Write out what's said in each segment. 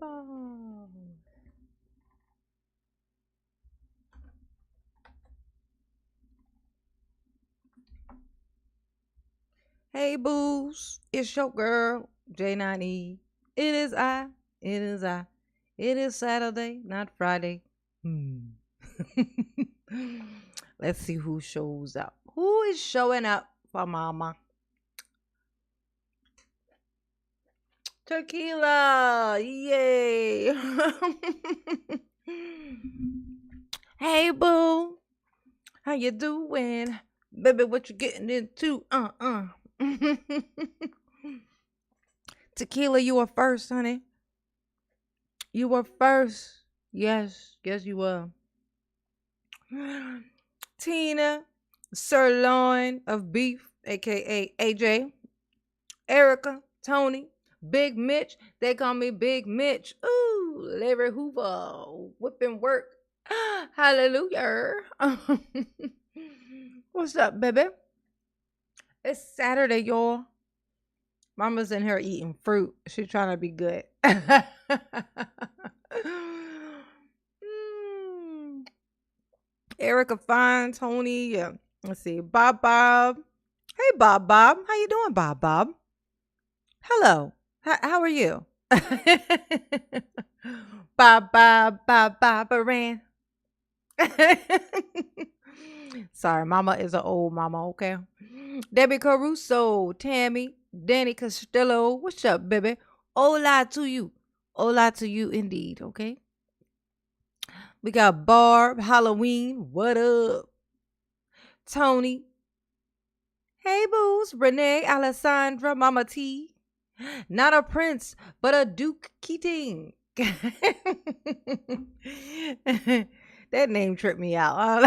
Ball. Hey, boos. It's your girl, J9E. It is I. It is I. It is Saturday, not Friday. Hmm. Let's see who shows up. Who is showing up for mama? Tequila. Yay. Hey, boo. How you doing? Baby, what you getting into? Tequila, you were first, honey. You were first. Yes, yes, you were. Tina, sirloin of beef, aka AJ, Erica, Tony, Big Mitch. They call me Big Mitch. Ooh, Larry Hoover, whipping work. Hallelujah. What's up, baby? It's Saturday, y'all. Mama's in here eating fruit. She's trying to be good. Mm. Erica Fine, Tony. Yeah. Let's see. Bob Bob. Hey Bob Bob. How you doing, Bob Bob? Hello. How are you? Bob Bob Bob Bob Baran. Sorry, mama is an old mama, okay? Debbie Caruso, Tammy, Danny Castillo. What's up, baby? Hola to you. Hola to you indeed, okay? We got Barb, Halloween. What up? Tony. Hey, booze. Renee, Alessandra, Mama T. Not a prince, but a Duke Keating. That name tripped me out.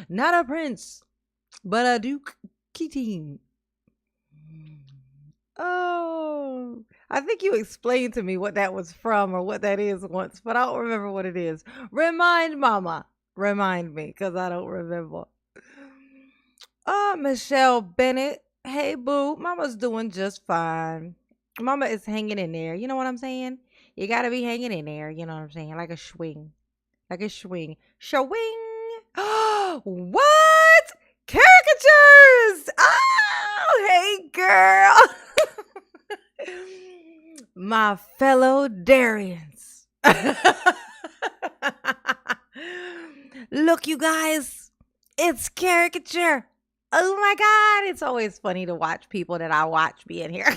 Not a prince, but a Duke Keating. Oh, I think you explained to me what that was from or what that is once, but I don't remember what it is. Remind Mama. Remind me, because I don't remember. Michelle Bennett. Hey, boo. Mama's doing just fine. Mama is hanging in there. You know what I'm saying? You got to be hanging in there. You know what I'm saying? Like a swing. Like a swing. Swing. What? Caricatures. Oh, hey, girl. My fellow Darians. Look, you guys, it's caricature. Oh my God. It's always funny to watch people that I watch being here.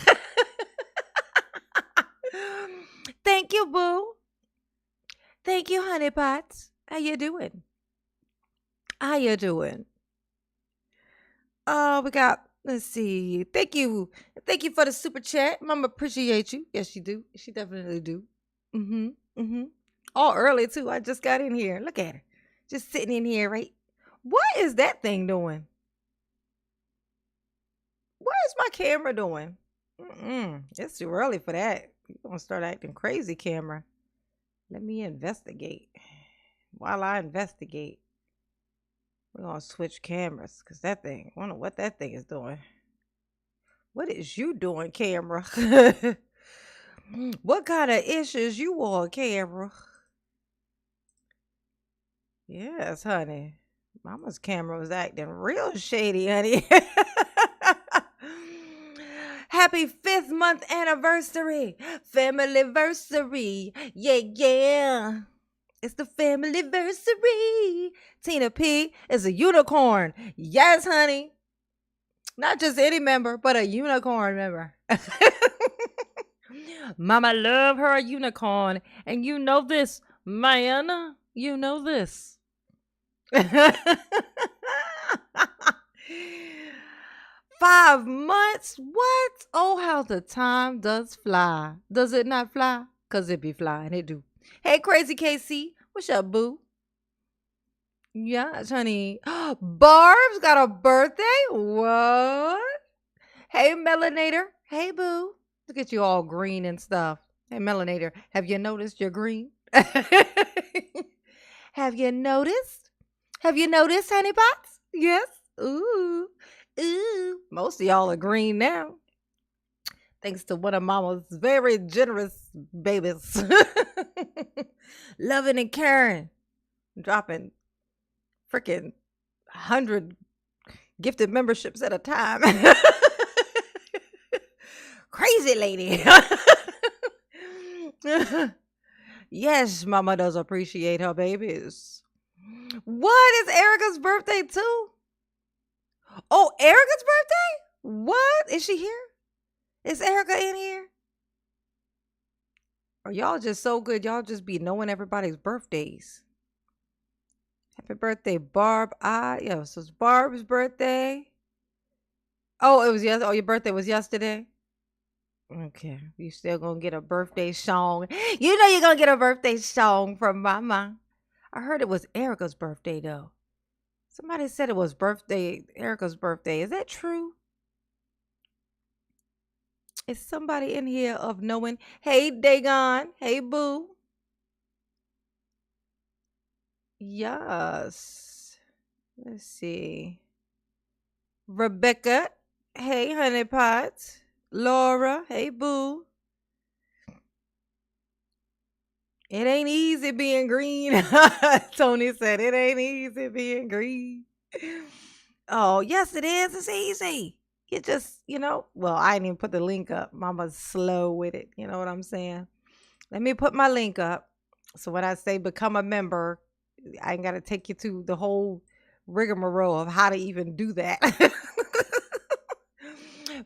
Thank you, boo. Thank you, honey pots. How you doing? How you doing? Oh, we got, let's see. Thank you. Thank you for the super chat. Mama appreciate you. Yes, she do. She definitely do. Mm-hmm. Mm-hmm. All early too. I just got in here. Look at her. Just sitting in here, right? What is that thing doing? What is my camera doing? It's too early for that. You're gonna start acting crazy, camera. Let me investigate. While I investigate, we're gonna switch cameras because that thing, I don't know what that thing is doing. What is you doing, camera? What kind of issues you on, camera? Yes, honey. Mama's camera was acting real shady, honey. Happy 5th month anniversary. Family anniversary. Yeah, yeah. It's the family anniversary. Tina P is a unicorn. Yes, honey. Not just any member, but a unicorn member. Mama love her a unicorn. And you know this, man. You know this. 5 months? What? Oh, how the time does fly. Does it not fly? Cause it be flying. It do. Hey, Crazy KC. What's up, boo? Yes, honey. Barb's got a birthday? What? Hey, Melanator. Hey, boo. Look at you all green and stuff. Hey, Melanator, have you noticed you're green? Have you noticed? Have you noticed, honey pots? Yes. Ooh. Ooh. Most of y'all are green now. Thanks to one of Mama's very generous babies. Loving and caring. Dropping freaking 100 gifted memberships at a time. Crazy lady. Yes, Mama does appreciate her babies. What is Erica's birthday too? Oh, Erica's birthday? What? Is she here? Is Erica in here? Or y'all just so good? Y'all just be knowing everybody's birthdays. Happy birthday, Barb. Yeah, so it's Barb's birthday. Oh, it was yes. Oh, your birthday was yesterday. Okay, you still gonna get a birthday song. You know you're gonna get a birthday song from Mama. I heard it was Erica's birthday though. Somebody said it was Erica's birthday. Is that true? Is somebody in here of knowing? Hey, Dagon. Hey, Boo. Yes. Let's see. Rebecca. Hey, Honey Pot. Laura. Hey, Boo. It ain't easy being green. Tony said it ain't easy being green. Oh, yes, it is. It's easy. You just, well, I didn't even put the link up. Mama's slow with it. You know what I'm saying? Let me put my link up. So when I say become a member, I ain't got to take you to the whole rigmarole of how to even do that.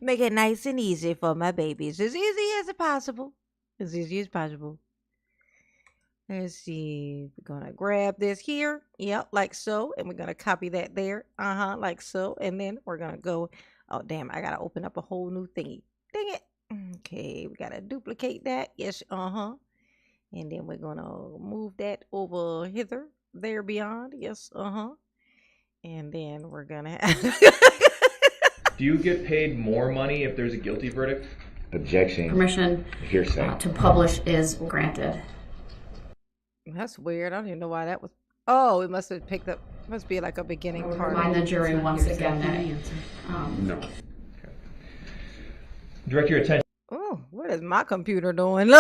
Make it nice and easy for my babies. As easy as possible. As easy as possible. Let's see. We're going to grab this here. Yep, like so. And we're going to copy that there. Like so. And then we're going to go. Oh, damn. I got to open up a whole new thingy. Dang it. Okay. We got to duplicate that. Yes. And then we're going to move that over hither. There beyond. Yes. And then we're going to. Do you get paid more money if there's a guilty verdict? Objection. Permission to publish is granted. That's weird. I don't even know why that was. Oh, it must have picked up. Must be like a beginning part. Remind the jury once again that. No. Okay. Direct your attention. Oh, what is my computer doing?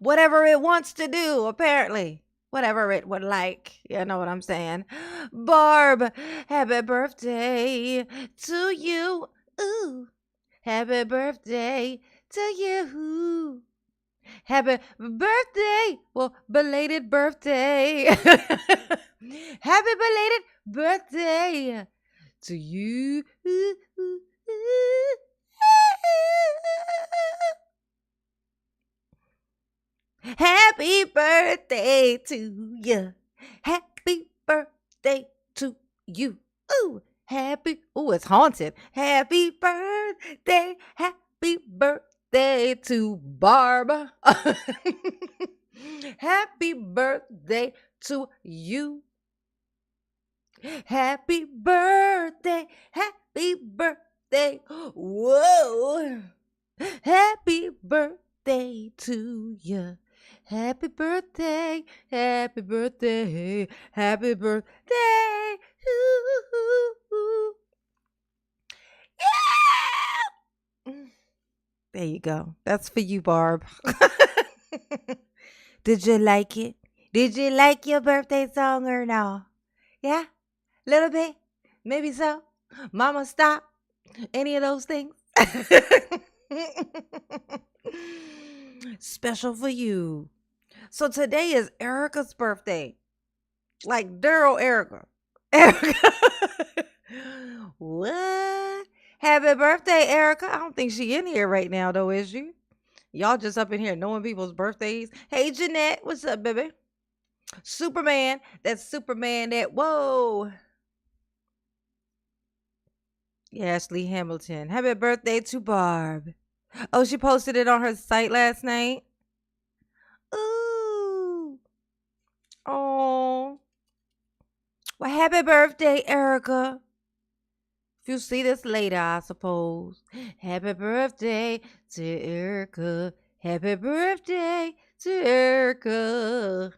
Whatever it wants to do, apparently. Whatever it would like. You know what I'm saying? Barb, happy birthday to you. Ooh, happy birthday to you. Happy birthday. Well, belated birthday. Happy belated birthday to you. Happy birthday to you. Happy birthday to you. Ooh, happy. Ooh, it's haunted. Happy birthday. Happy birthday to Barb. Happy birthday to you. Happy birthday. Happy birthday. Whoa. Happy birthday to you. Happy birthday, happy birthday, happy birthday. Ooh. Yeah! There you go. That's for you, Barb. Did you like it? Did you like your birthday song or no? Yeah? Little bit? Maybe so? Mama, stop? Any of those things? Special for you. So today is Erica's birthday. Like Daryl Erica. What? Happy birthday, Erica. I don't think she in here right now though, is she? Y'all just up in here knowing people's birthdays. Hey Jeanette, what's up, baby? Superman. That's Superman that whoa. Ashley Hamilton. Happy birthday to Barb. Oh, she posted it on her site last night. Ooh. Oh. Well, happy birthday, Erica. If you see this later, I suppose. Happy birthday to Erica. Happy birthday to Erica.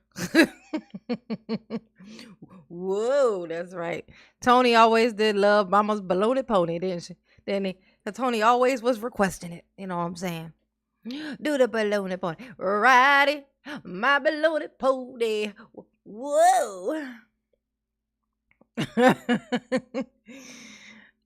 Whoa, that's right. Tony always did love Mama's baloney pony, didn't she? Didn't he? Cause Tony always was requesting it. You know what I'm saying? Do the baloney pony. Ride it, my baloney pony. Whoa.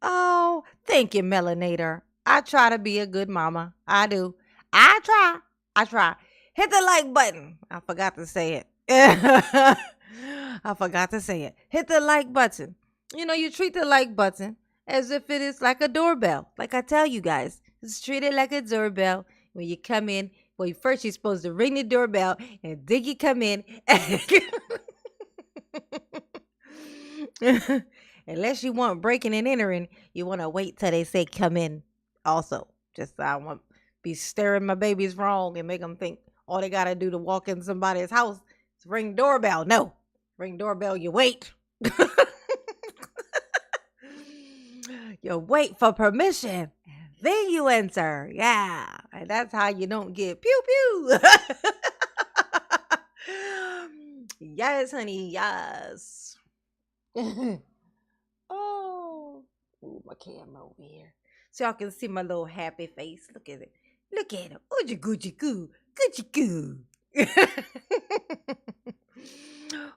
Oh, thank you, Melanator. I try to be a good mama. I do. I try. I try. Hit the like button. I forgot to say it. I forgot to say it. Hit the like button. You know, you treat the like button as if it is like a doorbell. Like I tell you guys, just treat it like a doorbell. When you come in, well, first you're supposed to ring the doorbell and then you come in. Unless you want breaking and entering, you want to wait till they say come in. Also, just I want be staring my babies wrong and make them think all they gotta do to walk in somebody's house is ring doorbell. No, ring doorbell. You wait. You wait for permission. Then you enter. Yeah, and that's how you don't get pew pew. Yes, honey. Yes. Oh, ooh, my camera over here. So y'all can see my little happy face. Look at it. Look at him. Oochie goochie goo. Goochie goo.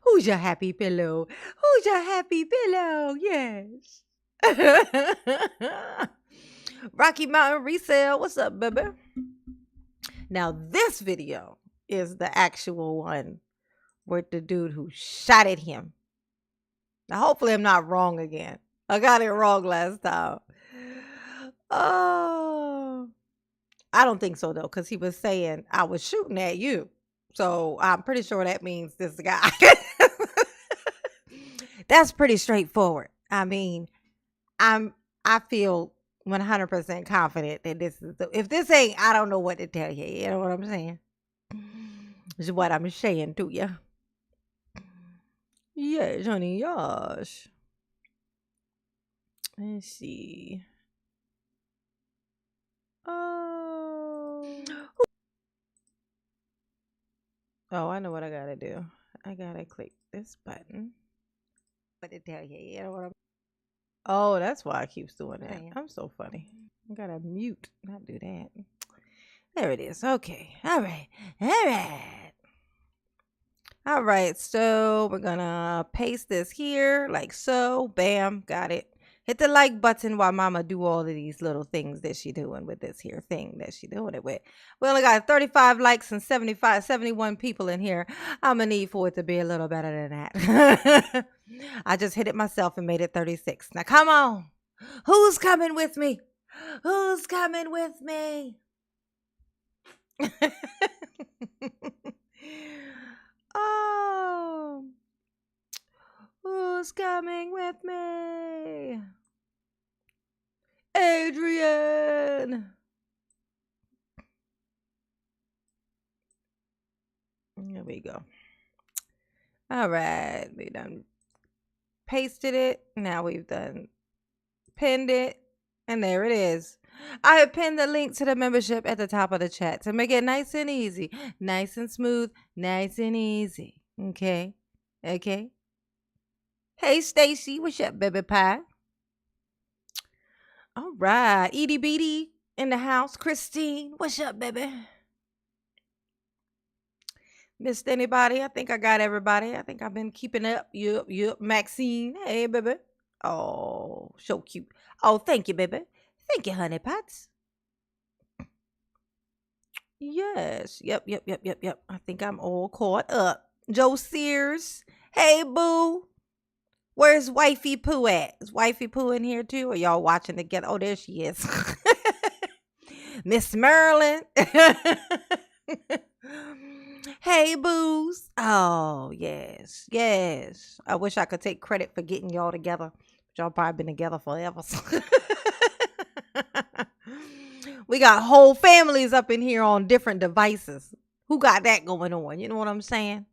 Who's your happy pillow? Who's your happy pillow? Yes. Rocky Mountain Resale. What's up, baby? Now, this video is the actual one with the dude who shot at him. Now, hopefully I'm not wrong again. I got it wrong last time. Oh, I don't think so, though, because he was saying I was shooting at you. So I'm pretty sure that means this guy. That's pretty straightforward. I mean, I feel 100% confident that this is if this ain't, I don't know what to tell you. You know what I'm saying? This is what I'm saying to you. Yes, honey, yes. Let's see. Oh, I know what I gotta do. I gotta click this button. What to tell you? You know what I'm. Oh, that's why it keeps doing that. I'm so funny. I gotta mute, not do that. There it is. Okay. All right. All right. All right. So we're gonna paste this here like so. Bam. Got it. Hit the like button while mama do all of these little things that she doing with this here thing that she doing it with. We only got 35 likes and 71 people in here. I'm gonna need for it to be a little better than that. I just hit it myself and made it 36. Now come on. Who's coming with me? Who's coming with me? Oh, who's coming with me? Adrian. There we go. All right, we done pasted it. Now we've done pinned it, and there it is. I have pinned the link to the membership at the top of the chat to make it nice and easy, nice and smooth, nice and easy. Okay, okay. Hey, Stacy, what's up, baby pie? All right, Edie Beatty in the house. Christine, what's up, baby? Missed anybody? I think I got everybody. I think I've been keeping up. Yup. Maxine, hey, baby. Oh, so cute. Oh, thank you, baby. Thank you, honey pots. Yes. Yep. I think I'm all caught up. Joe Sears. Hey, boo. Where's Wifey Pooh at? Is Wifey Pooh in here too? Or y'all watching together? Oh, there she is. Miss Merlin. Hey, boos. Oh, yes. Yes. I wish I could take credit for getting y'all together. But y'all probably been together forever. We got whole families up in here on different devices. Who got that going on? You know what I'm saying?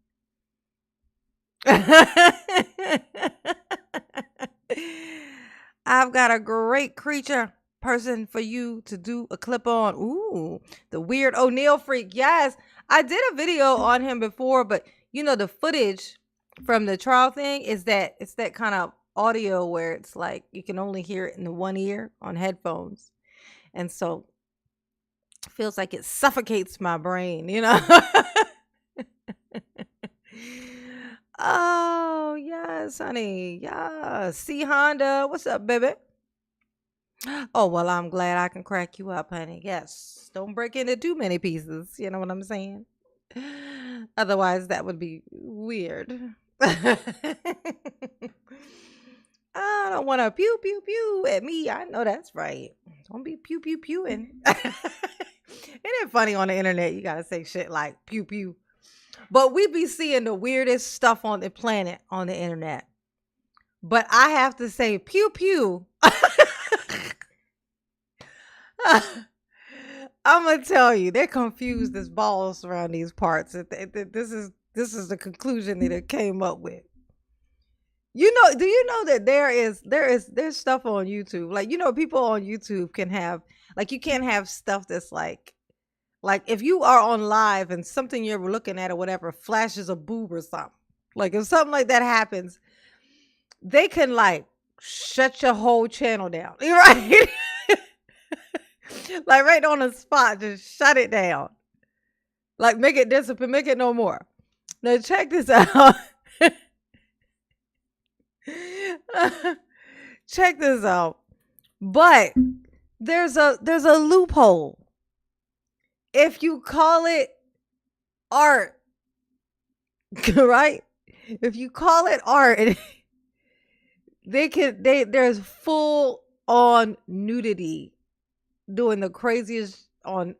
I've got a great creature person for you to do a clip on. Ooh, the weird O'Neill freak. Yes, I did a video on him before, but you know the footage from the trial thing is that it's that kind of audio where it's like you can only hear it in the one ear on headphones. And so it feels like it suffocates my brain, you know? Oh, yes, honey. Yes. See, Honda, what's up, baby? Oh, well, I'm glad I can crack you up, honey. Yes. Don't break into too many pieces. You know what I'm saying? Otherwise, that would be weird. I don't want to pew, pew, pew at me. I know that's right. Don't be pew, pew, pewing. Isn't it funny on the internet? You got to say shit like pew, pew. But we be seeing the weirdest stuff on the planet on the internet. But I have to say pew, pew. I'm gonna tell you, they're confused as balls around these parts. This is the conclusion that it came up with. You know, do you know that there's stuff on YouTube? Like, you know, people on YouTube can have, like, you can't have stuff that's like if you are on live and something you're looking at or whatever flashes a boob or something. Like if something like that happens, they can like shut your whole channel down. Right? Like right on the spot, just shut it down. Like make it disappear, make it no more. Now check this out. Check this out. But there's a loophole. If you call it art, right? If you call it art, there's full on nudity doing the craziest on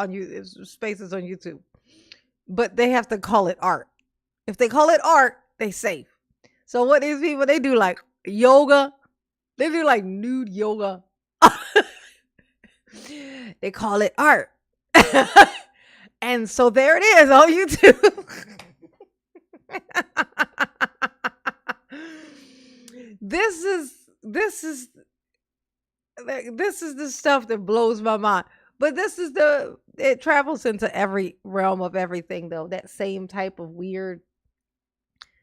you spaces on YouTube. But they have to call it art. If they call it art, they safe. So what these people, they do like yoga. They do like nude yoga. They call it art. And so there it is on YouTube. This is the stuff that blows my mind. But it travels into every realm of everything though. That same type of weird,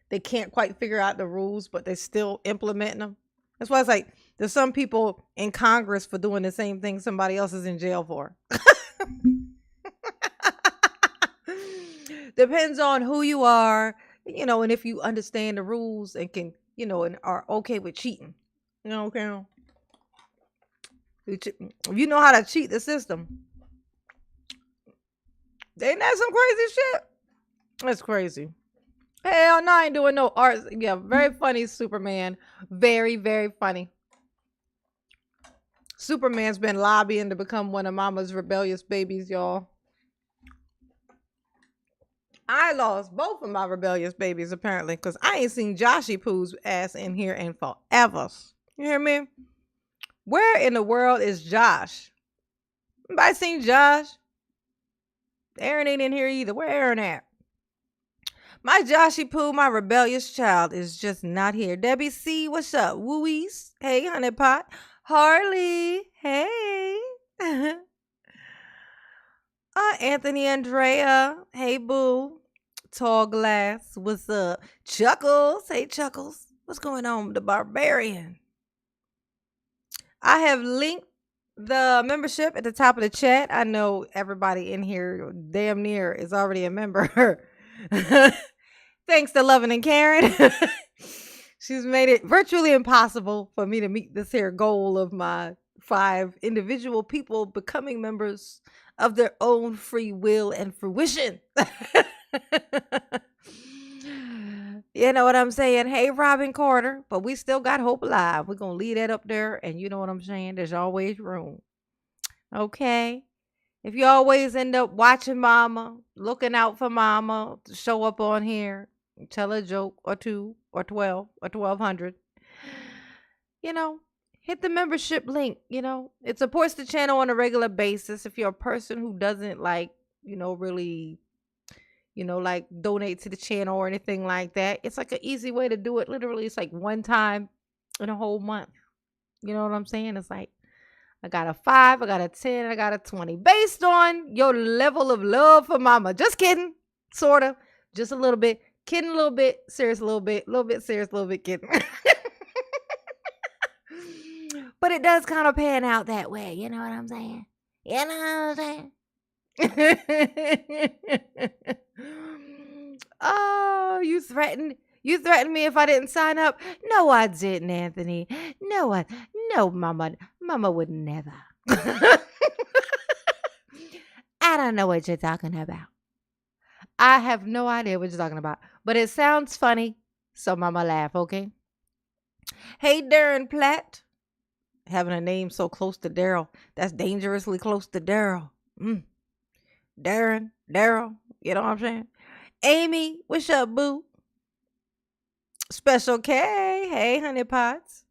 they can't quite figure out the rules, but they're still implementing them. That's why it's like there's some people in Congress for doing the same thing somebody else is in jail for. Depends on who you are, you know, and if you understand the rules and can, you know, and are okay with cheating. You know, okay. You know how to cheat the system. Ain't that some crazy shit? That's crazy. Hell no, I ain't doing no art. Yeah, very funny, Superman. Very, very funny. Superman's been lobbying to become one of Mama's rebellious babies, y'all. I lost both of my rebellious babies, apparently, because I ain't seen Joshy Poo's ass in here in forever. You hear me? Where in the world is Josh? Anybody seen Josh? Aaron ain't in here either. Where Aaron at? My Joshy Poo, my rebellious child, is just not here. Debbie C, what's up? Wooies. Hey, Honey Pot. Harley. Hey. Anthony Andrea. Hey, boo. Tall Glass. What's up? Chuckles. Hey, Chuckles. What's going on? The Barbarian. I have linked the membership at the top of the chat. I know everybody in here damn near is already a member. Thanks to Lovin' and Karen. She's made it virtually impossible for me to meet this here goal of my 5 individual people becoming members of their own free will and fruition. You know what I'm saying? Hey, Robin Carter, but we still got hope alive. We're going to leave that up there, and you know what I'm saying? There's always room. Okay? If you always end up watching Mama, looking out for Mama to show up on here, tell a joke or 2 or 12 or 1200, you know, hit the membership link. You know, it supports the channel on a regular basis. If you're a person who doesn't like, you know, really, you know, like donate to the channel or anything like that, it's like an easy way to do it. Literally, it's like one time in a whole month. You know what I'm saying? It's like, I got a 5, I got a 10, I got a 20. Based on your level of love for Mama. Just kidding. Sort of. Just a little bit. Kidding a little bit. Serious a little bit. A little bit serious, a little bit kidding. But it does kind of pan out that way. You know what I'm saying? You know what I'm saying? Oh, you threatened me if I didn't sign up. No, I didn't, Anthony. No, Mama would never. I don't know what you're talking about. I have no idea what you're talking about, but it sounds funny, so Mama laugh, okay? Hey, Darren Platt. Having a name so close to Daryl, that's dangerously close to Daryl. Daryl, you know what I'm saying? Amy, what's up, boo? Special K, hey, honey pots.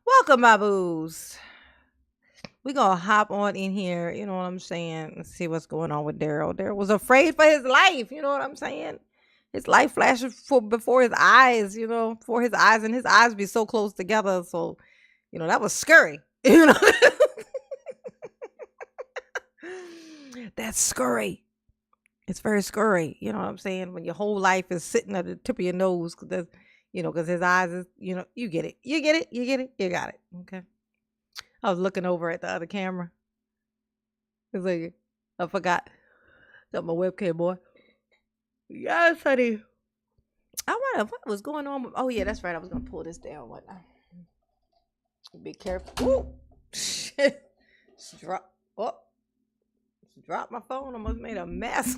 Welcome, my boos. We're going to hop on in here, you know what I'm saying, and see what's going on with Daryl. Daryl was afraid for his life, you know what I'm saying? His life flashes before his eyes, and his eyes be so close together. So, that was scary, That's scary. It's very scary, you know what I'm saying? When your whole life is sitting at the tip of your nose, because his eyes is, you get it. You got it, okay? I was looking over at the other camera. It's like, I forgot. Got my webcam, boy. Yes, honey. I wonder what was going on. Oh, yeah, that's right. I was going to pull this down. Whatnot. Be careful. Ooh. Shit. Dropped my phone. Almost made a mess.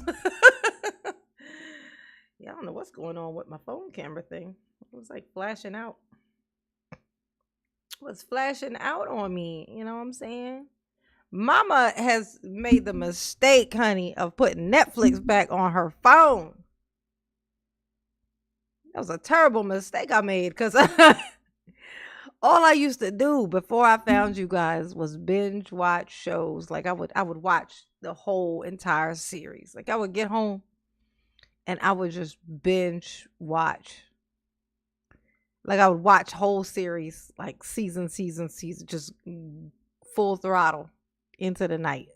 Yeah, I don't know what's going on with my phone camera thing. It was like flashing out. Was flashing out on me. You know what I'm saying? Mama has made the mistake, honey, of putting Netflix back on her phone. That was a terrible mistake I made because all I used to do before I found you guys was binge watch shows. Like I would watch the whole entire series. Like I would get home and I would just binge watch. Like I would watch whole series, like season, just full throttle into the night.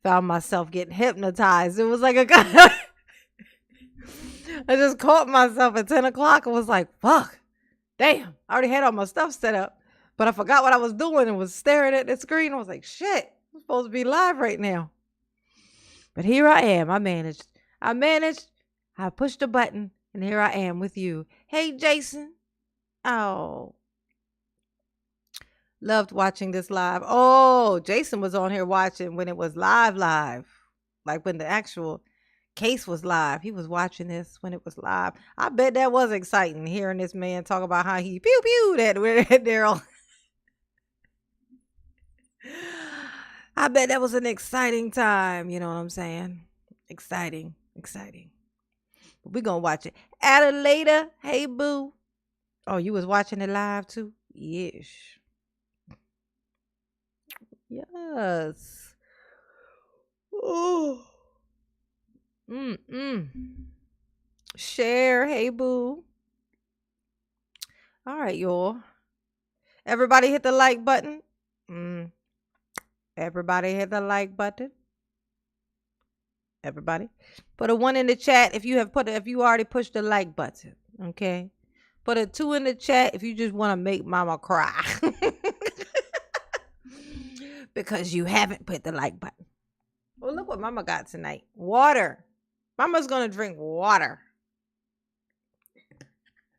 Found myself getting hypnotized. It was like I just caught myself at 10 o'clock and was like, fuck, damn. I already had all my stuff set up, but I forgot what I was doing and was staring at the screen. I was like, shit, I'm supposed to be live right now. But here I am. I managed. I pushed a button. And here I am with you. Hey, Jason. Oh. Loved watching this live. Oh, Jason was on here watching when it was live. Like when the actual case was live. He was watching this when it was live. I bet that was exciting, hearing this man talk about how he pew-pewed at Daryl. I bet that was an exciting time. You know what I'm saying? Exciting. We're going to watch it. Adelaida, hey, boo. Oh, you was watching it live, too? Yes. Yes. Oh. Share, hey, boo. All right, y'all. Everybody hit the like button. Everybody hit the like button. Everybody put a 1 in the chat if you already pushed the like button. Okay, put a 2 in the chat if you just want to make mama cry because you haven't put the like button. Well, look what mama got tonight. Water. Mama's gonna drink water.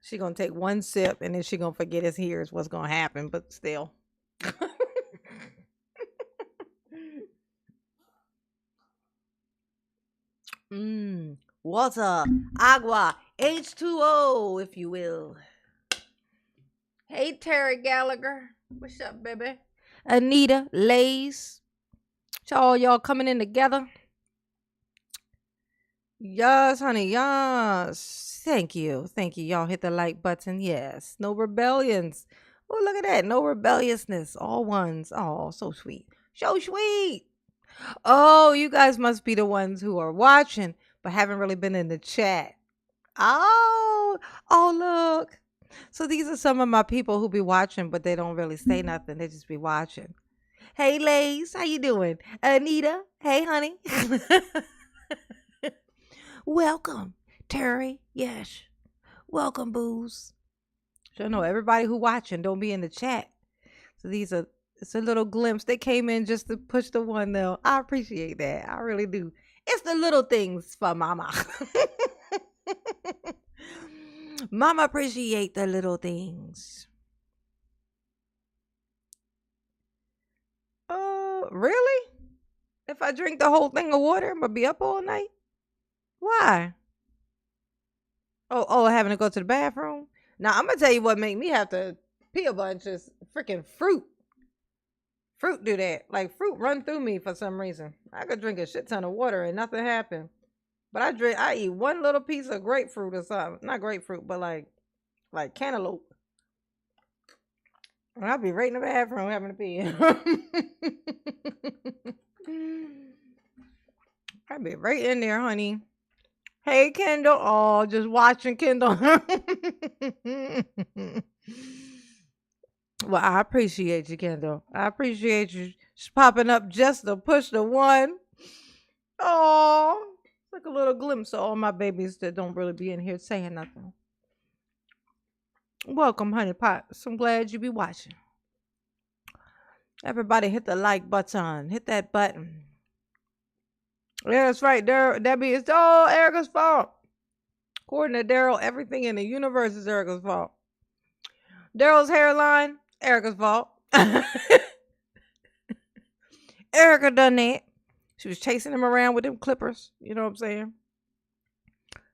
She gonna take 1 sip and then she gonna forget it's here is what's gonna happen, but still. Water, agua, H2O, if you will. Hey, Terry Gallagher. What's up, baby? Anita, Lays. Y'all coming in together? Yes, honey, yes. Thank you. Y'all hit the like button. Yes. No rebellions. Oh, look at that. No rebelliousness. All ones. Oh, so sweet. So sweet. Oh, you guys must be the ones who are watching but haven't really been in the chat. Oh, look. So these are some of my people who be watching, but they don't really say nothing. They just be watching. Hey, Lays, how you doing? Anita, hey, honey. Welcome, Terry. Yes. Welcome, boos. So know everybody who watching don't be in the chat. So it's a little glimpse. They came in just to push the one though. I appreciate that. I really do. It's the little things for mama. Mama appreciate the little things. Really? If I drink the whole thing of water, I'm gonna be up all night. Why? Having to go to the bathroom. Now I'm gonna tell you what made me have to pee a bunch is freaking fruit. Fruit do that. Like fruit run through me for some reason. I could drink a shit ton of water and nothing happened. But I eat one little piece of grapefruit or something. Not grapefruit, but like cantaloupe. And I'll be right in the bathroom having to pee. I'll be right in there, honey. Hey, Kendall. Oh, just watching Kendall. Well, I appreciate you, Kendall. I appreciate you popping up just to push the one. Oh, like a little glimpse of all my babies that don't really be in here saying nothing. Welcome, honey pots. I'm glad you be watching. Everybody hit the like button. Hit that button. Yeah, that's right. Debbie, it's all Erica's fault. According to Darrell, everything in the universe is Erica's fault. Darrell's hairline, Erica's fault. Erica done that. She was chasing him around with them clippers. You know what I'm saying?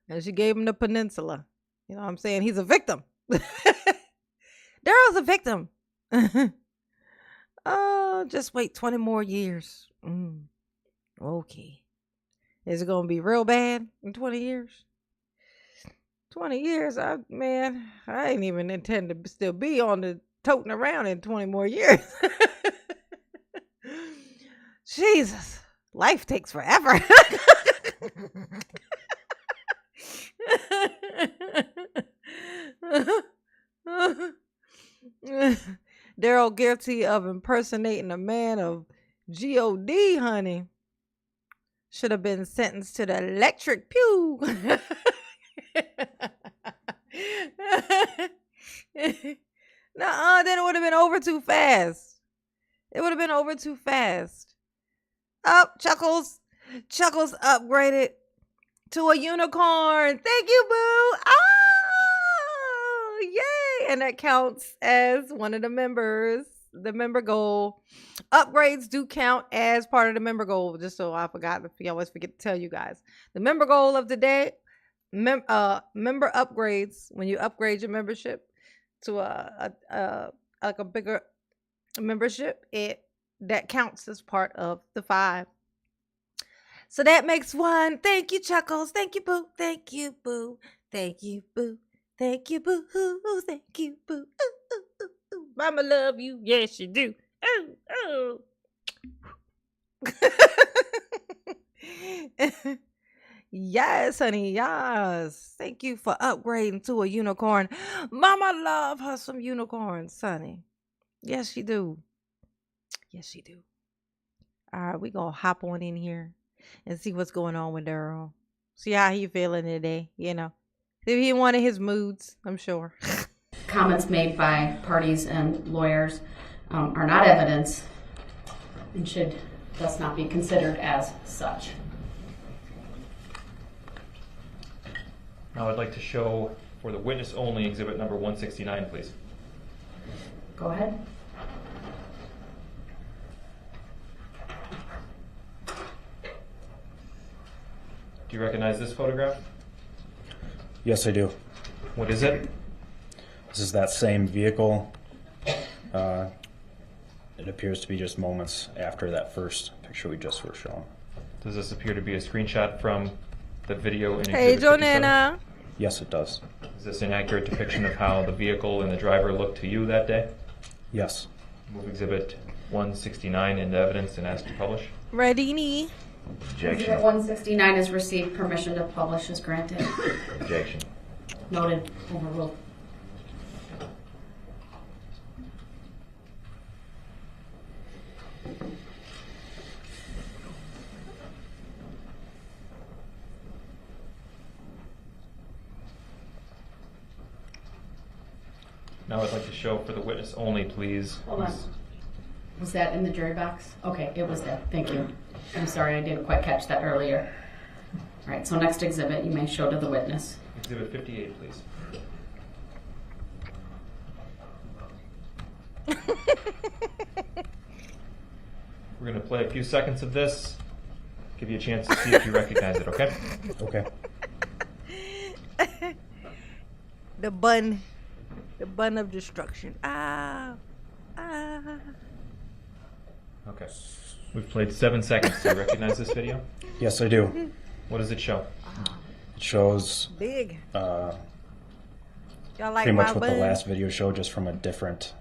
And she gave him the peninsula. You know what I'm saying? He's a victim. Darrell's a victim. Oh, just wait 20 more years. Okay. Is it going to be real bad in 20 years? 20 years? I ain't even intend to still be on the toting around in 20 more years. Jesus. Life takes forever. Darrell guilty of impersonating a man of God, honey. Should have been sentenced to the electric pew. Nuh-uh, then it would have been over too fast. It would have been over too fast. Up, Chuckles. Chuckles upgraded to a unicorn. Thank you, boo. Oh, yay. And that counts as one of the members. The member goal. Upgrades do count as part of the member goal. Just so I always forget to tell you guys. The member goal of the day, member upgrades. When you upgrade your membership to a bigger membership, that counts as part of the 5. So that makes 1. Thank you, Chuckles. Thank you, boo. Thank you, boo. Thank you, boo. Thank you, boo. Thank you, boo. Ooh, ooh, ooh, ooh. Mama love you. Yes, you do. Oh, oh. Yes, honey. Yes. Thank you for upgrading to a unicorn. Mama love her some unicorns, honey. Yes, she do. Yes, she do. All right, we gonna hop on in here and see what's going on with Darrell. See how he feeling today, you know. See if he wanted his moods, I'm sure. Comments made by parties and lawyers are not evidence and should thus not be considered as such. Now I'd like to show for the witness only exhibit number 169, please. Go ahead. Do you recognize this photograph? Yes, I do. What is it? This is that same vehicle. It appears to be just moments after that first picture we just were shown. Does this appear to be a screenshot from the video in Hey, exhibit 57? Jonana. Yes, it does. Is this an accurate depiction of how the vehicle and the driver looked to you that day? Yes. Move exhibit 169 into evidence and ask to publish. Redini. Exhibit 169 has received permission to publish as granted. Objection. Noted. Overruled. Now I'd like to show for the witness only, please. Hold on. Was that in the jury box? Okay, it was there. Thank you. I'm sorry, I didn't quite catch that earlier. All right, so next exhibit you may show to the witness. Exhibit 58, please. We're going to play a few seconds of this. Give you a chance to see if you recognize it, okay? Okay. The bun of destruction. Ah. Okay. We've played 7 seconds. Do you recognize this video? Yes, I do. What does it show? It shows Big. Y'all like pretty my much what bun? the last video showed, just from a different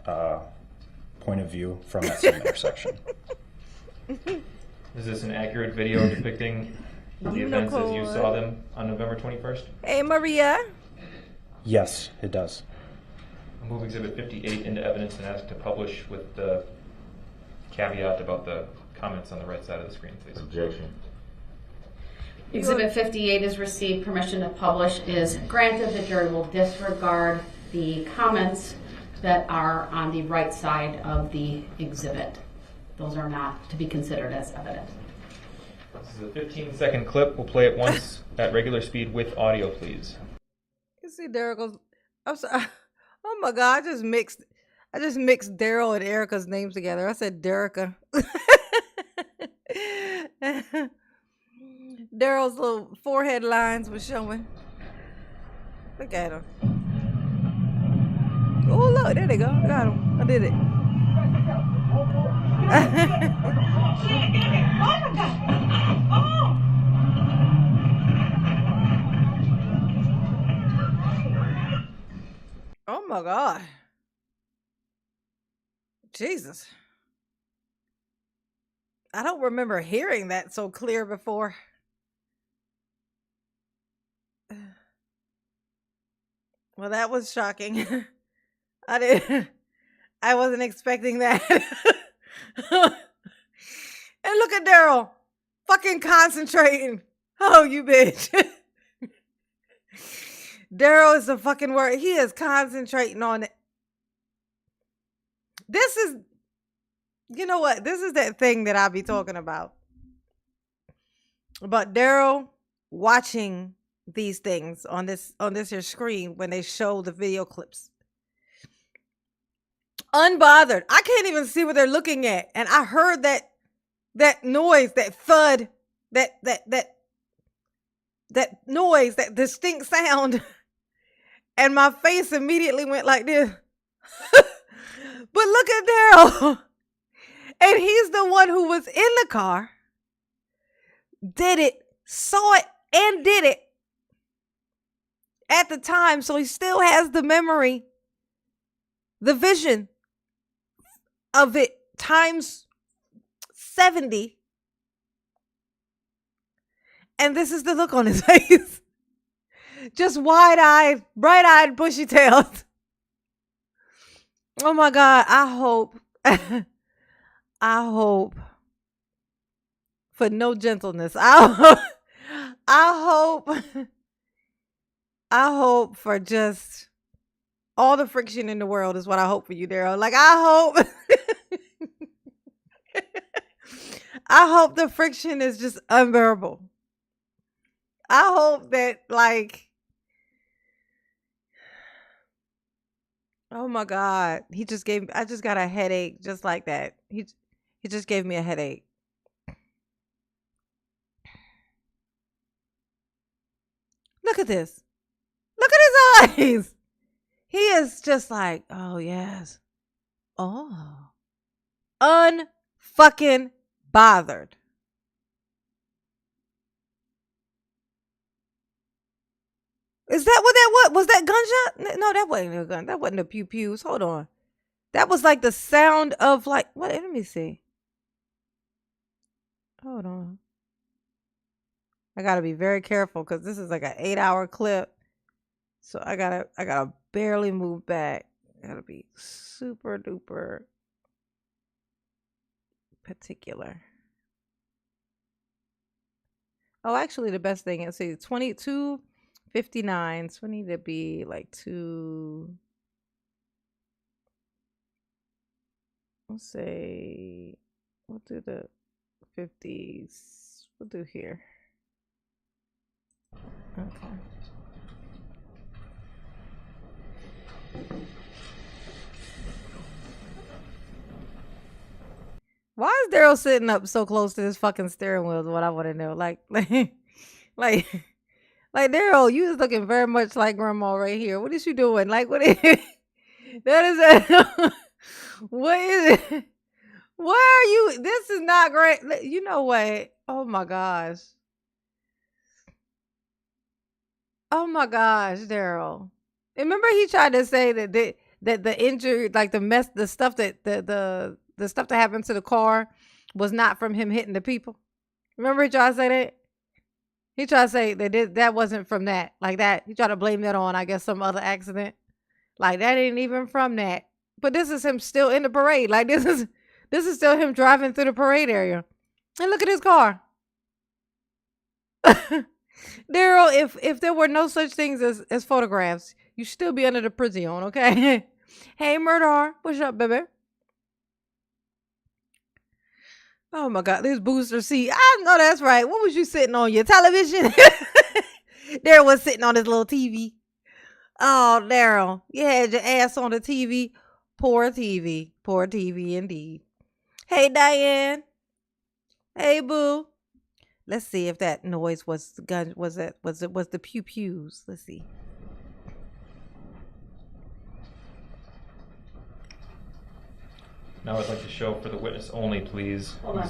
point of view from that same intersection. Is this an accurate video depicting the events as you saw them on November 21st? Hey, Maria. Yes, it does. I'll move Exhibit 58 into evidence and ask to publish with the caveat about the comments on the right side of the screen, please. Objection. Exhibit 58 is received. Permission to publish is granted. The jury will disregard the comments that are on the right side of the exhibit. Those are not to be considered as evidence. This is a 15-second clip. We'll play it once at regular speed with audio, please. You see Daryl goes, I'm sorry. Oh my God, I just mixed Daryl and Erica's names together. I said Derica. Daryl's little forehead lines were showing. Look at him. Oh, look, there they go. I got him. I did it. Oh my God. Jesus. I don't remember hearing that so clear before. Well, that was shocking. I wasn't expecting that. And look at Daryl. Fucking concentrating. Oh, you bitch. Daryl is the fucking word. He is concentrating on it. This is, you know what? This is that thing that I'll be talking about. About Daryl watching these things on this here screen when they show the video clips. Unbothered. I can't even see what they're looking at. And I heard that noise, that thud, that noise, that distinct sound. And my face immediately went like this. But look at Daryl. And he's the one who was in the car, did it, saw it, and did it at the time. So he still has the memory, the vision of it times 70. And this is the look on his face. Just wide-eyed, bright-eyed, bushy-tailed. Oh my God, I hope for no gentleness. I hope for just all the friction in the world is what I hope for you, Daryl. Like I hope the friction is just unbearable. I hope that, like, oh my God, I just got a headache just like that. He just gave me a headache. Look at this. Look at his eyes. He is just like, oh yes. Oh. Unfucking bothered. Is that what that was? Was that gunshot? No, that wasn't a gun. That wasn't a pew pews. Hold on. That was like the sound of like what? Let me see. Hold on. I gotta be very careful because this is like an 8-hour clip. So I gotta barely move back. I gotta be super duper particular. Oh, actually the best thing is see 22:59. So we need to be like 2. Let's say we'll do the 50s. We'll do here. Okay. Why is Daryl sitting up so close to his fucking steering wheel? Is what I want to know. Like, like Daryl, you is looking very much like Grandma right here. What is you doing? Like, what is that? Is that? What is it? Why are you? This is not great. You know what? Oh my gosh. Oh my gosh, Daryl. Remember he tried to say that the injury, like the stuff that the stuff that happened to the car was not from him hitting the people. Remember he tried to say that? He tried to say that wasn't from that. Like that. He tried to blame that on, I guess, some other accident. Like that ain't even from that. But this is him still in the parade. Like this is still him driving through the parade area. And look at his car. Daryl, if there were no such things as photographs, you still be under the prison, okay? Hey, Murder, what's up, baby? Oh my God, this booster seat. I know that's right. What was you sitting on, your television? Daryl was sitting on his little TV. Oh, Daryl, you had your ass on the TV. Poor TV indeed. Hey, Diane. Hey, boo. Let's see if that noise was the gun. Was the pew pews? Let's see. Now I'd like to show for the witness only, please. Hold on.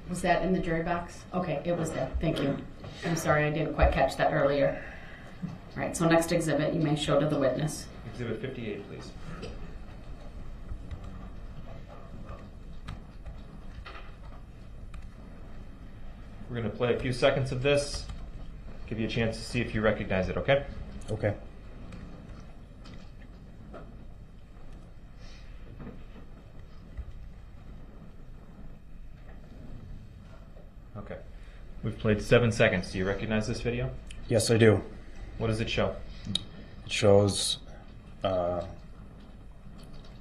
Was that in the jury box? Okay, it was there. Thank you. I'm sorry, I didn't quite catch that earlier. All right, so next exhibit you may show to the witness. Exhibit 58, please. We're going to play a few seconds of this, give you a chance to see if you recognize it, okay? Okay. Okay. We've played 7 seconds. Do you recognize this video? Yes, I do. What does it show? It shows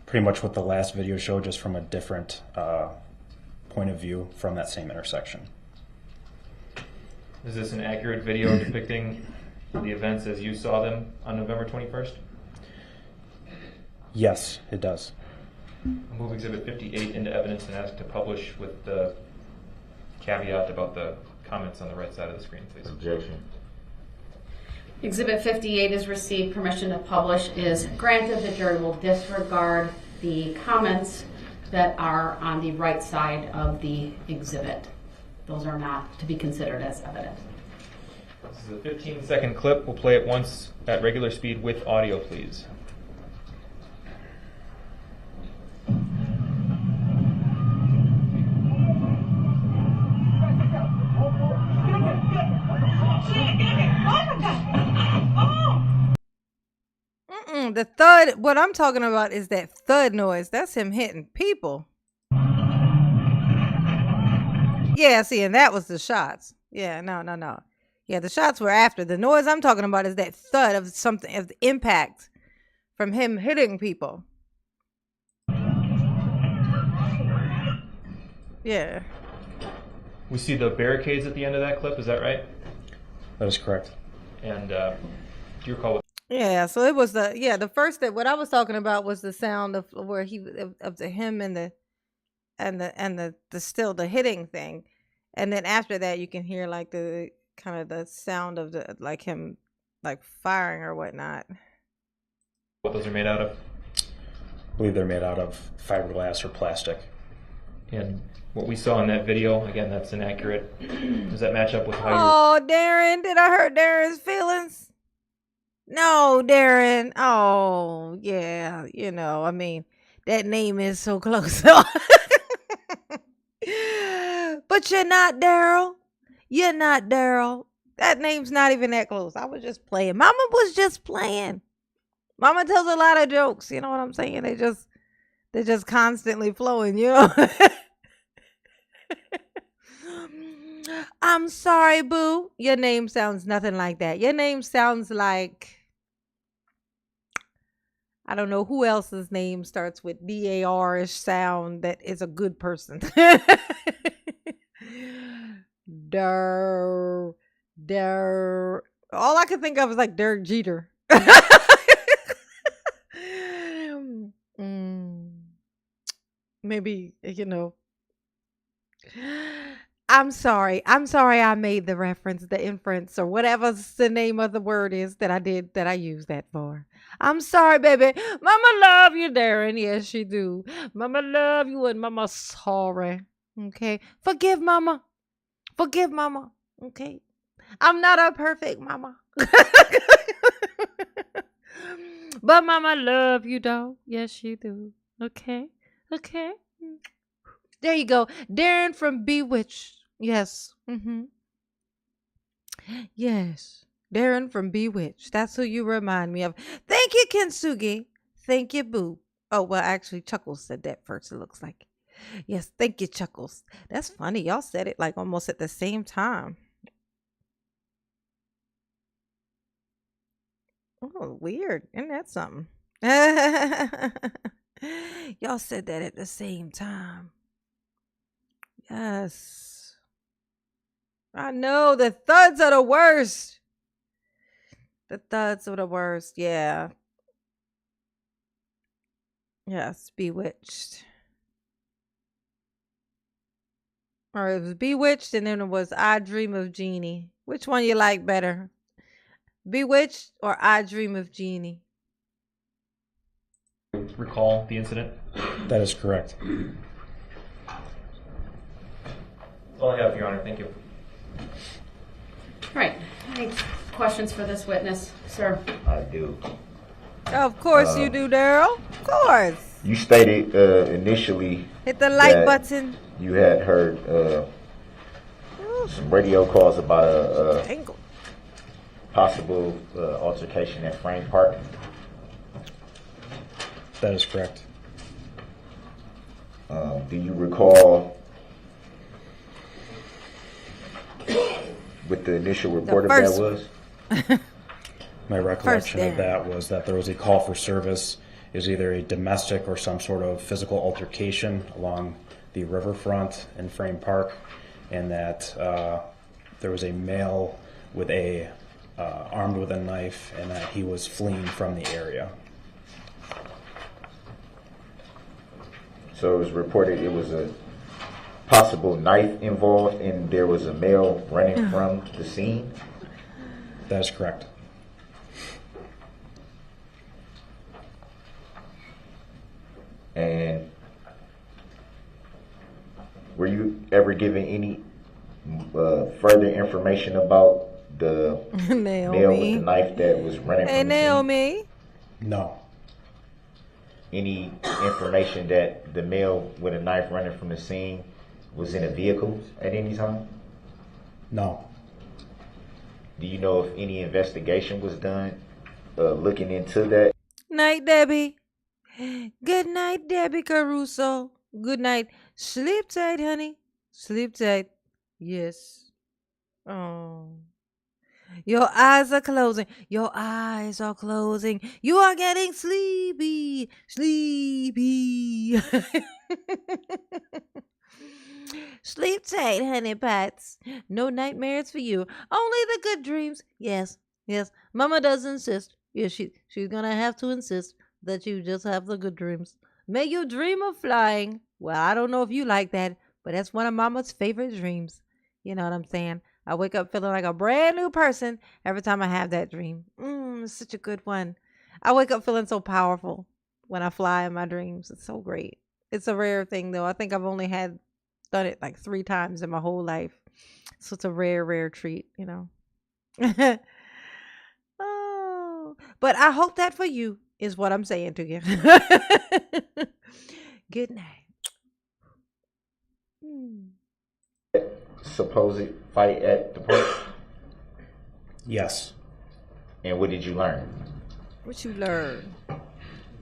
pretty much what the last video showed, just from a different point of view from that same intersection. Is this an accurate video depicting the events as you saw them on November 21st? Yes, it does. I'll move Exhibit 58 into evidence and ask to publish with the caveat about the comments on the right side of the screen, please. Objection. Exhibit 58 is received. Permission to publish is granted. The jury will disregard the comments that are on the right side of the exhibit. Those are not to be considered as evidence. This is a 15-second clip. We'll play it once at regular speed with audio, please. The thud. What I'm talking about is that thud noise. That's him hitting people. Yeah, see, and that was the shots. Yeah, no. Yeah, the shots were after. The noise I'm talking about is that thud of something, of the impact from him hitting people. Yeah. We see the barricades at the end of that clip. Is that right? That is correct. And do you recall what? Yeah, so it was the first that what I was talking about was the sound of where of the him and the still the hitting thing. And then after that you can hear like the kind of the sound of the like him like firing or whatnot. What those are made out of? I believe they're made out of fiberglass or plastic. And what we saw in that video, again, that's inaccurate. Does that match up with how you... Oh, Darren, did I hurt Darren's feelings? No, Darren. Oh, yeah. You know, I mean, that name is so close. But you're not Daryl. You're not Daryl. That name's not even that close. I was just playing. Mama was just playing. Mama tells a lot of jokes. You know what I'm saying? They're just constantly flowing, you know? I'm sorry, boo. Your name sounds nothing like that. Your name sounds like... I don't know who else's name starts with DAR-ish sound that is a good person. Der, der. All I can think of is like Derek Jeter. Mm, maybe, I'm sorry. I'm sorry I made the reference, the inference, or whatever the name of the word is that I used that for. I'm sorry, baby. Mama love you, Darren. Yes, she do. Mama love you and mama sorry. Okay. Forgive mama. Forgive mama. Okay. I'm not a perfect mama. But mama love you, dog. Yes, she do. Okay. Okay. There you go. Darren from Bewitched. Yes. Yes. Darren from Bewitched. That's who you remind me of. Thank you, Kintsugi. Thank you, Boo. Oh, well, actually, Chuckles said that first, it looks like. Yes, thank you, Chuckles. That's funny. Y'all said it like almost at the same time. Oh, weird. Isn't that something? Y'all said that at the same time. Yes. I know the thuds are the worst. The thuds are the worst. Yeah. Yes, Bewitched. Or it was Bewitched and then it was I Dream of Jeannie. Which one you like better? Bewitched or I Dream of Jeannie? Recall the incident? That is correct. All I have, Your Honor. Thank you. Right. Any questions for this witness, sir? I do. Of course you do, Daryl. Of course. You stated initially Hit the like that button. you had heard some radio calls about a Tangle. possible altercation at Frame Park. That is correct. Do you recall what the initial report of that first- was? My recollection Darren. of that was that there was a call for service. It was either a domestic or some sort of physical altercation along the riverfront in Frame Park, and that there was a male with armed with a knife, and that he was fleeing from the area. So it was reported it was a possible knife involved and there was a male running from the scene. That is correct. And were you ever given any further information about the male with the Naomi. knife that was running Hey, from the scene? Naomi. No. Any information that the male with a knife running from the scene was in a vehicle at any time? No. Do you know if any investigation was done looking into that? Night, Debbie. Good night, Debbie Caruso. Good night. Sleep tight, honey. Sleep tight. Yes. Oh. Your eyes are closing. Your eyes are closing. You are getting sleepy. Sleepy. Sleep tight, honey pats. No nightmares for you. Only the good dreams. Yes. Yes. Mama does insist. Yes, she's gonna have to insist that you just have the good dreams. May you dream of flying. Well, I don't know if you like that, but that's one of Mama's favorite dreams. You know what I'm saying? I wake up feeling like a brand new person every time I have that dream. It's such a good one. I wake up feeling so powerful when I fly in my dreams. It's so great. It's a rare thing, though. I think I've only done it like 3 times in my whole life. So it's a rare, rare treat, you know. Oh, but I hope that for you is what I'm saying to you. Good night. Supposed fight at the park? Yes. And what did you learn? What you learn?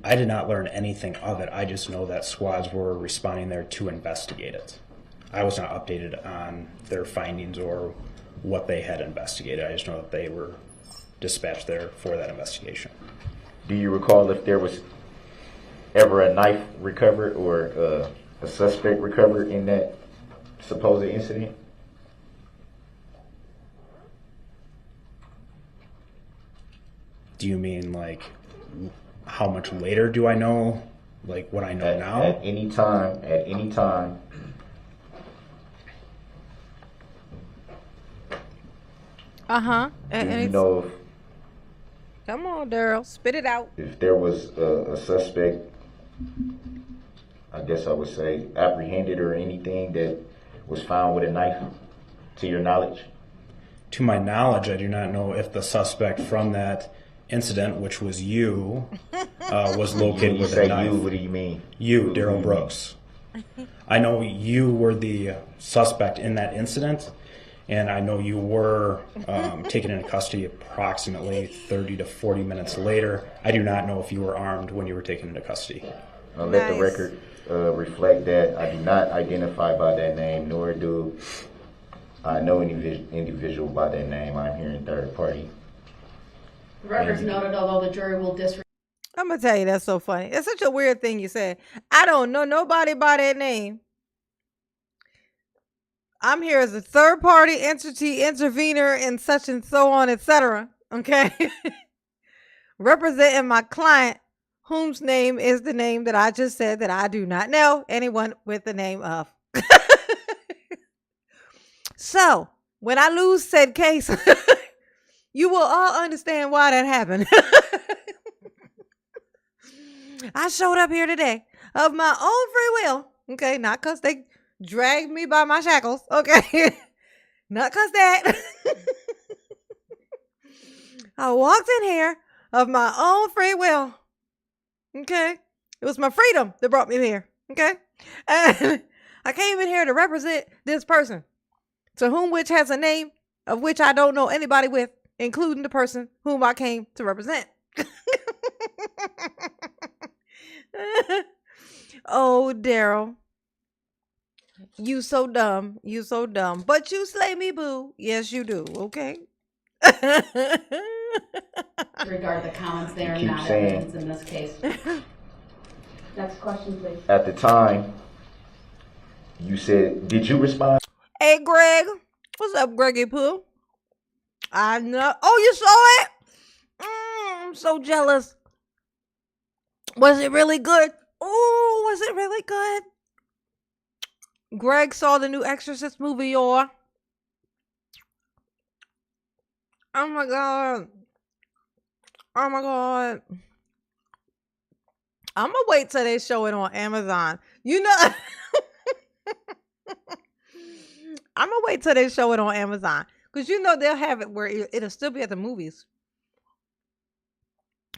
I did not learn anything of it. I just know that squads were responding there to investigate it. I was not updated on their findings or what they had investigated. I just know that they were dispatched there for that investigation. Do you recall if there was ever a knife recovered or a suspect recovered in that supposed incident? Do you mean like how much later do I know? Like what I know now? At any time, Uh-huh. do And you it's, know come on, Daryl, spit it out. if there was a suspect, I guess I would say, apprehended or anything that was found with a knife, to your knowledge? To my knowledge, I do not know if the suspect from that incident, which was you, was located You with say a knife. you, what do you mean? You, Who Daryl you Brooks. I know you were the suspect in that incident, and I know you were taken into custody approximately 30 to 40 minutes later. I do not know if you were armed when you were taken into custody. I'll let the Nice. record reflect that I do not identify by that name, nor do I know any individual by that name. I'm here in third party. The records noted, although the jury will disregard I'm gonna tell you, that's so funny. It's such a weird thing you said. I don't know nobody by that name. I'm here as a third party entity, intervener, and such and so on, etc. Okay. Representing my client, whose name is the name that I just said that I do not know anyone with the name of. So, when I lose said case, you will all understand why that happened. I showed up here today of my own free will. Okay, not because they dragged me by my shackles. Okay, not because that. I walked in here of my own free will. Okay, it was my freedom that brought me here. Okay, and I came in here to represent this person, to whom which has a name of which I don't know anybody with, including the person whom I came to represent. Oh, Daryl. You so dumb. You so dumb. But you slay me, boo. Yes, you do. Okay. the comments there and keep not saying- evidence in this case. Next question, please. At the time, you said, did you respond? Hey, Greg. What's up, Greggy Poo? I know. Oh, you saw it? I'm so jealous. Was it really good? Oh, was it really good? Greg saw the new Exorcist movie, y'all. Oh my god. Oh my god. I'm gonna wait till they show it on Amazon. You know, I'm gonna wait till they show it on Amazon. Because you know they'll have it where it'll still be at the movies.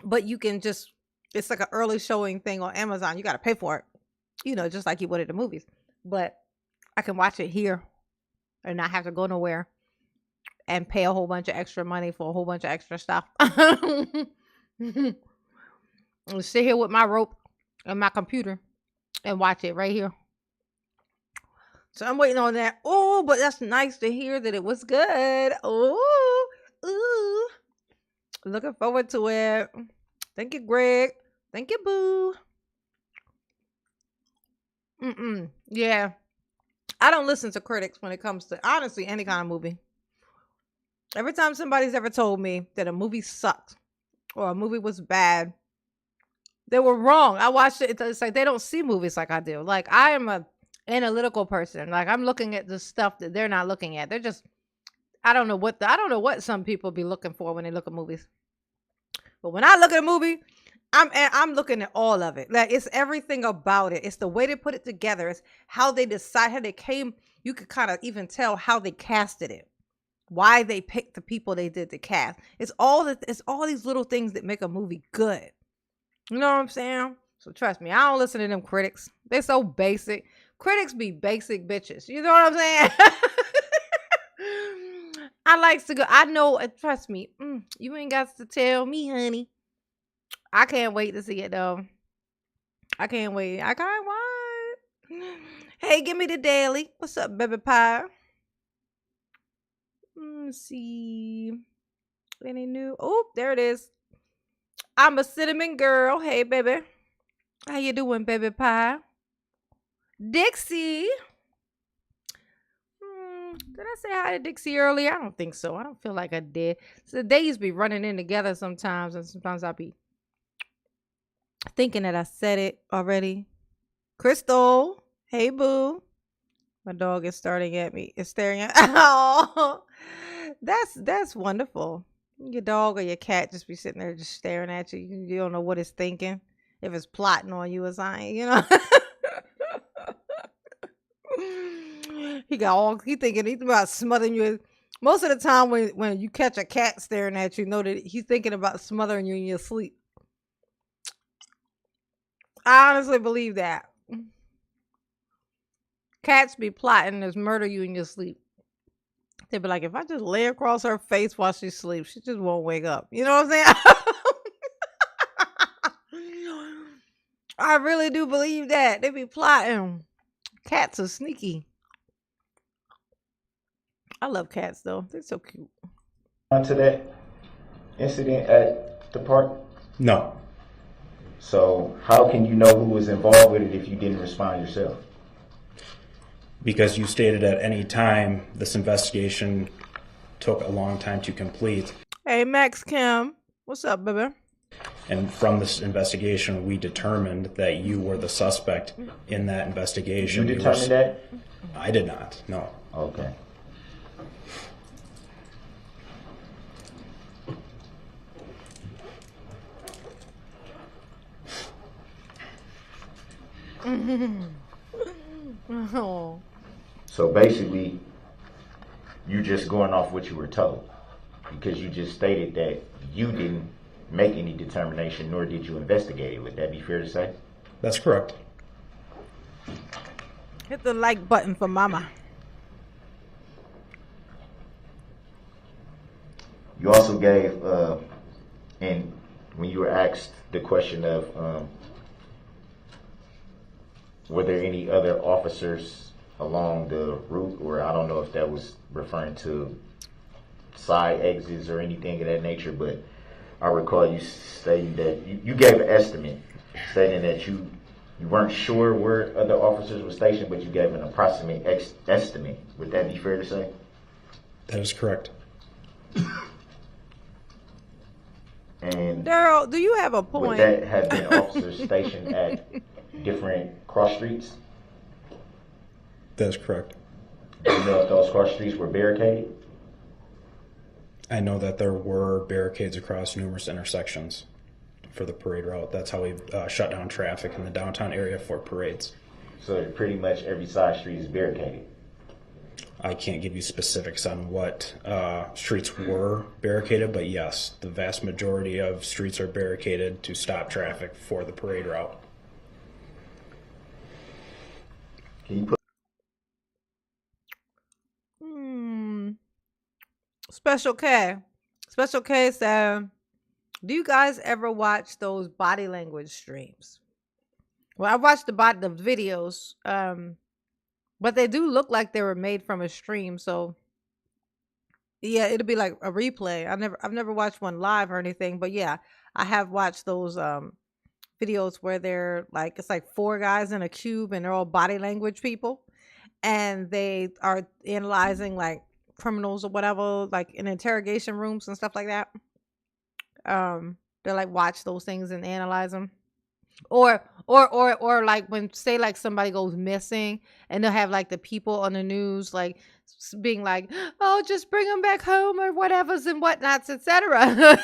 But you can just, it's like an early showing thing on Amazon. You got to pay for it. You know, just like you would at the movies. But I can watch it here and not have to go nowhere and pay a whole bunch of extra money for a whole bunch of extra stuff. I'll sit here with my rope and my computer and watch it right here. So I'm waiting on that. Oh, but that's nice to hear that it was good. Oh, ooh. Looking forward to it. Thank you, Greg. Thank you, Boo. Yeah. I don't listen to critics when it comes to, honestly, any kind of movie. Every time somebody's ever told me that a movie sucked or a movie was bad, they were wrong. I watched it. It's like they don't see movies like I do. Like, I am a analytical person. Like, I'm looking at the stuff that they're not looking at. They're just, I don't know what some people be looking for when they look at movies. But when I look at a movie, I'm looking at all of it. Like, it's everything about it. It's the way they put it together. It's how they decide, how they came. You could kind of even tell how they casted it, why they picked the people they did to cast. It's all these little things that make a movie good. You know what I'm saying? So trust me, I don't listen to them critics. They're so basic. Critics be basic bitches. You know what I'm saying? I like to go. I know. Trust me. You ain't got to tell me, honey. I can't wait to see it though. I can't wait. I can't wait. Hey, give me the daily. What's up, baby pie? Let's see. Any new? Oh, there it is. I'm a cinnamon girl. Hey, baby. How you doing, baby pie? Dixie. Did I say hi to Dixie earlier? I don't think so. I don't feel like I did. So the days be running in together sometimes, and sometimes I'll be thinking that I said it already. Crystal. Hey, boo. My dog is starting at me. It's staring at. Oh, that's wonderful. Your dog or your cat just be sitting there just staring at you. You don't know what it's thinking. If it's plotting on you or something, you know. He thinking he's about smothering you. Most of the time when you catch a cat staring at you, know that he's thinking about smothering you in your sleep. I honestly believe that. Cats be plotting to murder you in your sleep. They be like, if I just lay across her face while she sleeps, she just won't wake up. You know what I'm saying? I really do believe that. They be plotting. Cats are sneaky. I love cats though. They're so cute. To that incident at the park. No, So how can you know who was involved with it if you didn't respond yourself? because you stated at any time this investigation took a long time to complete. Hey, Max Kim. What's up, baby? And from this investigation, we determined that you were the suspect in that investigation. You were- determined that? I did not, no. Okay. Oh. So basically, you just going off what you were told, because you just stated that you didn't make any determination, nor did you investigate it. Would that be fair to say? That's correct. Hit the like button for mama. You also gave, and when you were asked the question of, were there any other officers along the route, or I don't know if that was referring to side exits or anything of that nature, but I recall you stating that you gave an estimate, stating that you weren't sure where other officers were stationed, but you gave an approximate estimate. Would that be fair to say? That is correct. And Darrell, do you have a would point? that have been officers stationed at different cross streets? That is correct. Do you know if those cross streets were barricaded? I know that there were barricades across numerous intersections for the parade route. That's how we shut down traffic in the downtown area for parades. So pretty much every side street is barricaded. I can't give you specifics on what streets were barricaded, but yes, the vast majority of streets are barricaded to stop traffic for the parade route. Can you put Special K. Special K said, do you guys ever watch those body language streams? Well, I watched the videos, but they do look like they were made from a stream. So yeah, it'll be like a replay. I've never watched one live or anything, but yeah, I have watched those videos where they're like, it's like four guys in a cube and they're all body language people, and they are analyzing like criminals or whatever, like in interrogation rooms and stuff like that. They're like, watch those things and analyze them. Or like when, say, like somebody goes missing and they'll have like the people on the news like being like, oh, just bring them back home or whatever's and whatnots, etc.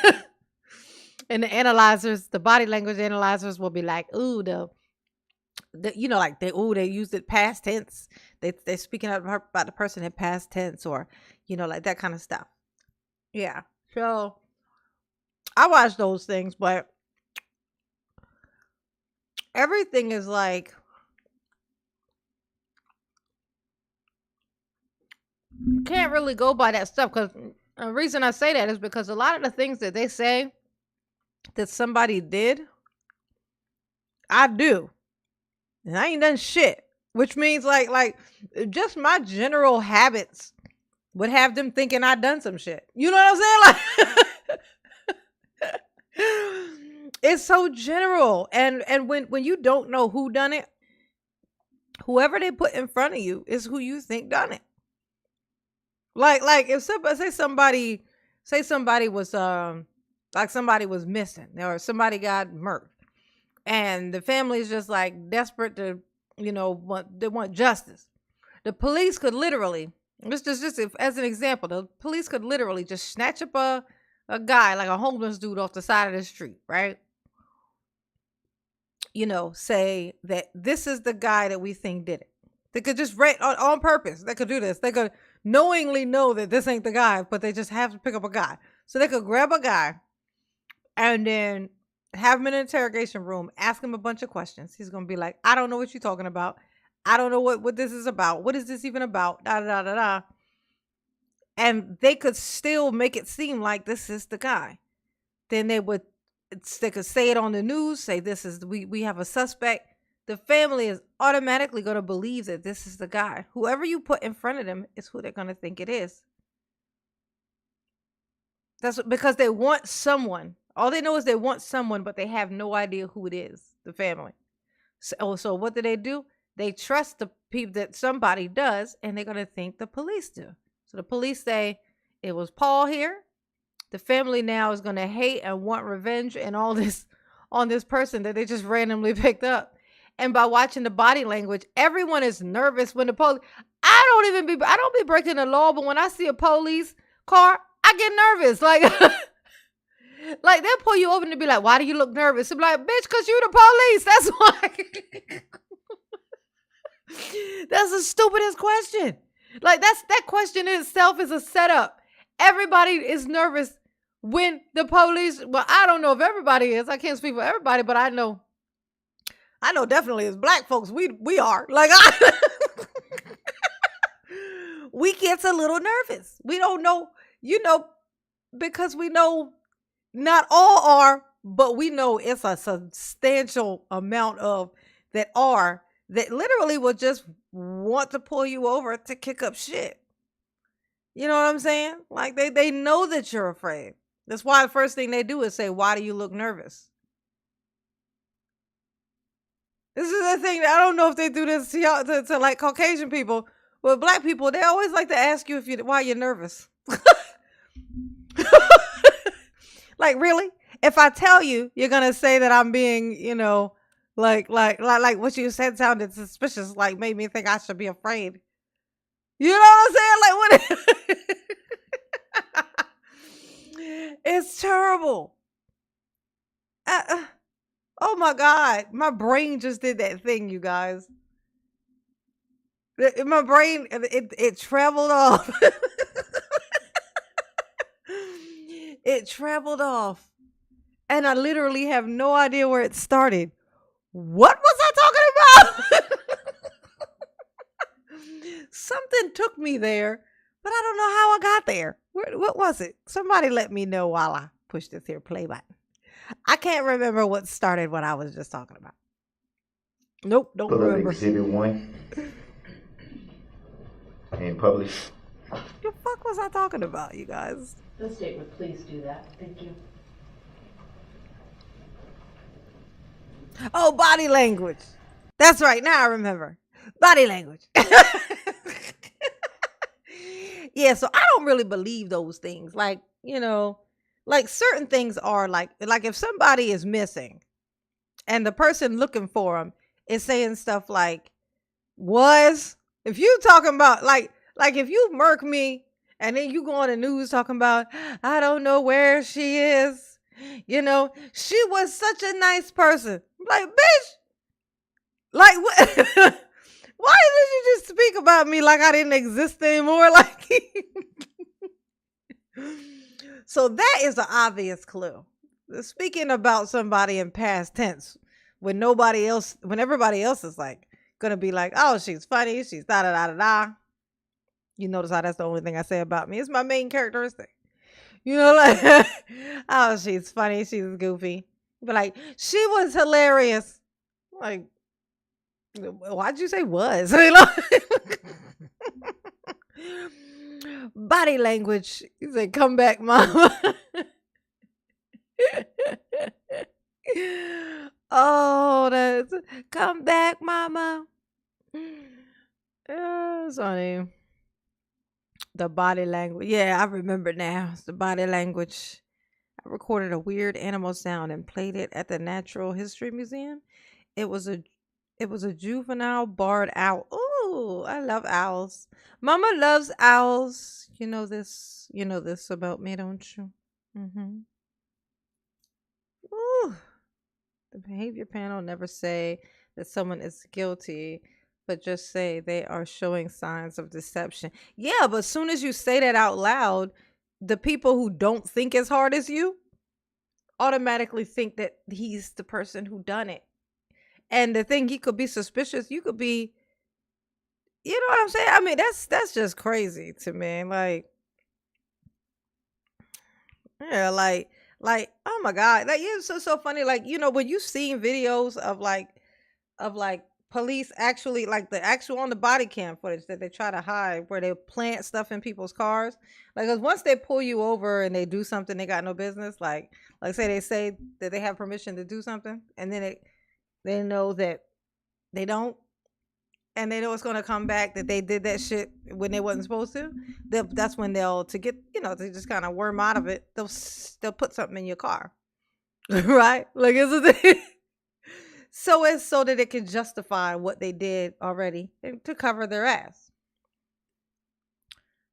And the analyzers, the body language analyzers will be like, ooh, the you know, like they used it past tense. They're speaking about the person in past tense, or you know, like that kind of stuff. Yeah. So I watch those things, but everything is like, you can't really go by that stuff, because the reason I say that is because a lot of the things that they say that somebody did, I do. And I ain't done shit. Which means like just my general habits would have them thinking I done some shit. You know what I'm saying? Like It's so general. And when you don't know who done it, whoever they put in front of you is who you think done it. Like if somebody say somebody was like somebody was missing or somebody got murdered and the family is just like desperate to, they want justice. The police could literally, just as an example, the police could literally just snatch up a guy, like a homeless dude off the side of the street, right? Say that this is the guy that we think did it. They could just write on purpose. They could do this. They could knowingly know that this ain't the guy, but they just have to pick up a guy. So they could grab a guy and then have him in an interrogation room, ask him a bunch of questions. He's going to be like, I don't know what you're talking about. I don't know what this is about. What is this even about? Da, da, da, da, da. And they could still make it seem like this is the guy. Then they could say it on the news, say this is, we have a suspect. The family is automatically going to believe that this is the guy. Whoever you put in front of them is who they're going to think it is. Because they want someone. All they know is they want someone, but they have no idea who it is, the family. So what do? They trust the people that somebody does, and they're going to think the police do. So the police say, it was Paul here. The family now is going to hate and want revenge and all this on this person that they just randomly picked up. And by watching the body language, everyone is nervous when the police. I don't be breaking the law, but when I see a police car, I get nervous. Like, like they'll pull you over and they'll be like, "Why do you look nervous?" I'm like, "Bitch, cause you the police. That's why." That's the stupidest question. Like that question in itself is a setup. Everybody is nervous when the police. Well, I don't know if everybody is. I can't speak for everybody, but I know definitely as black folks, we are. Like we get a little nervous. We don't know, because we know not all are, but we know it's a substantial amount of that literally will just want to pull you over to kick up shit. You know what I'm saying? Like they know that you're afraid. That's why the first thing they do is say, "Why do you look nervous?" This is the thing. I don't know if they do this to like Caucasian people. But black people, they always like to ask you why you're nervous. Like, really? If I tell you, you're gonna say that I'm being, like what you said sounded suspicious, like made me think I should be afraid. You know what I'm saying? Like, what? It's terrible. Oh my God, my brain just did that thing, you guys. My brain, it traveled off. It traveled off. And I literally have no idea where it started. What was I talking about? Something took me there, but I don't know how I got there. What was it? Somebody let me know while I push this here play button. I can't remember what started what I was just talking about. Nope, don't Pull up remember. Exhibit 1 and publish. The fuck was I talking about, you guys? The state would please do that. Thank you. Oh, body language. That's right. Now I remember. Body language. Yeah, so I don't really believe those things. Like, like certain things are like if somebody is missing and the person looking for them is saying stuff like, if you talking about like if you murk me and then you go on the news talking about, I don't know where she is. She was such a nice person. Like, bitch, like what? Why did you just speak about me like I didn't exist anymore? Like, so that is an obvious clue. Speaking about somebody in past tense when everybody else is like gonna be like, oh, she's funny, she's da da da da da. You notice how that's the only thing I say about me. It's my main characteristic. Like, oh, she's funny, she's goofy. But like, she was hilarious. Like, why'd you say was? Body language. He said, come back, mama. Oh, that's come back, mama. Sonny. The body language. Yeah, I remember now. It's the body language. I recorded a weird animal sound and played it at the Natural History Museum. It was a juvenile barred owl. Ooh, I love owls. Mama loves owls. You know this. You know this about me, don't you? Mm-hmm. Ooh. The behavior panel never say that someone is guilty, but just say they are showing signs of deception. Yeah, but as soon as you say that out loud, the people who don't think as hard as you automatically think that he's the person who done it. And the thing, he could be suspicious. You could be, you know what I'm saying? I mean, that's just crazy to me. Like, yeah, oh my God. Like, it's so funny. Like, you know, when you seen videos of police actually, like the actual on the body cam footage that they try to hide, where they plant stuff in people's cars. Like, 'cause once they pull you over and they do something they got no business, like say they say that they have permission to do something, and then they know that they don't, and they know it's going to come back that they did that shit when they wasn't supposed to. That's when they'll, to get, you know, to just kind of worm out of it, they'll put something in your car. Right? Like, it's a thing. So it's so that it can justify what they did already and to cover their ass.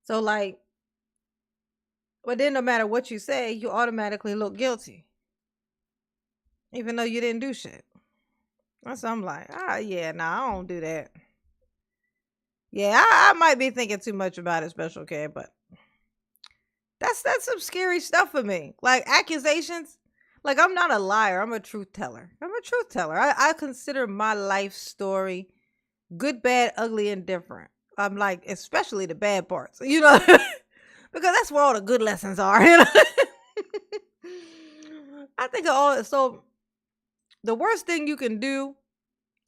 So, like, but then no matter what you say, you automatically look guilty, even though you didn't do shit. That's, I'm like, yeah, nah, I don't do that. Yeah, I might be thinking too much about it, Special K, but that's some scary stuff for me. Like, accusations. Like, I'm not a liar. I'm a truth teller. I consider my life story good, bad, ugly, and different. I'm like, especially the bad parts, you know, because that's where all the good lessons are. You know? I think so the worst thing you can do,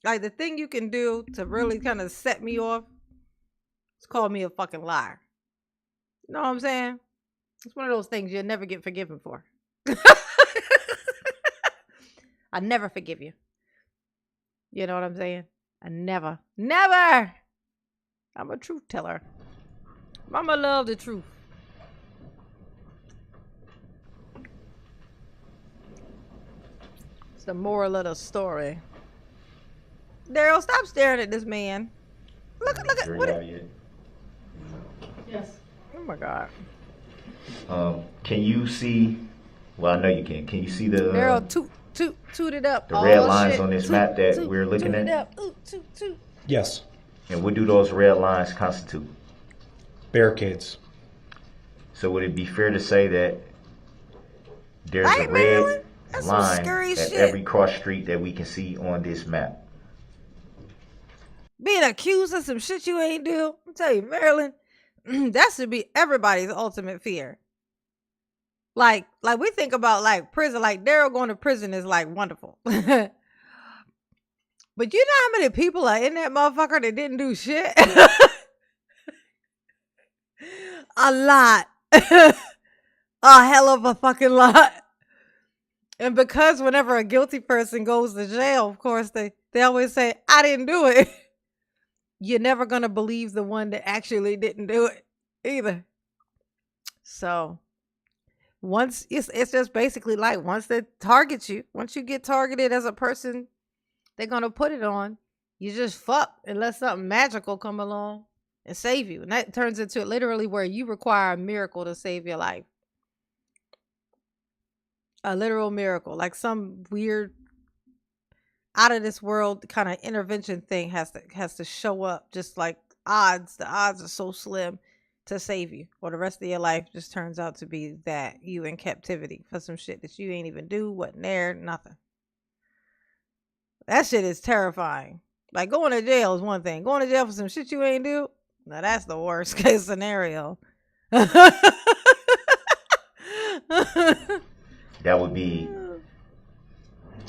like the thing you can do to really kind of set me off, is call me a fucking liar. You know what I'm saying? It's one of those things you'll never get forgiven for. I never forgive you. You know what I'm saying? I never. I'm a truth teller. Mama love the truth. It's the moral of the story. Darrell, stop staring at this man. Look at what Yes. Oh my God. Can you see? Well, I know you can. Can you see the Darrell, toot it up. the red lines on this map that we're looking toot at? It up. Ooh, toot. Yes. And what do those red lines constitute? Barricades. So would it be fair to say that there's Right, a Marilyn? red That's some line scary at shit. every cross street that we can see on this map? Being accused of some shit you ain't do. I'm telling you, Marilyn, that should be everybody's ultimate fear. Like we think about like prison, like Darrell going to prison is like wonderful. But you know how many people are in that motherfucker that didn't do shit? A lot. A hell of a fucking lot. And because whenever a guilty person goes to jail, of course, they always say, I didn't do it. You're never going to believe the one that actually didn't do it either. So once it's just basically like once they target you, once you get targeted as a person, they're going to put it on. You just fuck unless something magical come along and save you. And that turns into literally where you require a miracle to save your life. A literal miracle, like some weird out of this world kind of intervention thing has to show up. Just like the odds are so slim to save you, or the rest of your life just turns out to be that you in captivity for some shit that you ain't even do, wasn't there, nothing. That shit is terrifying. Like, going to jail is one thing. Going to jail for some shit you ain't do, now that's the worst case scenario. That would be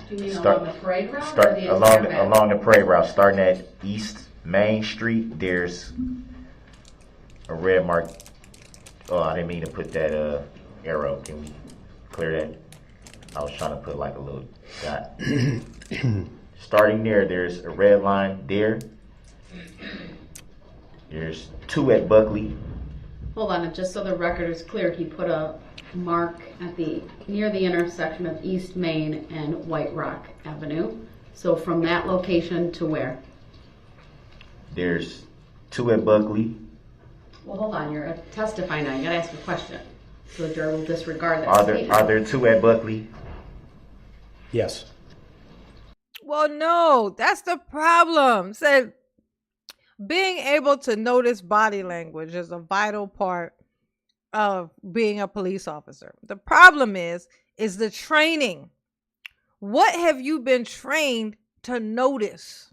Do you mean Start- along the parade route? start or the entire map? along the parade route, starting at East Main Street. There's a red mark. Oh, I didn't mean to put that arrow. Can we clear that? I was trying to put like a little dot. Starting there, there's a red line there. There's 2 at Buckley. Hold on, and just so the record is clear, he put a mark at near the intersection of East Main and White Rock Avenue. So from that location to where? There's 2 at Buckley. Well, hold on, you're testifying now. You gotta ask a question. So the jury will disregard that Are statement. there 2 at Buckley? Yes. Well, no, that's the problem. Said being able to notice body language is a vital part of being a police officer. The problem is the training. What have you been trained to notice?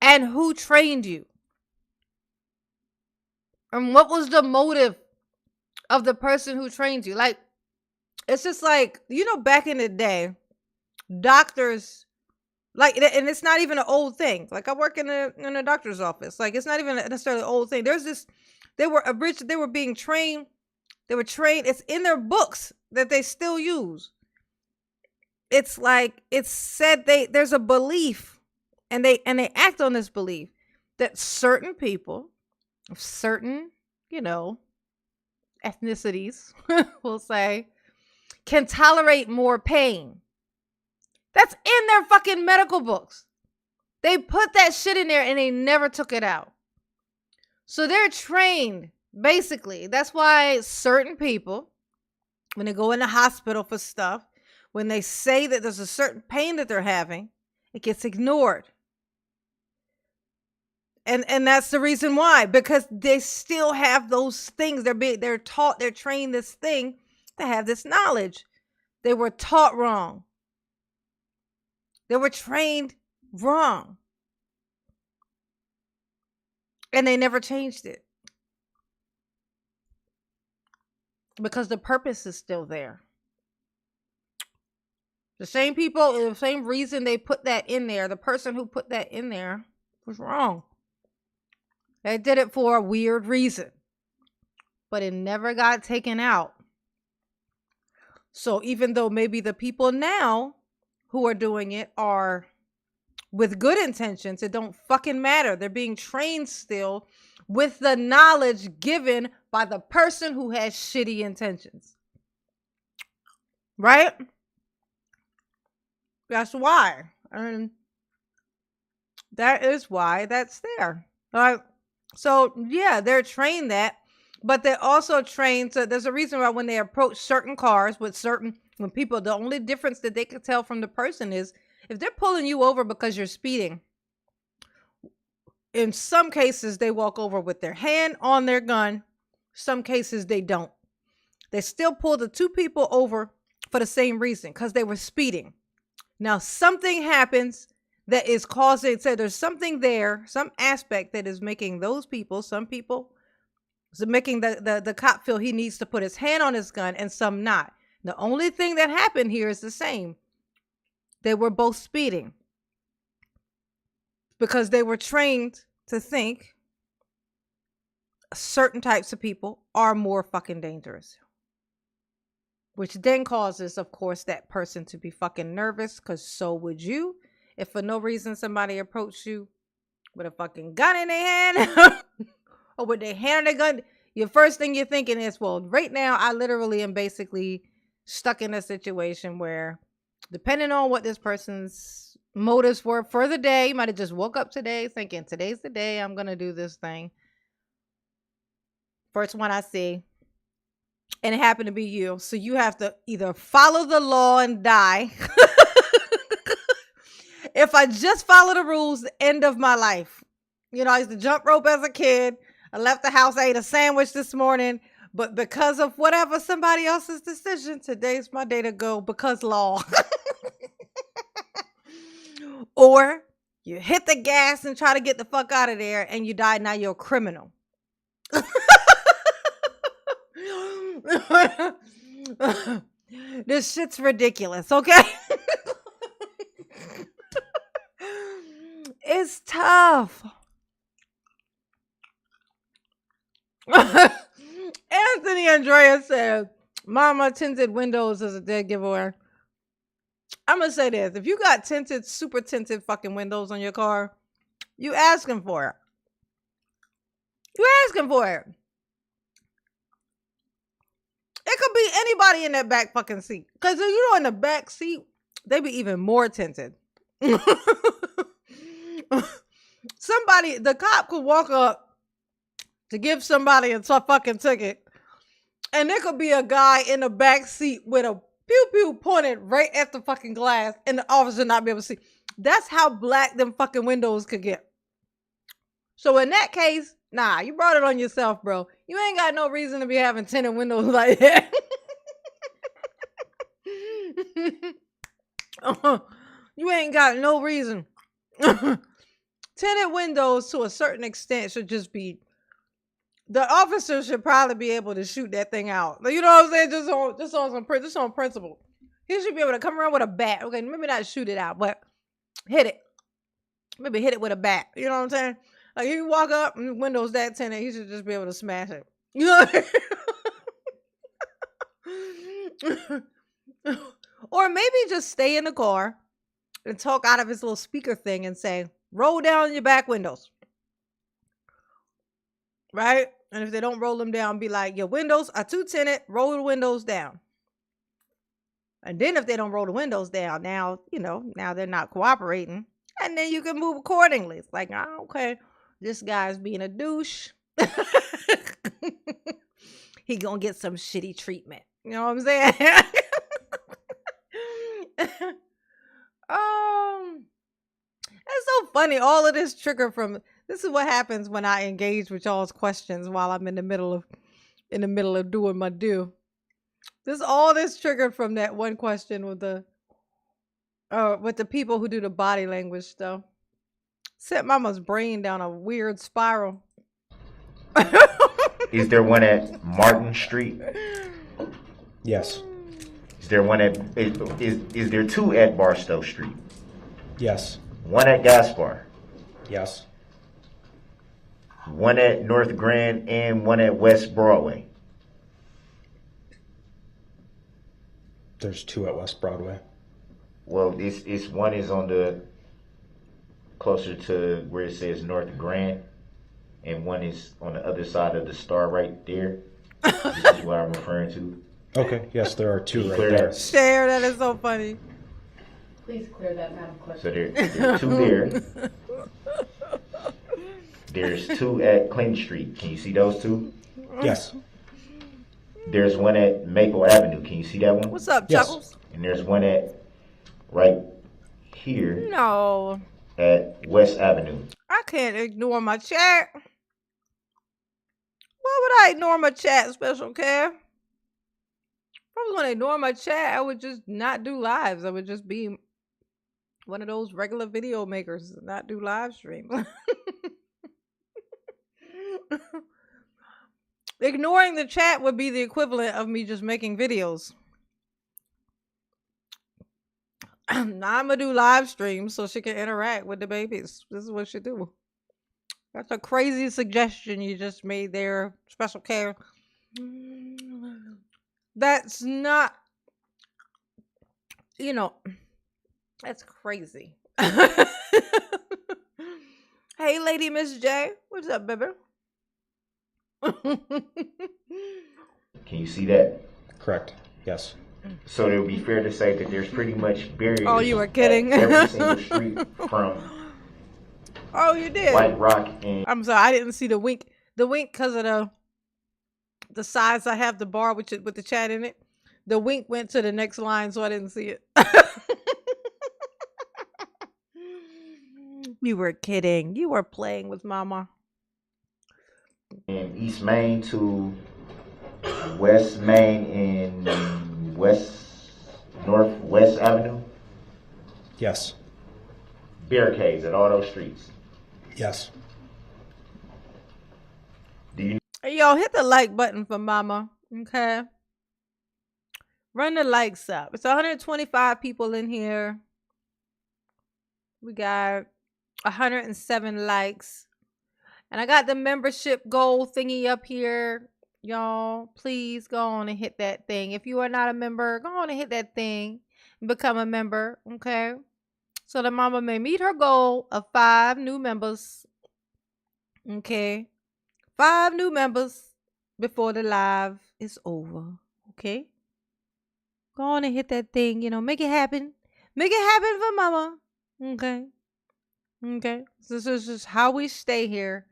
And who trained you? And what was the motive of the person who trained you? Like, it's just like, back in the day, doctors, like, and it's not even an old thing. Like, I work in a doctor's office. Like, it's not even necessarily an old thing. They were being trained. They were trained. It's in their books that they still use. It's like, it's said there's a belief, and they act on this belief that certain people of certain, ethnicities, we'll say, can tolerate more pain. That's in their fucking medical books. They put that shit in there and they never took it out. So they're trained, basically. That's why certain people, when they go in the hospital for stuff, when they say that there's a certain pain that they're having, it gets ignored. And that's the reason why, because they still have those things. They're taught, they're trained this thing to have this knowledge. They were taught wrong. They were trained wrong. And they never changed it. Because the purpose is still there. The same people, the same reason they put that in there, the person who put that in there was wrong. They did it for a weird reason. But it never got taken out. So even though maybe the people now who are doing it are with good intentions, it don't fucking matter. They're being trained still with the knowledge given by the person who has shitty intentions. Right? That's why. And that is why that's there. All right. So, yeah, they're trained that, but they're also trained. So there's a reason why when they approach certain cars when people, the only difference that they can tell from the person is if they're pulling you over because you're speeding. In some cases, they walk over with their hand on their gun. Some cases, they don't. They still pull the 2 people over for the same reason, because they were speeding. Now, something happens that is causing, so there's something there, some aspect that is making those people, some people, so making the cop feel he needs to put his hand on his gun and some not. The only thing that happened here is the same. They were both speeding because they were trained to think certain types of people are more fucking dangerous. Which then causes, of course, that person to be fucking nervous, because so would you. If for no reason somebody approached you with a fucking gun in their hand or with their hand on their gun, your first thing you're thinking is, well, right now I literally am basically stuck in a situation where, depending on what this person's motives were for the day, you might have just woke up today thinking, today's the day I'm going to do this thing. First one I see. And it happened to be you. So you have to either follow the law and die. If I just follow the rules, the end of my life. I used to jump rope as a kid. I left the house, I ate a sandwich this morning. But because of whatever somebody else's decision, today's my day to go because law. Or you hit the gas and try to get the fuck out of there and you die. Now you're a criminal. This shit's ridiculous, okay? It's tough. Anthony Andrea said, Mama, tinted windows is a dead giveaway. I'm gonna say this: if you got tinted, super tinted fucking windows on your car, you asking for it. You asking for it. It could be anybody in that back fucking seat. Cause you know, in the back seat, they be even more tinted. Somebody, the cop could walk up to give somebody a fucking ticket, and there could be a guy in the back seat with a pew pew pointed right at the fucking glass, and the officer not be able to see. That's how black them fucking windows could get. So in that case, nah, you brought it on yourself, bro. You ain't got no reason to be having tinted windows like that. You ain't got no reason. Tinted windows, to a certain extent, should just be. The officer should probably be able to shoot that thing out. You know what I'm saying? Just on principle. He should be able to come around with a bat. Okay, maybe not shoot it out, but hit it. Maybe hit it with a bat. You know what I'm saying? Like, if you walk up and the window's that tinted, he should just be able to smash it. You know what I mean? Or maybe just stay in the car and talk out of his little speaker thing and say, roll down your back windows. Right? And if they don't roll them down, be like, your windows are too tinted, roll the windows down. And then if they don't roll the windows down, now they're not cooperating. And then you can move accordingly. It's like, oh, okay, this guy's being a douche. He gonna get some shitty treatment. You know what I'm saying? It's so funny. All of this triggered from. This is what happens when I engage with y'all's questions while I'm in the middle of doing my do. This triggered from that one question with the people who do the body language stuff. Set mama's brain down a weird spiral. Is there one at Martin Street? Yes. Is there one at is there two at Barstow Street? Yes. One at Gaspar. Yes. One at North Grand and one at West Broadway. There's two at West Broadway. Well, it's one is on the closer to where it says North Grand, and one is on the other side of the star right there. This is what I'm referring to. Okay. Yes, there are two right Clear there. that. Share, that is so funny. Please clear that, Madam Clerk. So there are two there. There's two at Clinton Street. Can you see those two? Yes. There's one at Maple Avenue. Can you see that one? What's up, Yes. Chuckles? And there's one at right here No, at West Avenue. I can't ignore my chat. Why would I ignore my chat, Special Care? If I was going to ignore my chat, I would just not do lives. I would just be one of those regular video makers and not do live streams. Ignoring the chat would be the equivalent of me just making videos. Now I'm gonna do live streams so she can interact with the babies. This is what she do. That's a crazy suggestion you just made there, Special Care. That's not, that's crazy. Hey, Lady Miss J, what's up, baby? Can you see that? Correct. Yes. So it would be fair to say that there's pretty much barriers. Oh, you were kidding. At every single street from Oh, you did. White Rock and I'm sorry, I didn't see the wink. The wink because of the size I have the bar with the chat in it. The wink went to the next line, so I didn't see it. You were kidding. You were playing with Mama. East Main to West Main and Northwest Avenue. Yes. Barricades at all those streets. Yes. Do you Hey, yo, hit the like button for Mama. Okay. Run the likes up. It's 125 people in here. We got 107 likes. And I got the membership goal thingy up here. Y'all, please go on and hit that thing. If you are not a member, go on and hit that thing and become a member, okay? So that mama may meet her goal of 5 new members, okay? 5 new members before the live is over, okay? Go on and hit that thing, make it happen. Make it happen for mama, okay? Okay? So this is just how we stay here.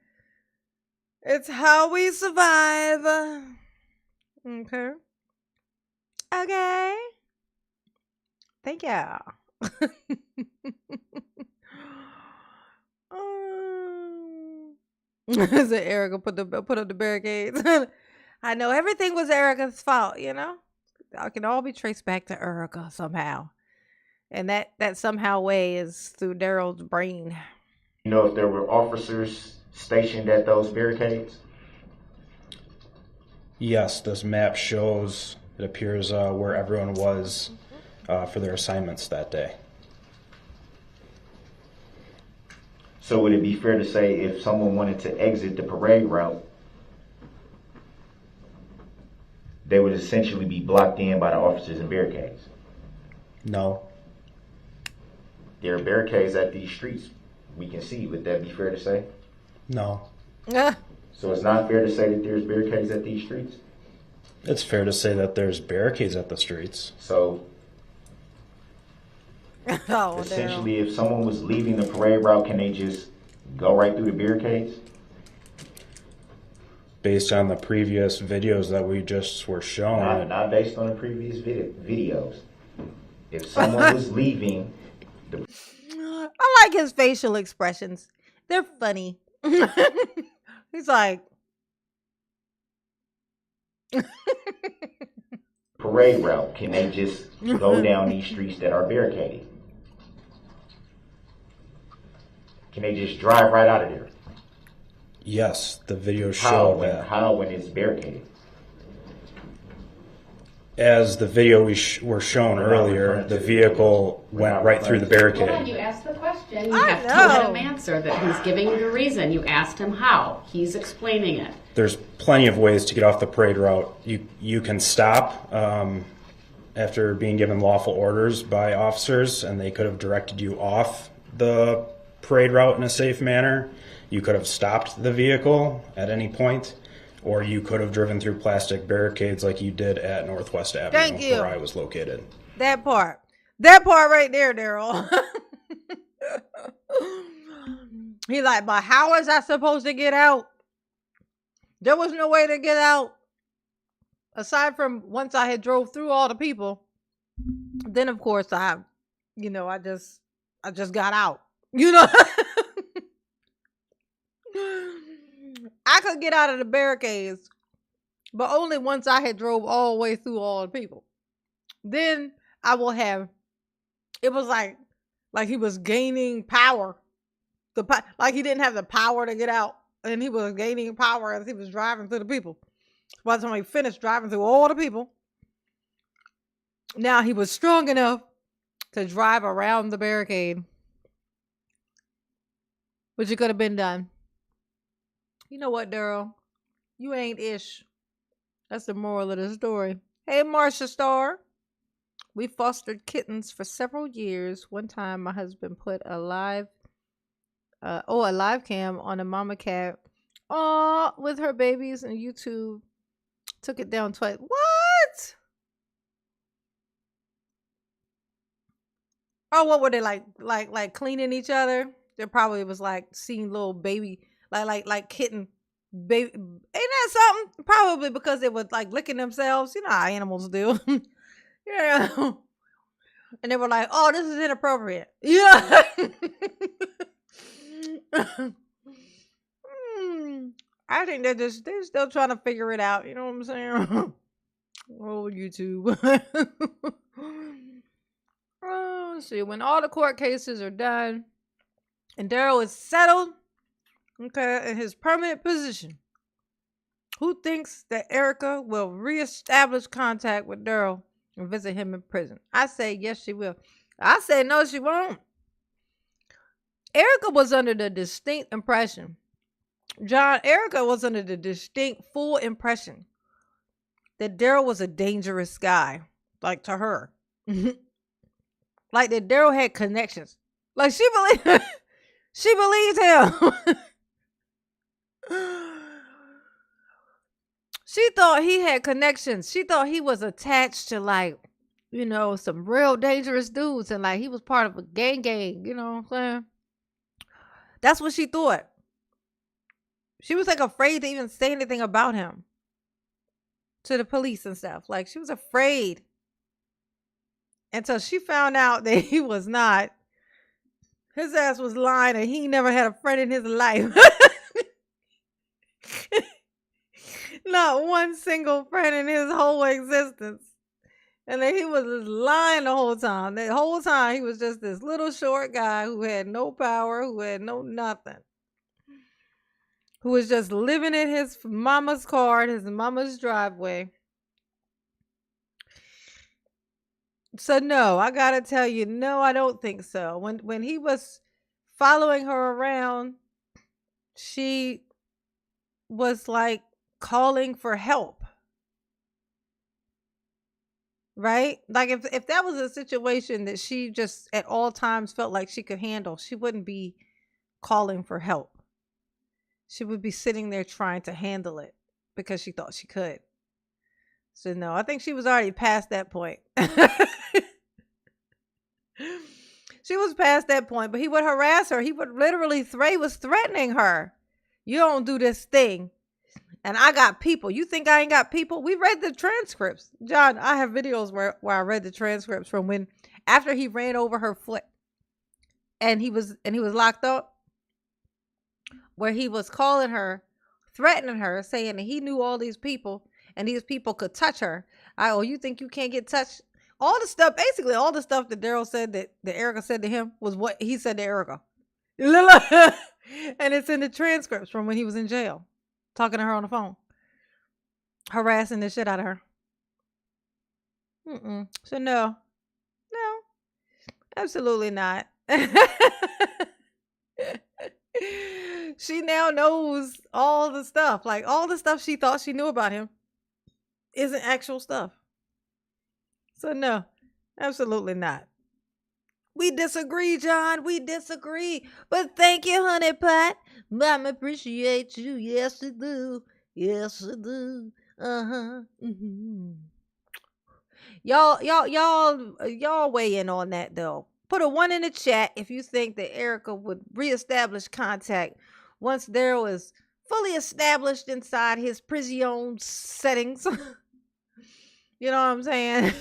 It's how we survive. Okay. Okay. Thank y'all. Is it Erica put up the barricades? I know everything was Erica's fault, I can all be traced back to Erica somehow. And that somehow way is through Darrell's brain. You know if there were officers stationed at those barricades? Yes, this map shows, it appears, where everyone was for their assignments that day. So would it be fair to say if someone wanted to exit the parade route, they would essentially be blocked in by the officers and barricades? No. There are barricades at these streets we can see. Would that be fair to say? No. So it's not fair to say that there's barricades at these streets? It's fair to say that there's barricades at the streets. So essentially, if someone was leaving the parade route, can they just go right through the barricades? Based on the previous videos that we just were shown. Not based on the previous videos. If someone was leaving the... I like his facial expressions. They're funny. He's like... parade route, can they just go down these streets that are barricaded? Can they just drive right out of there? Yes, the videos show that. How when it's barricaded? As the video were shown earlier, the vehicle went right through the barricade. Well, you asked the question. You have to let him answer that. He's giving you the reason. You asked him how. He's explaining it. There's plenty of ways to get off the parade route. You can stop after being given lawful orders by officers, and they could have directed you off the parade route in a safe manner. You could have stopped the vehicle at any point, or you could have driven through plastic barricades like you did at Northwest Avenue, where I was located. That part right there, Darrell. He like, but how was I supposed to get out? There was no way to get out. Aside from once I had drove through all the people, then of course I just got out. I could get out of the barricades, but only once I had drove all the way through all the people. Then I will have, it was like he was gaining power. Like he didn't have the power to get out, and he was gaining power as he was driving through the people. By the time he finished driving through all the people, now he was strong enough to drive around the barricade, which it could have been done. You know what, Darrell? You ain't ish. That's the moral of the story. Hey, Marcia Starr. We fostered kittens for several years. One time, my husband put a live cam on a mama cat. With her babies, and YouTube took it down twice. What? Oh, what were they like cleaning each other? There probably was like seeing little baby, like kitten baby. Ain't that something? Probably because they were like licking themselves. You know how animals do. Yeah. And they were like, "Oh, this is inappropriate." Yeah. I think they're still trying to figure it out. You know what I'm saying? Oh, YouTube. Oh, let's see. When all the court cases are done and Darrell is settled, okay, in his permanent position, who thinks that Erica will reestablish contact with Darrell and visit him in prison? I say yes, she will. I say no, she won't. Erica was under the distinct impression, John, Erica was under the distinct full impression that Daryl was a dangerous guy, like to her. Like that Daryl had connections. Like she believed she believed him. She thought he had connections. She thought he was attached to like, some real dangerous dudes and like he was part of a gang, you know what I'm saying? That's what she thought. She was like afraid to even say anything about him to the police and stuff. Like she was afraid until she found out that he was not. His ass was lying and he never had a friend in his life. Not one single friend in his whole existence. And then he was just lying the whole time. The whole time he was just this little short guy who had no power, who had no nothing. Who was just living in his mama's car, in his mama's driveway. So no, I gotta tell you, no, I don't think so. When he was following her around, she was like calling for help. Right? Like if that was a situation that she just at all times felt like she could handle, she wouldn't be calling for help. She would be sitting there trying to handle it because she thought she could. So no, I think she was already past that point. She was past that point, but he would harass her. He would literally was threatening her. You don't do this thing. And I got people. You think I ain't got people? We read the transcripts. John, I have videos where I read the transcripts from when after he ran over her foot and he was locked up, where he was calling her, threatening her, saying that he knew all these people and these people could touch her. You think you can't get touched? All the stuff, basically all the stuff that Daryl said that Erica said to him was what he said to Erica. And it's in the transcripts from when he was in jail, talking to her on the phone, harassing the shit out of her. So no, absolutely not. She now knows all the stuff. Like all the stuff she thought she knew about him isn't actual stuff. So no, absolutely not. We disagree, John. We disagree. But thank you, honey pot. Mom appreciate you. Yes, I do. Yes, I do. Uh-huh. Mm-hmm. Y'all weigh in on that though. Put a 1 in the chat if you think that Erica would reestablish contact once Daryl is fully established inside his prison settings. You know what I'm saying?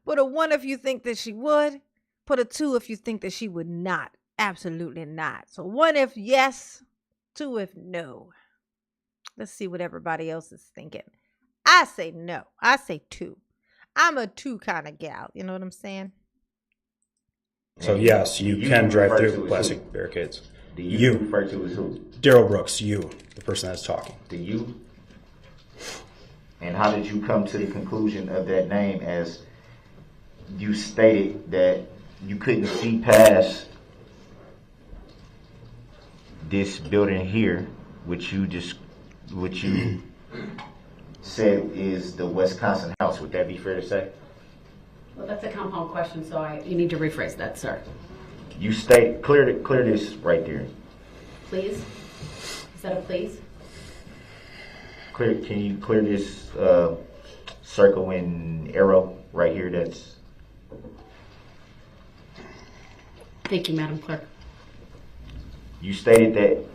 Put a 1 if you think that she would. Put a 2 if you think that she would not. Absolutely not. So 1 if yes, 2 if no. Let's see what everybody else is thinking. I say no. I say 2. I'm a 2 kind of gal. You know what I'm saying? So yes, you can drive through plastic barricades. The you refer to as who? Daryl Brooks, you, the person that's talking. The you? And how did you come to the conclusion of that name, as you stated that you couldn't see past this building here, which you said is the Wisconsin house? Would that be fair to say? Well, that's a compound question, so you need to rephrase that, sir. You state clear this right there. Please? Is that a please? Can you clear this circle and arrow right here? That's. Thank you, Madam Clerk. You stated that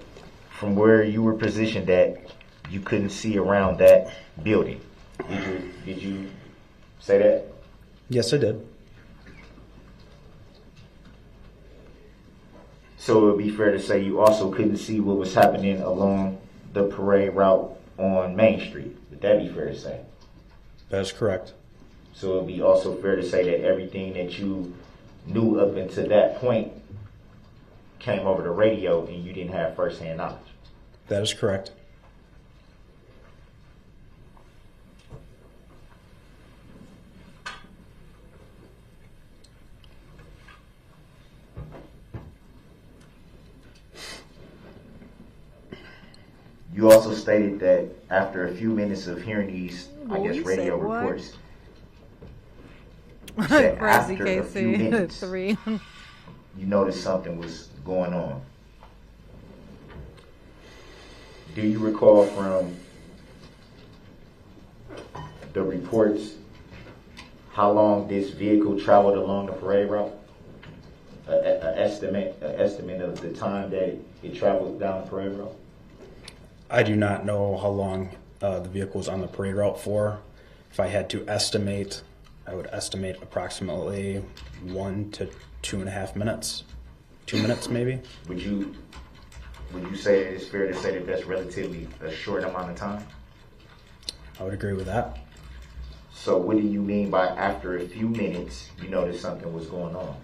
from where you were positioned that you couldn't see around that building. Did you say that? Yes, I did. So it would be fair to say you also couldn't see what was happening along the parade route on Main Street. Would that be fair to say? That is correct. So it would be also fair to say that everything that you knew up until that point came over the radio and you didn't have firsthand knowledge. That is correct. You also stated that after a few minutes of hearing these, I Boy, guess, you radio said what? reports, you said Crazy after a few KC. minutes, 3. you noticed something was going on. Do you recall from the reports how long this vehicle traveled along the parade route? An estimate of the time that it traveled down the parade route? I do not know how long the vehicle was on the parade route for. If I had to estimate, I would estimate approximately 1 to 2.5 minutes. 2 minutes, maybe. Would you say it's fair to say that that's relatively a short amount of time? I would agree with that. So what do you mean by after a few minutes you noticed something was going on?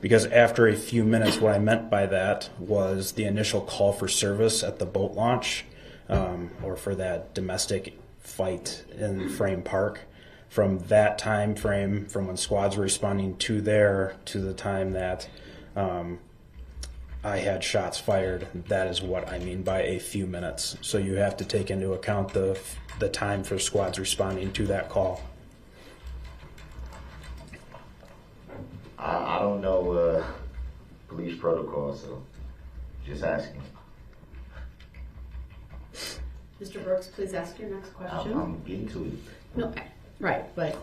Because after a few minutes, what I meant by that was the initial call for service at the boat launch, or for that domestic fight in Frame Park. From that time frame, from when squads were responding to there to the time that I had shots fired, that is what I mean by a few minutes. So you have to take into account the time for squads responding to that call. I don't know police protocol, so just asking. Mr. Brooks, please ask your next question. I'm getting to it. No, right, but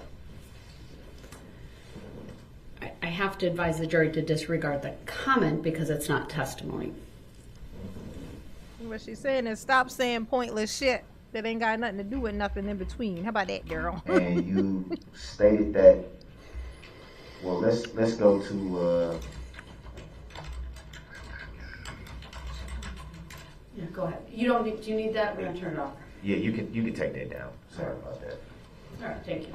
I have to advise the jury to disregard the comment because it's not testimony. What she's saying is stop saying pointless shit that ain't got nothing to do with nothing in between. How about that, girl? And you stated that. Well, let's go to. Yeah, go ahead. You don't need. Do you need that? We're gonna turn it off. Yeah, you can take that down. Sorry about that. All right, thank you.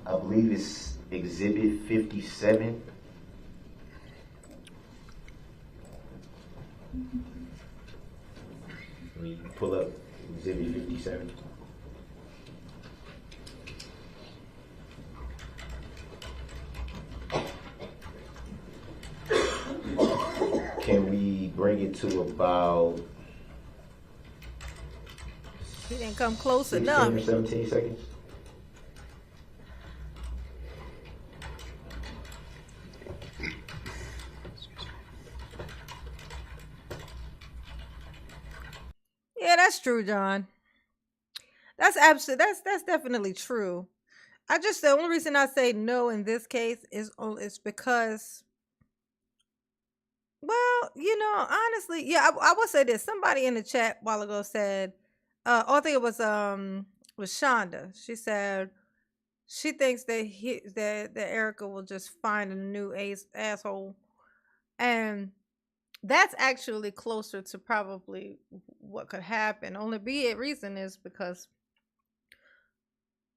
I believe it's Exhibit 57. Let me pull up Exhibit 57. Can we bring it to about He didn't come close 16 enough. or 17 seconds? Yeah, that's true, John. That's absolutely that's definitely true. The only reason I say no in this case is because, well, honestly, yeah, I will say this. Somebody in the chat a while ago said, I think it was Shonda. She said she thinks that Erica will just find a new asshole, and that's actually closer to probably what could happen. Only reason is because,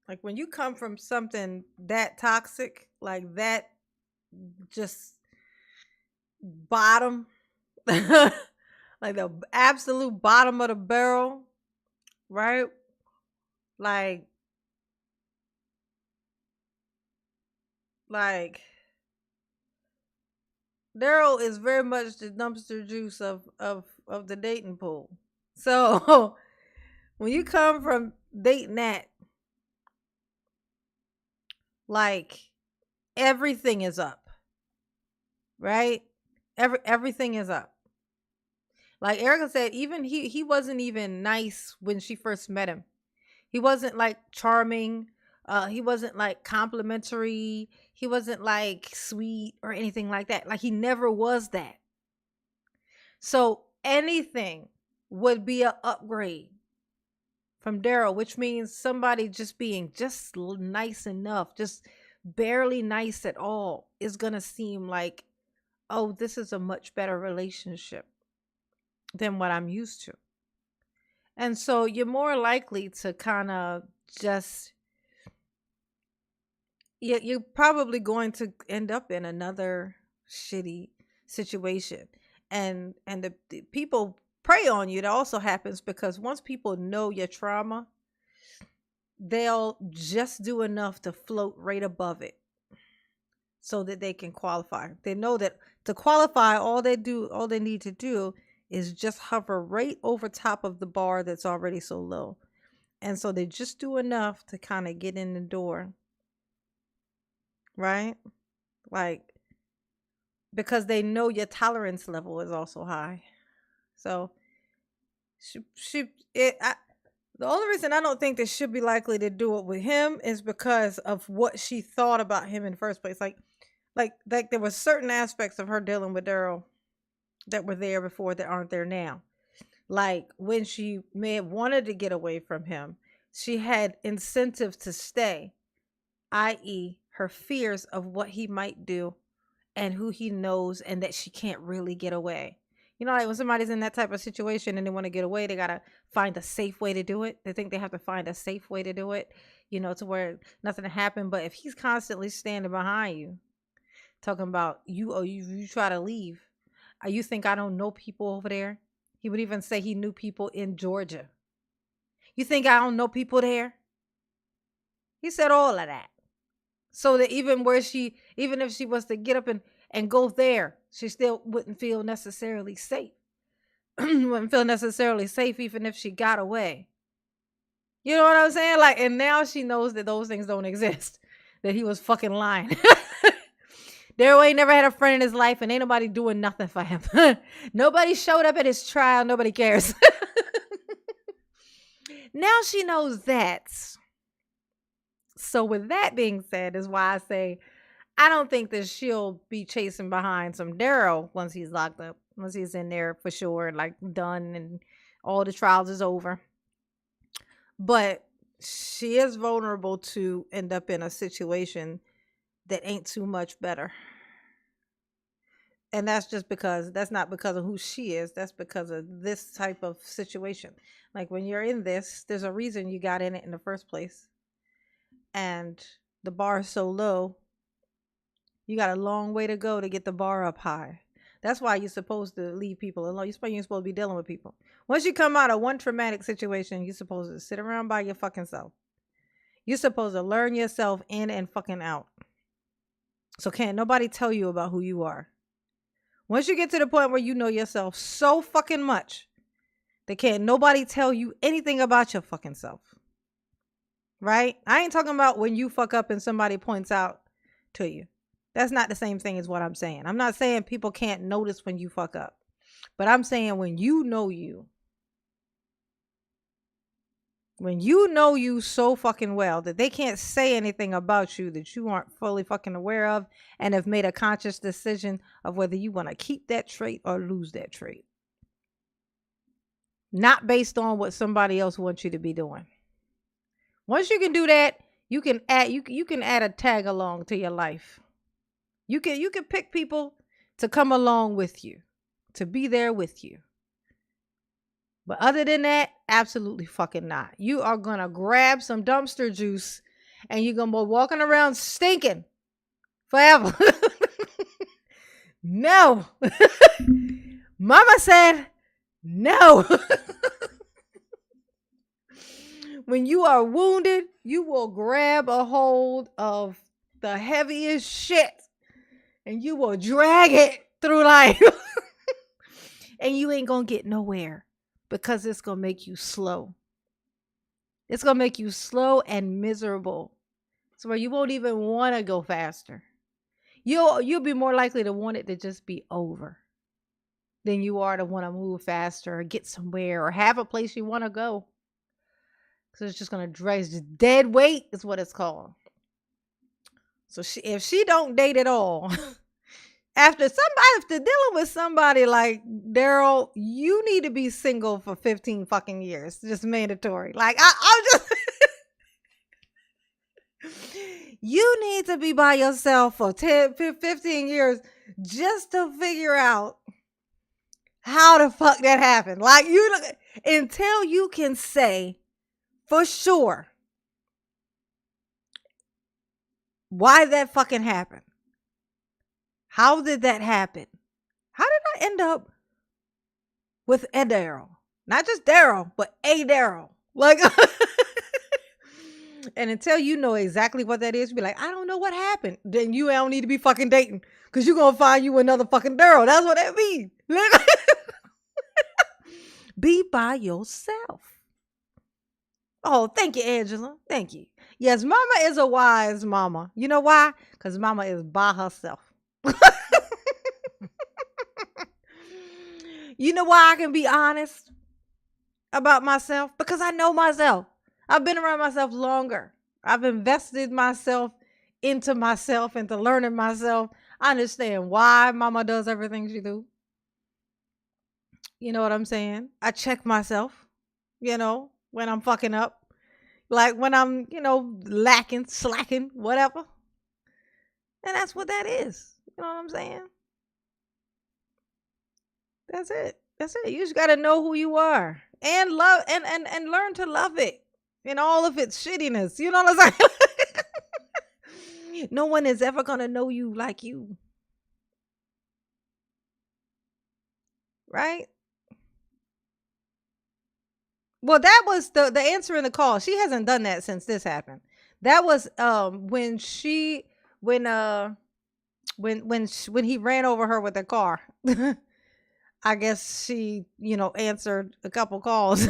like, when you come from something that toxic, like that, just bottom, like the absolute bottom of the barrel, right? Like Daryl is very much the dumpster juice of the dating pool. So when you come from dating that, like, everything is up, right? Everything is up. Like Erica said, even he wasn't even nice when she first met him. He wasn't like charming. He wasn't like complimentary. He wasn't like sweet or anything like that. Like, he never was that. So anything would be an upgrade from Daryl, which means somebody just being just nice enough, just barely nice at all, is going to seem like, oh, this is a much better relationship than what I'm used to. And so you're more likely to kind of just, you're probably going to end up in another shitty situation. And the people prey on you. That also happens because once people know your trauma, they'll just do enough to float right above it. so that they can qualify. They know that to qualify, all they need to do is just hover right over top of the bar that's already so low. And so they just do enough to kind of get in the door. Right? Like, because they know your tolerance level is also high. So the only reason I don't think they should be likely to do it with him is because of what she thought about him in the first place. Like there were certain aspects of her dealing with Darrell that were there before that aren't there now. Like when she may have wanted to get away from him, she had incentive to stay, i.e., her fears of what he might do and who he knows, and that she can't really get away. You know, like when somebody's in that type of situation and they want to get away, they got to find a safe way to do it. They think they have to find a safe way to do it, you know, to where nothing happened. But if he's constantly standing behind you, talking about you try to leave, you think I don't know people over there? He would even say he knew people in Georgia. You think I don't know people there? He said all of that. So that even if she was to get up and go there, she still wouldn't feel necessarily safe. Wouldn't feel necessarily safe even if she got away. You know what I'm saying? Like, and now she knows that those things don't exist. That he was fucking lying. Darrell ain't never had a friend in his life, and ain't nobody doing nothing for him. Nobody showed up at his trial. Nobody cares. Now she knows that. So with that being said, is why I say I don't think that she'll be chasing behind some Darrell once he's locked up, once he's in there for sure, like done and all the trials is over. But she is vulnerable to end up in a situation that ain't too much better. And that's not because of who she is. That's because of this type of situation. Like when you're in this, there's a reason you got in it in the first place. And the bar is so low, you got a long way to go to get the bar up high. That's why you're supposed to leave people alone. You're supposed to be dealing with people. Once you come out of one traumatic situation, you're supposed to sit around by your fucking self. You're supposed to learn yourself in and fucking out. So can't nobody tell you about who you are. Once you get to the point where you know yourself so fucking much, that can't nobody tell you anything about your fucking self. Right? I ain't talking about when you fuck up and somebody points out to you. That's not the same thing as what I'm saying. I'm not saying people can't notice when you fuck up. But I'm saying when you know you. When you know you so fucking well that they can't say anything about you that you aren't fully fucking aware of and have made a conscious decision of whether you want to keep that trait or lose that trait. Not based on what somebody else wants you to be doing. Once you can do that, you can add a tag along to your life. You can pick people to come along with you, to be there with you. But other than that, absolutely fucking not. You are going to grab some dumpster juice and you're going to be walking around stinking forever. No. Mama said no. When you are wounded, you will grab a hold of the heaviest shit and you will drag it through life. And you ain't going to get nowhere because it's going to make you slow. It's going to make you slow and miserable. So where you won't even want to go faster. You'll be more likely to want it to just be over than you are to want to move faster or get somewhere or have a place you want to go. So it's just going to drag, just dead weight is what it's called. So if she don't date at all, after dealing with somebody like Darrell, you need to be single for 15 fucking years. Just mandatory. Like I'm just, you need to be by yourself for 10, 15 years just to figure out how the fuck that happened. Like until you can say for sure why that fucking happened. How did that happen? How did I end up with a Darrell? Not just Darrell, but a Darrell. Like, And until you know exactly what that is, you be like, I don't know what happened. Then you don't need to be fucking dating. Cause you're gonna find you another fucking Daryl. That's what that means. Be by yourself. Oh, thank you, Angela. Thank you. Yes, mama is a wise mama. You know why? Because mama is by herself. You know why I can be honest about myself? Because I know myself. I've been around myself longer. I've invested myself, into learning myself. I understand why mama does everything she do. You know what I'm saying? I check myself, when I'm fucking up. Like when I'm, lacking, slacking, whatever. And that's what that is. You know what I'm saying? That's it. That's it. You just gotta know who you are. And love and learn to love it in all of its shittiness. You know what I'm saying? No one is ever gonna know you like you. Right? Well, that was the answer in the call. She hasn't done that since this happened. That was when she when when he ran over her with the car. I guess she, answered a couple calls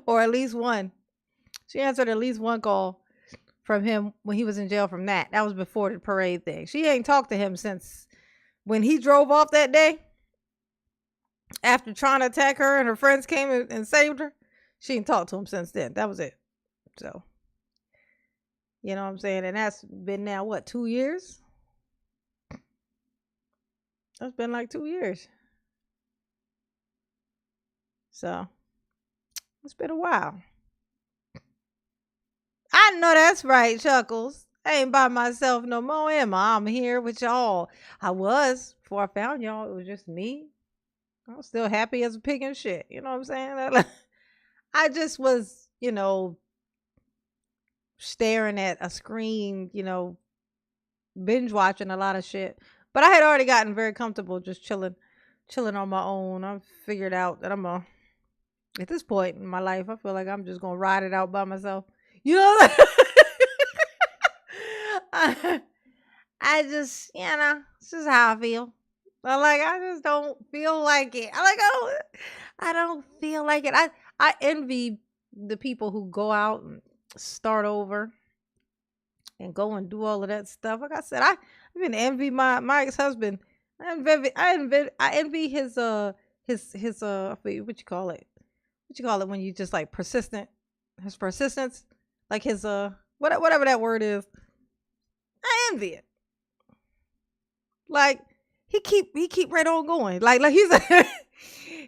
or at least one. She answered at least one call from him when he was in jail from that. That was before the parade thing. She ain't talked to him since when he drove off that day after trying to attack her and her friends came and saved her. She ain't talked to him since then. That was it. So, you know what I'm saying? And that's been now, what, 2 years? That's been like 2 years. So, it's been a while. I know that's right, Chuckles. I ain't by myself no more, am I? I'm here with y'all. I was before I found y'all. It was just me. I'm still happy as a pig and shit. You know what I'm saying? I just was, staring at a screen, binge watching a lot of shit. But I had already gotten very comfortable just chilling on my own. I figured out that at this point in my life, I feel like I'm just gonna ride it out by myself. You know, I just, this is how I feel. I just don't feel like it. I don't feel like it. I envy the people who go out and start over and go and do all of that stuff. Like I said, I even envy my ex-husband. I envy his what you call it? What you call it when you just like persistent? His persistence, like his whatever that word is. I envy it. Like he keep right on going. Like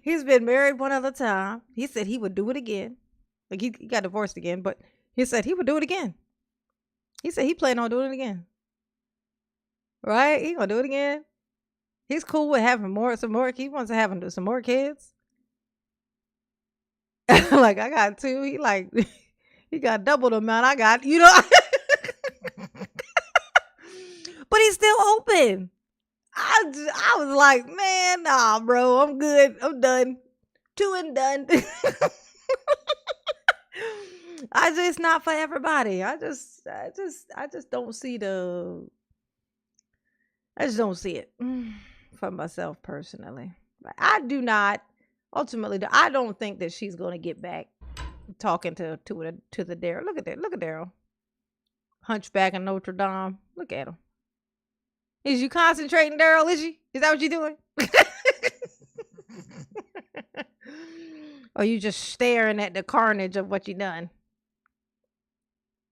he's been married one other time. He said he would do it again. Like he got divorced again, but he said he would do it again. He said he planned on doing it again. Right? He gonna do it again. He's cool with having some more. He wants to have some more kids. Like I got two. He got double the amount I got. But he's still open. I was like, man, nah, bro, I'm good. I'm done. 2 and done. It's not for everybody. I just don't see I just don't see it for myself personally. I do not. Ultimately, I don't think that she's going to get back talking to the Daryl. Look at that. Look at Daryl. Hunchback in Notre Dame. Look at him. Is you concentrating, Daryl? Is she? Is that what you're doing? Or you just staring at the carnage of what you done?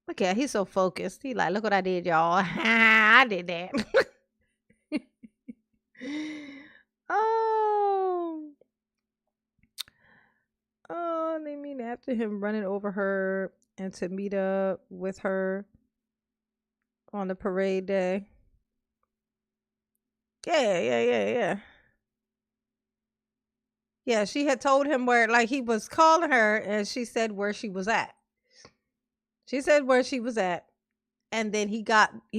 Look at, he's so focused. He like, look what I did, y'all. I did that. Oh, they mean after him running over her and to meet up with her on the parade day. Yeah. Yeah, she had told him where, like, he was calling her and she said where she was at. She said where she was at. And then he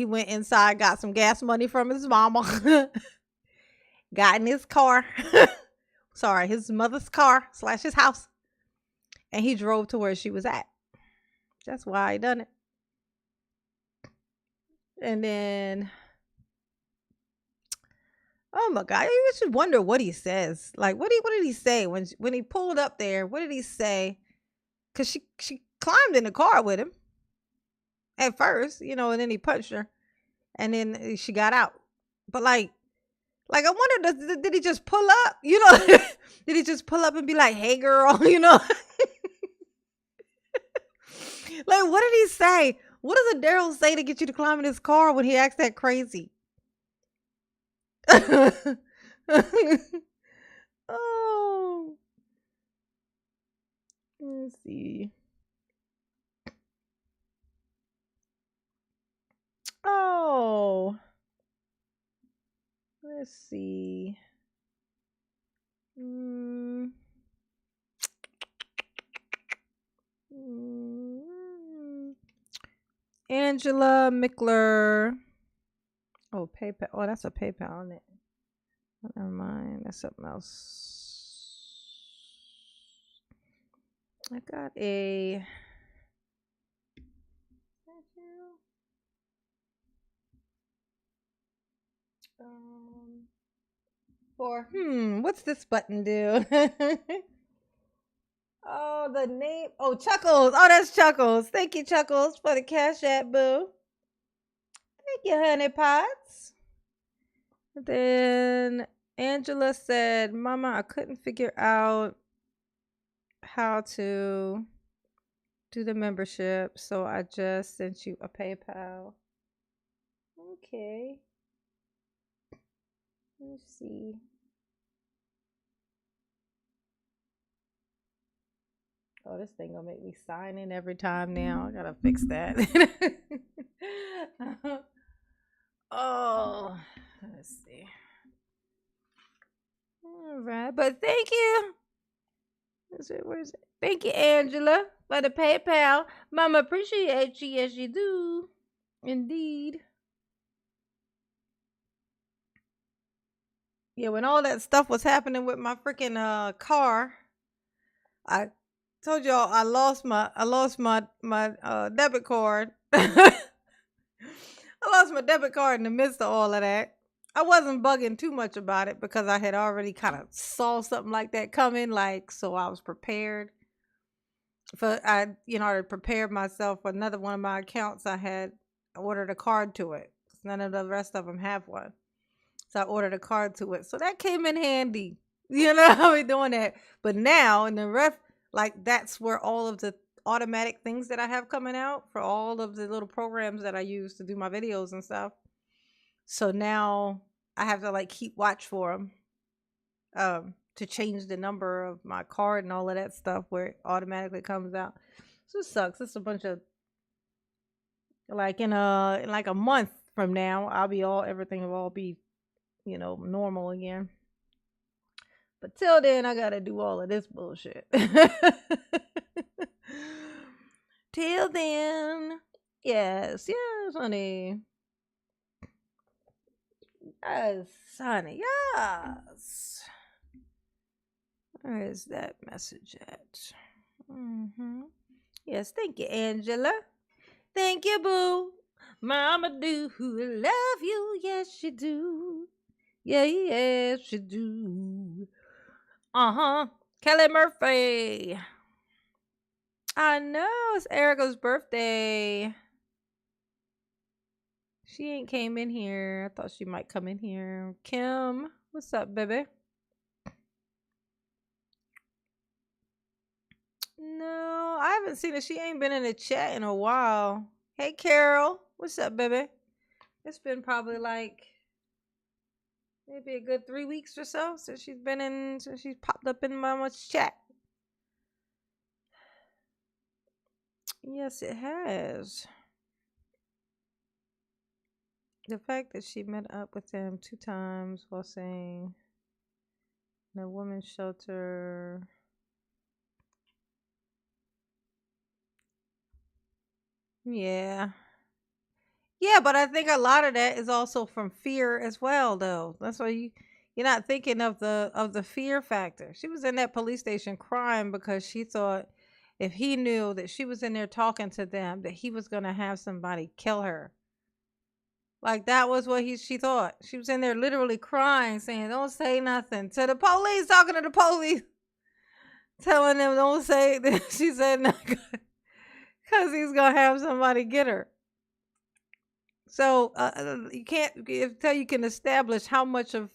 went inside, got some gas money from his mama, got in his car. Sorry, his mother's car / his house. And he drove to where she was at. That's why I done it. And then, oh my God, you should wonder what he says. Like, what did he say when he pulled up there? What did he say? Cause she climbed in the car with him at first, you know, and then he punched her, and then she got out. But like I wonder, did he just pull up? You know, did he just pull up and be like, "Hey, girl," you know? Like, what did he say? What does a Daryl say to get you to climb in his car when he acts that crazy? Oh, let's see. Oh, let's see. Mm, mm, Angela Mickler. Oh, PayPal. Oh, that's a PayPal on it. Never mind. That's something else. I got a. For what's this button do? Oh, the name. Oh, Chuckles. Oh, that's Chuckles. Thank you, Chuckles, for the Cash App, boo. Thank you, Honey Pots. Then Angela said, Mama, I couldn't figure out how to do the membership, so I just sent you a PayPal. Okay. Let's see. Oh, this thing gonna make me sign in every time now. I gotta fix that. Oh, let's see. All right, but thank you. Where's it? Thank you, Angela, for the PayPal. Mama, appreciate you. Yes, you do. Indeed. Yeah, when all that stuff was happening with my freaking car, I told y'all I lost my debit card. I lost my debit card in the midst of all of that. I wasn't bugging too much about it because I had already kind of saw something like that coming, like, so I was prepared. I prepared myself for another one of my accounts. I ordered a card to it. None of the rest of them have one. So I ordered a card to it. So that came in handy. You know how we doing that. But now in the like that's where all of the automatic things that I have coming out for all of the little programs that I use to do my videos and stuff. So now I have to like keep watch for them to change the number of my card and all of that stuff where it automatically comes out. So it sucks. It's a bunch of like in like a month from now, everything will all be, normal again. But till then, I gotta do all of this bullshit. Till then, yes, honey. Yes, honey, yes. Where is that message at? Yes, thank you, Angela. Thank you, boo. Mama do love you, yes, she do. Yeah, yes, she do. Kelly Murphy. I know, it's Erica's birthday. She ain't came in here. I thought she might come in here. Kim, what's up, baby? No, I haven't seen her. She ain't been in the chat in a while. Hey, Carol, what's up, baby? It's been probably like maybe a good 3 weeks or so since she's popped up in Mama's chat. Yes, it has. The fact that she met up with him 2 times while saying the women's shelter. Yeah. Yeah, but I think a lot of that is also from fear as well, though. That's why you're not thinking of the fear factor. She was in that police station crying because she thought if he knew that she was in there talking to them, that he was going to have somebody kill her. Like that was what she thought. She was in there literally crying, saying, "Don't say nothing to the police," talking to the police, telling them, "Don't say that." She said, "Nothing," because he's going to have somebody get her. So you can't until you can establish how much of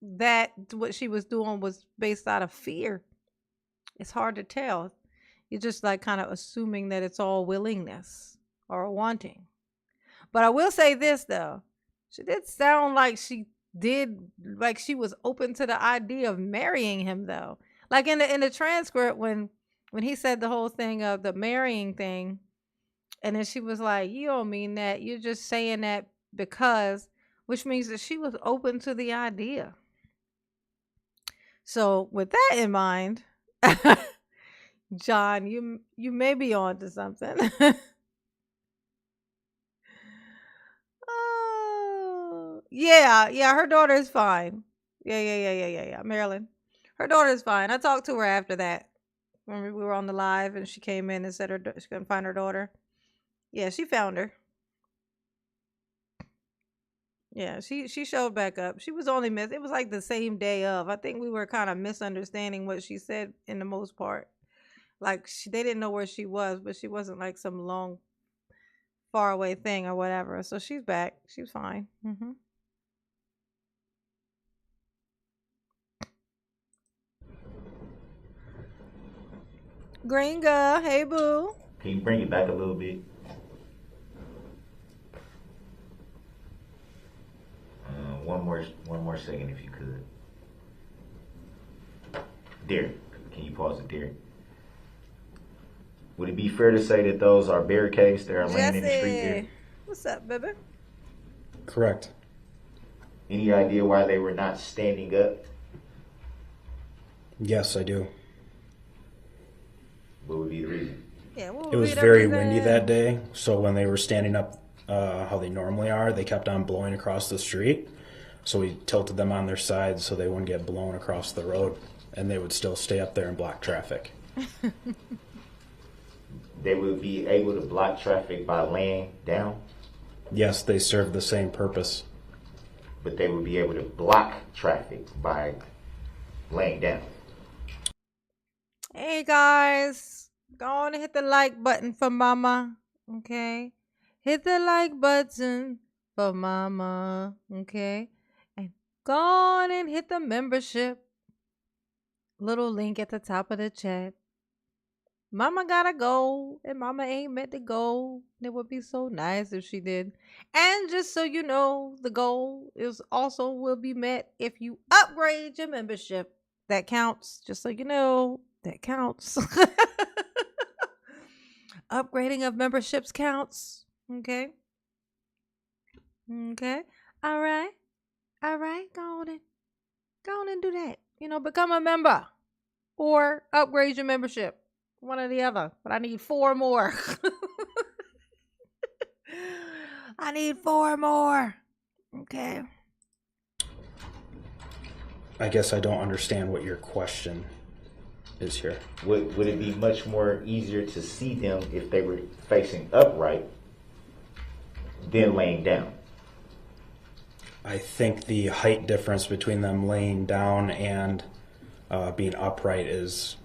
that what she was doing was based out of fear. It's hard to tell. You're just like kind of assuming that it's all willingness or wanting. But I will say this though, she did sound like she was open to the idea of marrying him though. Like in the transcript when he said the whole thing of the marrying thing, and then she was like, "You don't mean that. You're just saying that because," which means that she was open to the idea. So with that in mind, John, you may be on to something. Oh, yeah, her daughter is fine. Yeah. Marilyn. Her daughter is fine. I talked to her after that when we were on the live and she came in and said she couldn't find her daughter. Yeah, she found her. Yeah, she showed back up. She was only it was like the same day of. I think we were kind of misunderstanding what she said in the most part. Like they didn't know where she was, but she wasn't like some long far away thing or whatever. So she's back. She's fine. Gringa, hey boo. Can you bring it back a little bit? One more second, if you could. Derek, can you pause it, Derek? Would it be fair to say that those are barricades that are laying in the street there? Jesse, what's up, baby? Correct. Any idea why they were not standing up? Yes, I do. What would be the reason? Yeah, It was very windy that day, so when they were standing up how they normally are, they kept on blowing across the street. So we tilted them on their sides so they wouldn't get blown across the road, and they would still stay up there and block traffic. They would be able to block traffic by laying down, Yes, they serve the same purpose. but they would be able to block traffic by laying down. Hey guys, go on and hit the like button for mama. Okay. Hit the like button for mama. Okay. And go on and hit the membership. Little link at the top of the chat. Mama got a goal and mama ain't met the goal. It would be so nice if she did. And just so you know, the goal is also will be met if you upgrade your membership. That counts, just so you know. That counts. Upgrading of memberships counts. Okay. Okay. All right. All right. Go on and do that. Become a member or upgrade your membership. One or the other. But I need 4 more. I need 4 more. Okay. I guess I don't understand what your question is here. Would it be much more easier to see them if they were facing upright than laying down? I think the height difference between them laying down and being upright is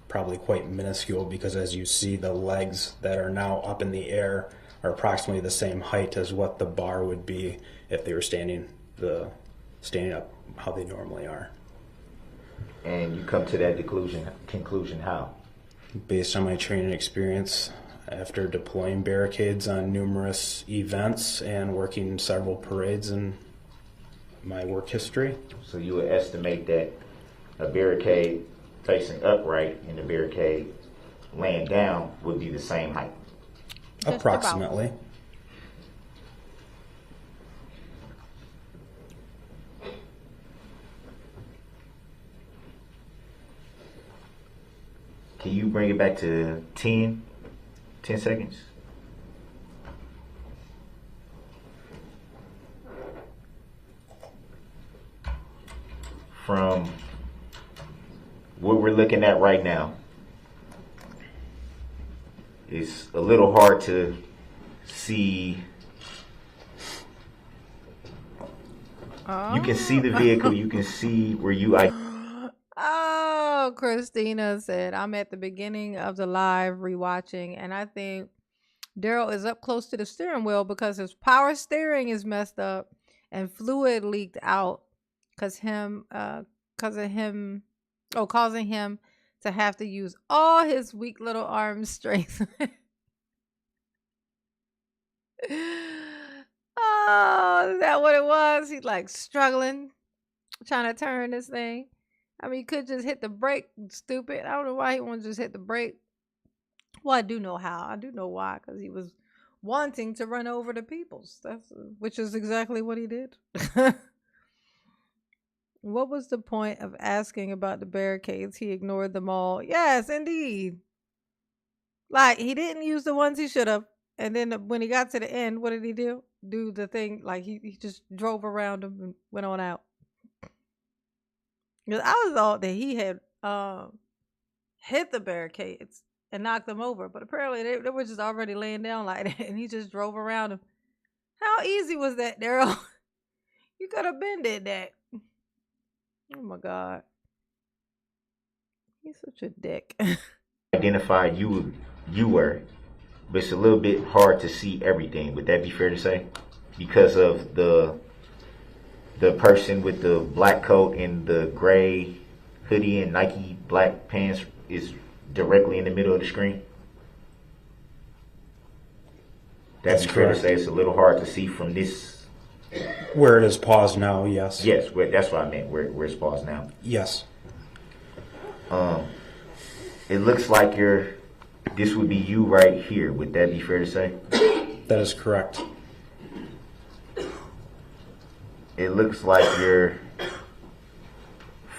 probably quite minuscule, because as you see, the legs that are now up in the air are approximately the same height as what the bar would be if they were standing up how they normally are. And you come to that conclusion how? Based on my training experience after deploying barricades on numerous events and working several parades in my work history. So you would estimate that a barricade facing upright and a barricade laying down would be the same height? Just Approximately. about. Can you bring it back to 10 seconds? From what we're looking at right now, it's a little hard to see. You can see the vehicle. You can see where you. Oh, Christina said, I'm at the beginning of the live rewatching, and I think Daryl is up close to the steering wheel because his power steering is messed up and fluid leaked out because causing him to have to use all his weak little arm strength. Oh, is that what it was? He's like struggling, trying to turn this thing. I mean, he could just hit the brake, stupid. I don't know why he wanted to just hit the brake. Well, I do know how. I do know why, because he was wanting to run over the peoples. Which is exactly what he did. What was the point of asking about the barricades? He ignored them all. Yes, indeed. Like, he didn't use the ones he should have. And then when he got to the end, what did he do? Do the thing, like he just drove around them and went on out. Because I was thought that he had hit the barricades and knocked them over. But apparently they were just already laying down like that. And he just drove around them. How easy was that, Daryl? You could have been did that. Oh my God. He's such a dick. Identify you were, but it's a little bit hard to see everything. Would that be fair to say? Because of the person with the black coat and the gray hoodie and Nike black pants is directly in the middle of the screen. That's fair to say. It's a little hard to see from this. Where it is paused now, yes. Yes, that's what I meant. Where it's paused now. Yes. It looks like this would be you right here. Would that be fair to say? That is correct. It looks like you're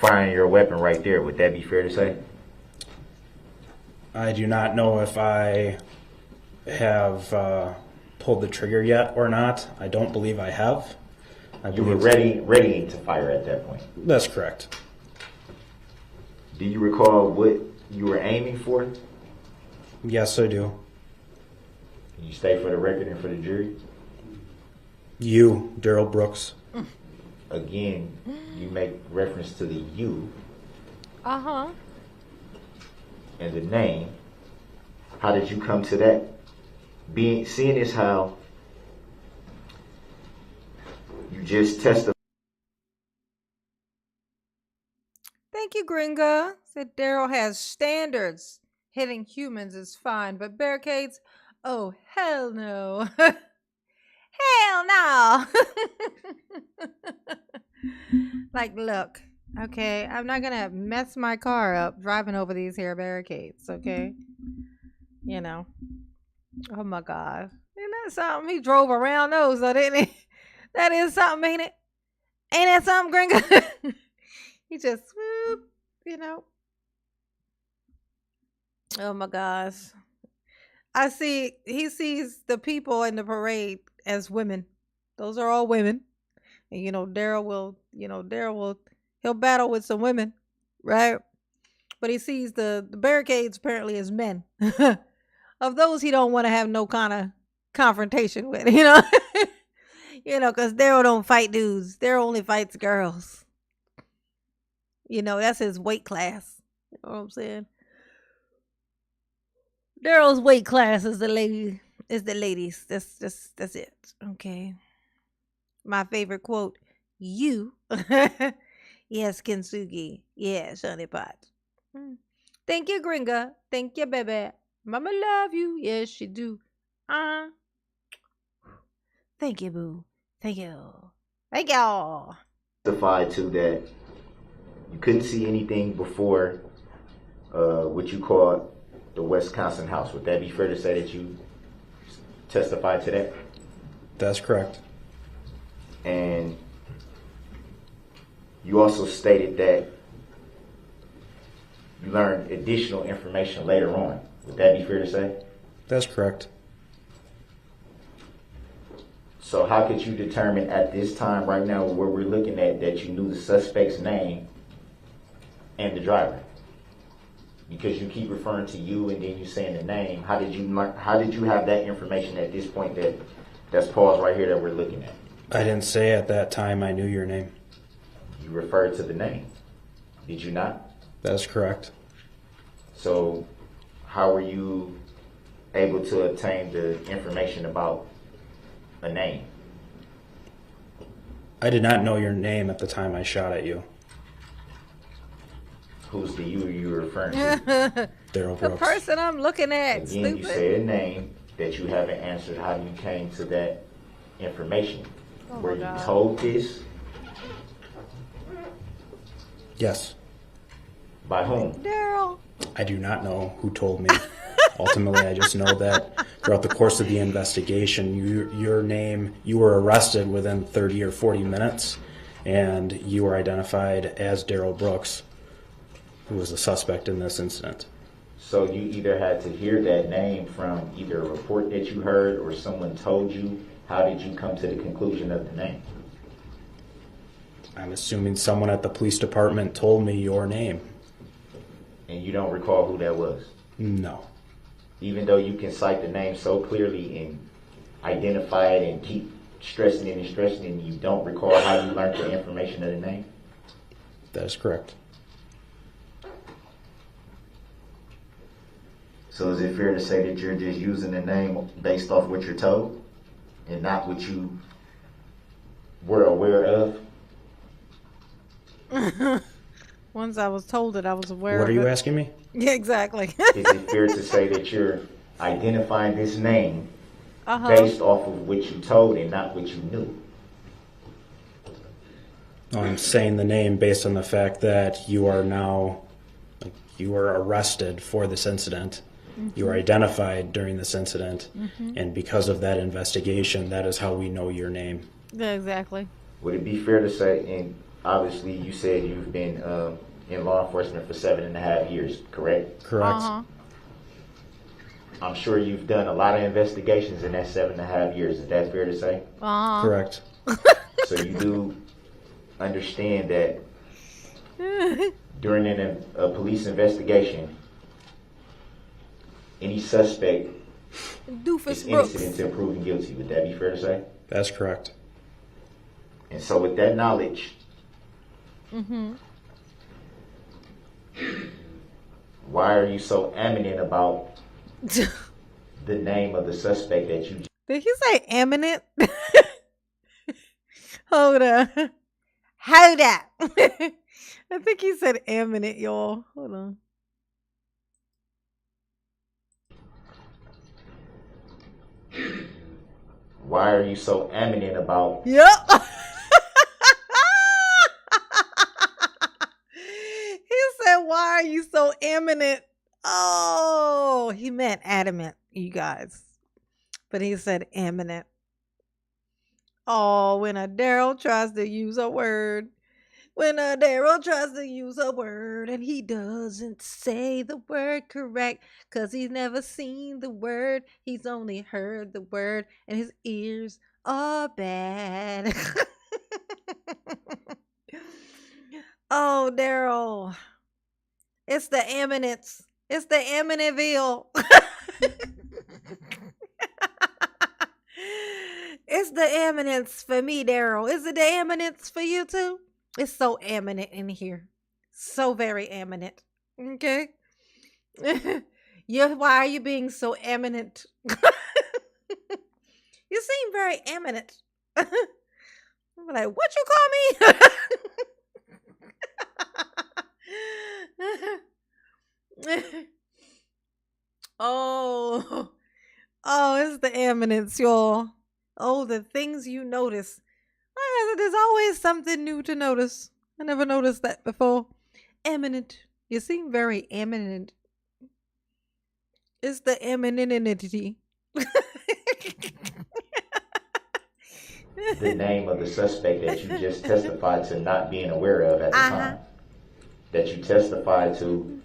firing your weapon right there. Would that be fair to say? I do not know if I have pulled the trigger yet or not. I don't believe I have. You were ready to fire at that point. That's correct. Do you recall what you were aiming for? Yes, I do. Can you state for the record and for the jury? You, Daryl Brooks. Again, you make reference to the you. Uh-huh. And the name. How did you come to that? Seeing as how you just testified. Thank you, Gringa. Said Daryl has standards. Hitting humans is fine, but barricades? Oh, hell no. Hell no. Like, look, okay, I'm not gonna mess my car up driving over these here barricades, okay? You know. Oh my God. Isn't that something? He drove around those, so didn't he? That is something, ain't it? Ain't that something, Gringa? He just swoop, you know. Oh my gosh. He sees the people in the parade as women. Those are all women. And Daryl will he'll battle with some women, right? But he sees the barricades apparently as men. Of those he don't want to have no kind of confrontation with, because Daryl don't fight dudes. Daryl only fights girls. That's his weight class. You know what I'm saying? Daryl's weight class is the ladies. That's it. Okay. My favorite quote, you. Yes, Kintsugi. Yes, honey pot. Thank you, Gringa. Thank you, baby. Mama love you. Yes, she do. Thank you, boo. Thank you. Thank y'all. Testified to that you couldn't see anything before what you call the Wisconsin house. Would that be fair to say that you testified to that? That's correct. And you also stated that you learned additional information later on. Would that be fair to say? That's correct. So how could you determine at this time right now where we're looking at that you knew the suspect's name and the driver? because you keep referring to you and then you saying the name. How did you have that information at this point that's paused right here that we're looking at? I didn't say at that time I knew your name. You referred to the name. Did you not? That is correct. So how were you able to obtain the information about a name? I did not know your name at the time I shot at you. Who's the you were referring to? Darrell The Brooks. person I'm looking at, Again, stupid. you said a name that you haven't answered how you came to that information. Oh, Were my you God. told this? Yes. By whom? Daryl. I do not know who told me. Ultimately, I just know that throughout the course of the investigation, you were arrested within 30 or 40 minutes, and you were identified as Darrell Brooks, who was the suspect in this incident. So you either had to hear that name from either a report that you heard or someone told you. How did you come to the conclusion of the name? I'm assuming someone at the police department told me your name. And you don't recall who that was? No. Even though you can cite the name so clearly and identify it and keep stressing it and stressing it, and you don't recall how you learned the information of the name? That is correct. So is it fair to say that you're just using the name based off what you're told and not what you were aware of? Once I was told it, I was aware What of are you it. asking me? Yeah, exactly. Is it fair to say that you're identifying this name Uh-huh. based off of what you told and not what you knew? I'm saying the name based on the fact that you are now, you were arrested for this incident. You were identified during this incident. And because of that investigation, that is how we know your name. Yeah, exactly. Would it be fair to say, and obviously you said you've been in law enforcement for 7.5 years, correct? Correct? Uh-huh. I'm sure you've done a lot of investigations in that 7.5 years. Is that fair to say? Uh-huh. Correct. So you do understand that during a police investigation, any suspect Doofus is Brooks. innocent until proven guilty. Would that be fair to say? That's correct. And so with that knowledge, why are you so eminent about the name of the suspect that you Did he say eminent? Hold up. Hold up. I think he said eminent, y'all. Hold on. why are you so eminent about Yep. He said, why are you so eminent? Oh, he meant adamant, you guys. But he said eminent. Oh, when a Daryl tries to use a word. When a Daryl tries to use a word and he doesn't say the word correct because he's never seen the word, he's only heard the word and his ears are bad. Oh, Daryl. It's the eminence. It's the Amityville. It's the eminence for me, Daryl. Is it the eminence for you too? It's so eminent in here. So very eminent. Okay? Why are you being so eminent? You seem very eminent. I'm like, what you call me? Oh, it's the eminence, y'all. Oh, the things you notice. There's always something new to notice. I never noticed that before. Eminent. You seem very eminent. It's the emininity. the name of the suspect that you just testified to not being aware of at the time? That you testified to,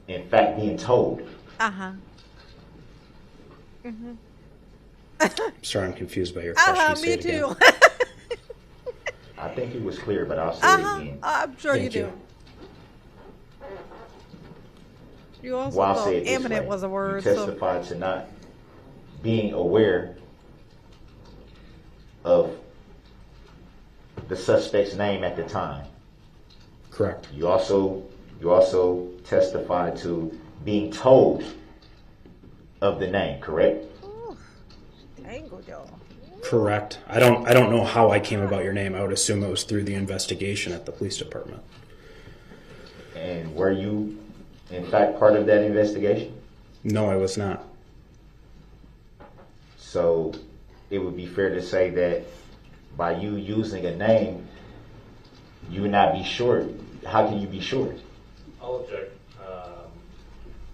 in fact, being told. Sorry, I'm confused by your question. Say Me it again. too. I think it was clear, but I'll say it again. I'm sure Thank you you. You also Well, I'll thought say it this imminent way. was a You word. So testified to not being aware of the suspect's name at the time. Correct. You also testified to being told of the name, correct? Ooh, tangled y'all. Correct. I don't know how I came about your name. I would assume it was through the investigation at the police department. And were you, in fact, part of that investigation? No, I was not. So it would be fair to say that by you using a name, you would not be short. How can you be short? I'll object.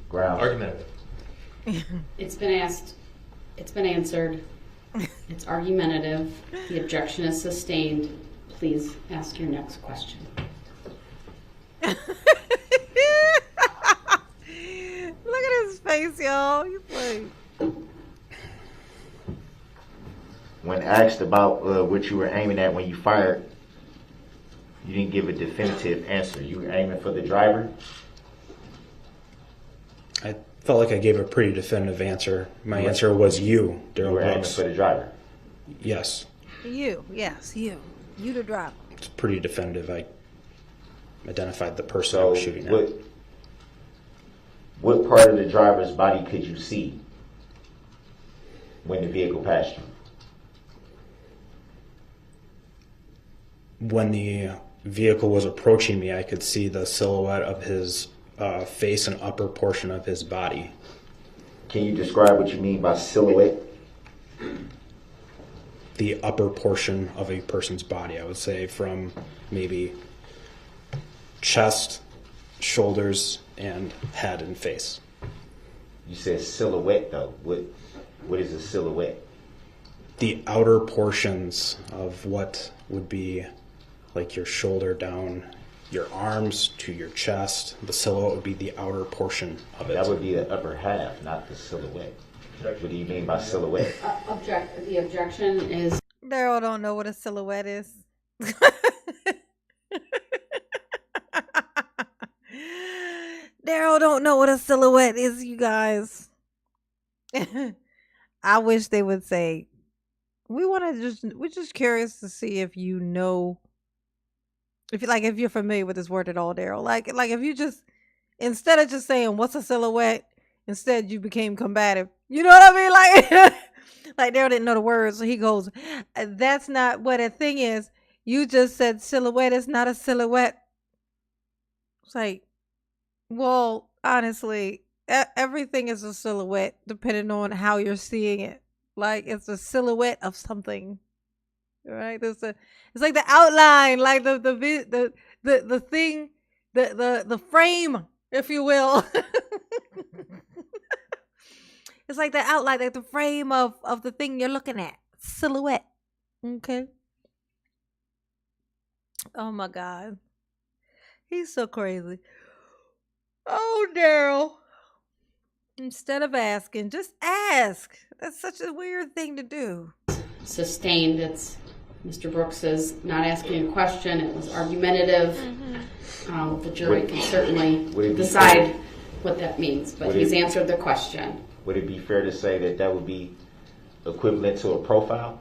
Grounds. Argumentative. It's been asked, it's been answered, it's argumentative, the objection is sustained. Please ask your next question. Look at his face, y'all. You play. When asked about what you were aiming at when you fired, you didn't give a definitive answer. You were aiming for the driver? I felt like I gave a pretty definitive answer. My Right. answer was you, You Darrell were aiming Brooks. for the driver. Yes, You, yes, you. You the driver. it's pretty definitive. I identified the person I So was shooting at. what part of the driver's body could you see when the vehicle passed you? When the vehicle was approaching me, I could see the silhouette of his face and upper portion of his body. Can you describe what you mean by silhouette? The upper portion of a person's body, I would say, from maybe chest, shoulders, and head and face. You said silhouette though. What is a silhouette? The outer portions of what would be like your shoulder down, your arms to your chest. The silhouette would be the outer portion of it. That would be the upper half, not the silhouette. What do you mean by silhouette? The objection is Daryl don't know what a silhouette is. Daryl don't know what a silhouette is, you guys. I wish they would say, we're just curious to see if you know, if you're familiar with this word at all, Daryl. Like if you just, instead of just saying what's a silhouette, instead you became combative. You know what I mean? Like like Daryl didn't know the words, so he goes, that's not what a thing is. You just said silhouette is not a silhouette. It's like, well, honestly, everything is a silhouette depending on how you're seeing it. Like it's a silhouette of something, right? It's like the outline, like the thing, the frame, if you will. It's like the outline, like the frame of the thing you're looking at. Silhouette. Okay. Oh my God. He's so crazy. Oh, Daryl. Instead of asking, just ask. That's such a weird thing to do. sustained. It's Mr. Brooks is not asking a question. It was argumentative. The jury can certainly decide what that means, but he's answered the question. Would it be fair to say that that would be equivalent to a profile?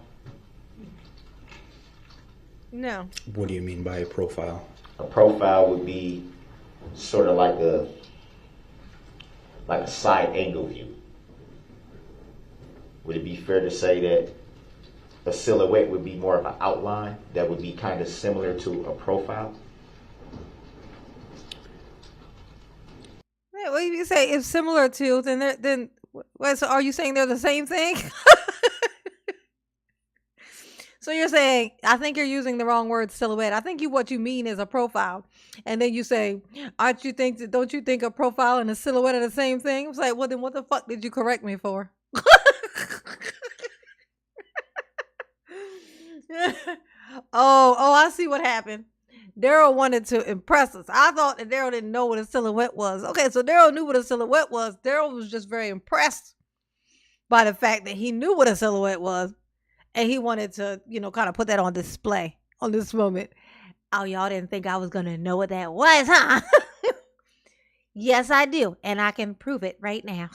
No. What do you mean by a profile? A profile would be sort of like a side angle view. Would it be fair to say that a silhouette would be more of an outline that would be kind of similar to a profile? Well, if you say it's similar to, then so are you saying they're the same thing? So you're saying, I think you're using the wrong word, silhouette. I think what you mean is a profile. And then you say, don't you think a profile and a silhouette are the same thing? I was like, well, then what the fuck did you correct me for? Oh, I see what happened. Daryl wanted to impress us. I thought that Daryl didn't know what a silhouette was. Okay, so Daryl knew what a silhouette was. Daryl was just very impressed by the fact that he knew what a silhouette was. And he wanted to, kind of put that on display on this moment. Oh, y'all didn't think I was going to know what that was, huh? Yes, I do. And I can prove it right now.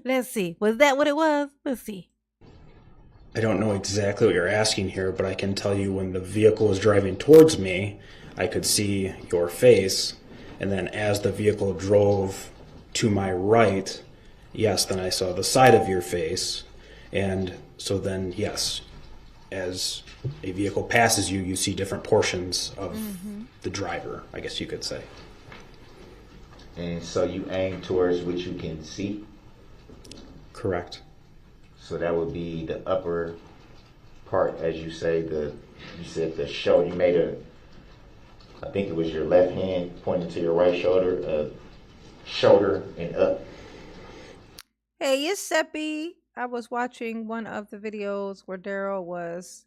Let's see. Was that what it was? Let's see. I don't know exactly what you're asking here, but I can tell you when the vehicle was driving towards me, I could see your face. And then as the vehicle drove to my right, yes, then I saw the side of your face. And so then, yes, as a vehicle passes you, you see different portions of the driver, I guess you could say. And so you aim towards what you can see. Correct. So that would be the upper part, as you say. You said the shoulder. You made I think it was your left hand pointing to your right shoulder, shoulder and up. Hey, it's Seppi. I was watching one of the videos where Daryl was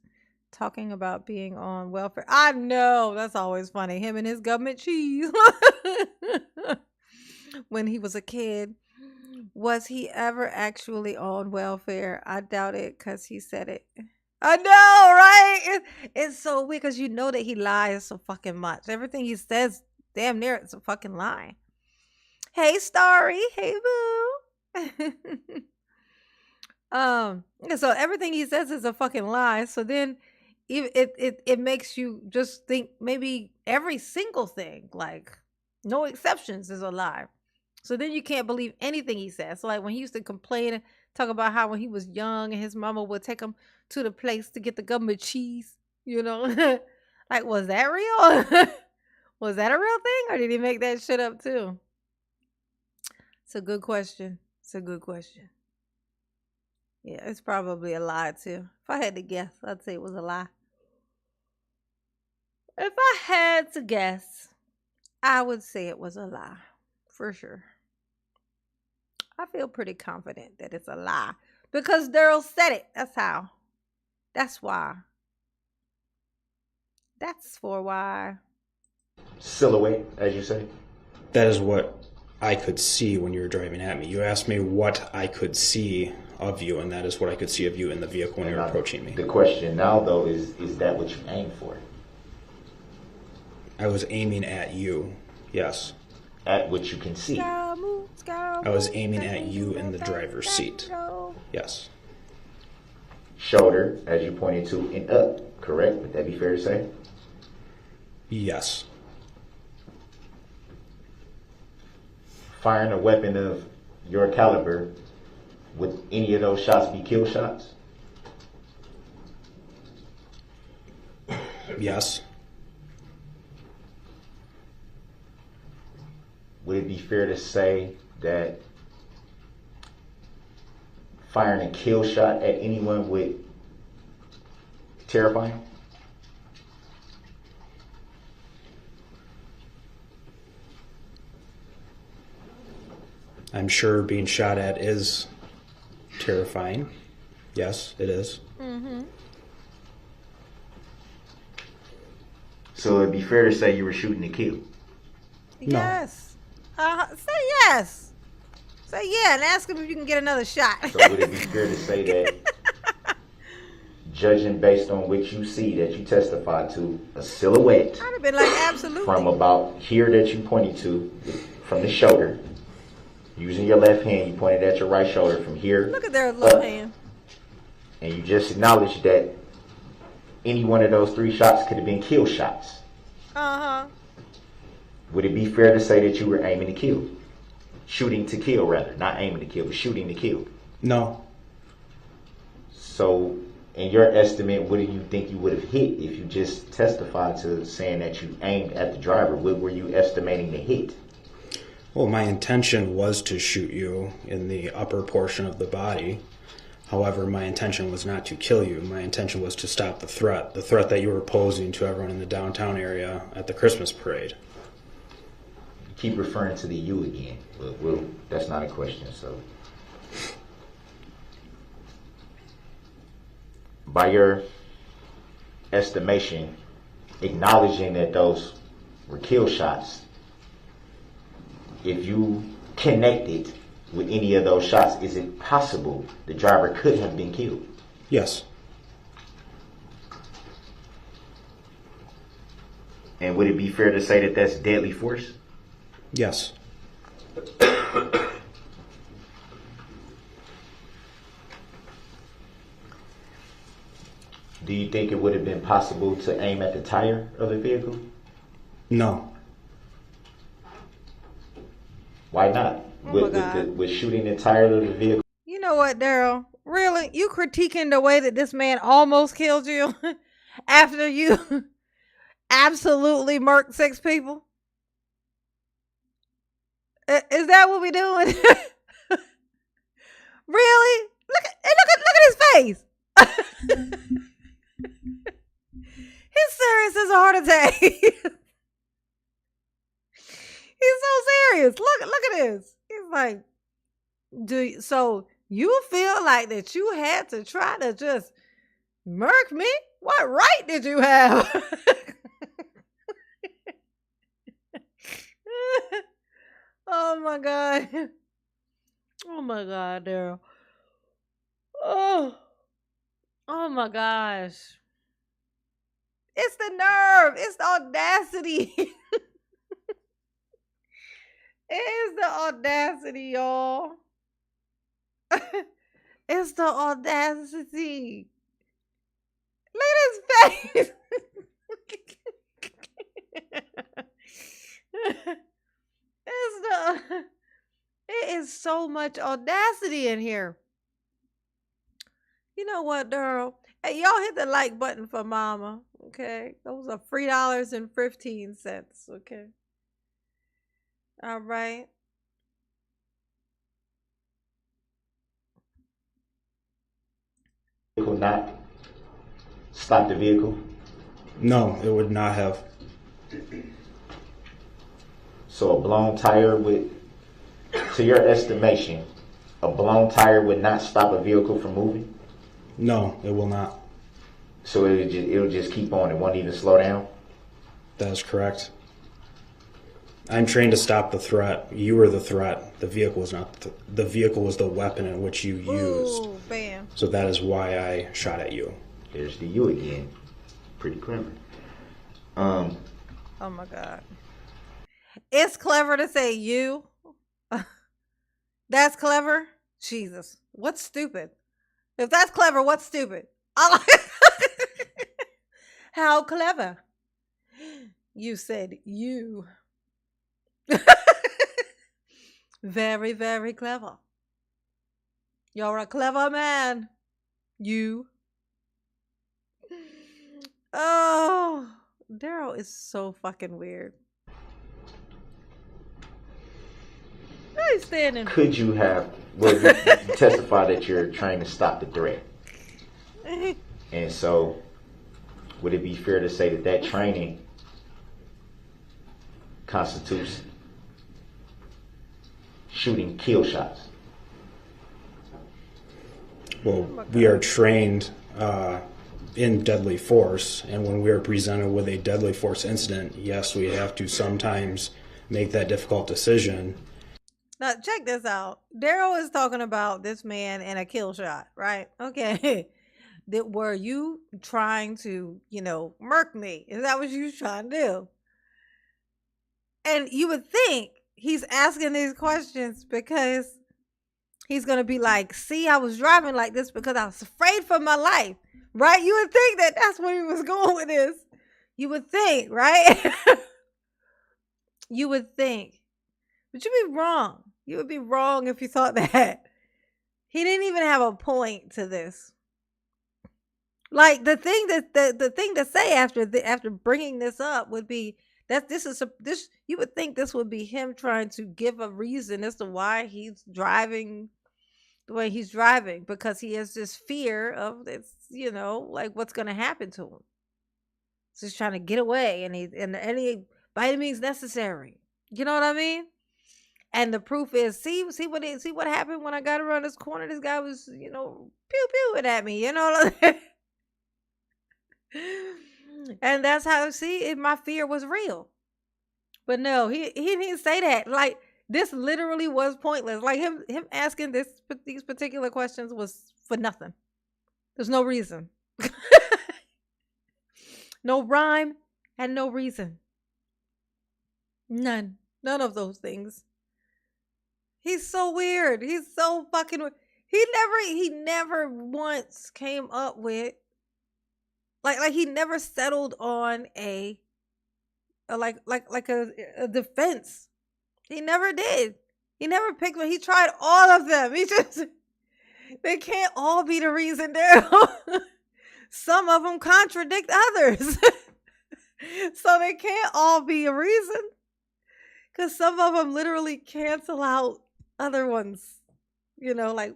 talking about being on welfare. I know, that's always funny. Him and his government cheese. When he was a kid. Was he ever actually on welfare? I doubt it because he said it. I know, right? It's so weird because you know that he lies so fucking much. Everything he says, damn near, it's a fucking lie. Hey, Starry. Hey, boo. So everything he says is a fucking lie. So then it makes you just think maybe every single thing, like no exceptions, is a lie. So then you can't believe anything he says. So like when he used to complain and talk about how when he was young and his mama would take him to the place to get the government cheese, you know? Like, was that real? Was that a real thing? Or did he make that shit up too? It's a good question. It's a good question. Yeah, it's probably a lie too. If I had to guess, I'd say it was a lie. If I had to guess, I would say it was a lie. For sure. I feel pretty confident that it's a lie. Because Daryl said it. That's how. That's why. That's for why. Silhouette, as you say. That is what I could see when you were driving at me. You asked me what I could see of you, and that is what I could see of you in the vehicle when you were approaching me. The question now, though, is that what you aim for? I was aiming at you, yes. At what you can see. I was aiming at you in the driver's seat. Yes. Shoulder, as you pointed to, and up, correct? Would that be fair to say? Yes. Firing a weapon of your caliber, would any of those shots be kill shots? Yes. Would it be fair to say that firing a kill shot at anyone would terrify him? I'm sure being shot at is terrifying. Yes, it is. Mm-hmm. So it'd be fair to say you were shooting to kill. No. Yes. Say yes. Say yeah and ask him if you can get another shot. So would it be fair to say that, judging based on what you see that you testified to, a silhouette I'd have been like, absolutely. from about here that you pointed to, from the shoulder, using your left hand, you pointed at your right shoulder from here. Look at their little up, hand. and you just acknowledged that any one of those three shots could have been kill shots. Uh-huh. Would it be fair to say that you were aiming to kill? Shooting to kill, rather. Not aiming to kill, but shooting to kill. No. So, in your estimate, what do you think you would have hit if you just testified to saying that you aimed at the driver? What were you estimating to hit? Well, my intention was to shoot you in the upper portion of the body. However, my intention was not to kill you. My intention was to stop the threat that you were posing to everyone in the downtown area at the Christmas parade. You keep referring to the you again, but that's not a question. So, by your estimation, acknowledging that those were kill shots, if you connected with any of those shots, is it possible the driver could have been killed? Yes. And would it be fair to say that that's deadly force? Yes. Do you think it would have been possible to aim at the tire of the vehicle? No. Why not? Oh my God. With shooting the tire of the vehicle? You know what, Daryl? Really? You critiquing the way that this man almost killed you after you absolutely murked 6 people? Is that what we doing? Really? Look at his face. He's serious as a heart attack. He's so serious. Look at this. He's like, so you feel like that you had to try to just murk me? What right did you have? Oh my God. Oh my God, Daryl. Oh my gosh. It's the nerve. It's the audacity. It's the audacity, y'all. It's the audacity. Look at his face. It is so much audacity in here. You know what, Daryl? Hey, y'all hit the like button for Mama. Okay, those are $3.15. Okay. All right. Vehicle not stop the vehicle? No, it would not have. So a blown tire would, to your estimation, a blown tire would not stop a vehicle from moving? No, it will not. So it'll just keep on. It won't even slow down? That is correct. I'm trained to stop the threat. You were the threat. The vehicle was not. The vehicle was the weapon in which you used. Ooh, bam. So that is why I shot at you. There's the you again. Pretty clever. Oh my God. It's clever to say you. That's clever? Jesus. What's stupid? If that's clever, what's stupid? How clever. You said you. Very, very clever. You're a clever man. You. Oh, Daryl is so fucking weird. Why he's standing? Could you have, well, you testify that you're trying to stop the threat. And so, would it be fair to say that that training constitutes shooting kill shots? Well, we are trained in deadly force, and when we are presented with a deadly force incident, yes, we have to sometimes make that difficult decision. Now, check this out. Daryl is talking about this man and a kill shot, right? Okay. Were you trying to, murk me? Is that what you was trying to do? And you would think he's asking these questions because he's going to be like, see, I was driving like this because I was afraid for my life, right? You would think that that's where he was going with this. You would think, right? You would think. But you'd be wrong. You would be wrong if you thought that. He didn't even have a point to this. Like the thing to say after bringing this up would be that this you would think this would be him trying to give a reason as to why he's driving the way he's driving, because he has this fear of this, like what's going to happen to him. So he's trying to get away, and any by any means necessary. You know what I mean? And the proof is, see what happened when I got around this corner. This guy was, pew pewing at me. And that's how, my fear was real. But no, he didn't say that. Like, this literally was pointless. Like him asking these particular questions was for nothing. There's no reason. No rhyme and no reason. None of those things. He's so weird. He's so fucking weird. He never once came up with like he never settled on a defense. He never did. He never picked one. He tried all of them. They can't all be the reason, Daryl. Some of them contradict others. So they can't all be a reason. Because some of them literally cancel out other ones. Like,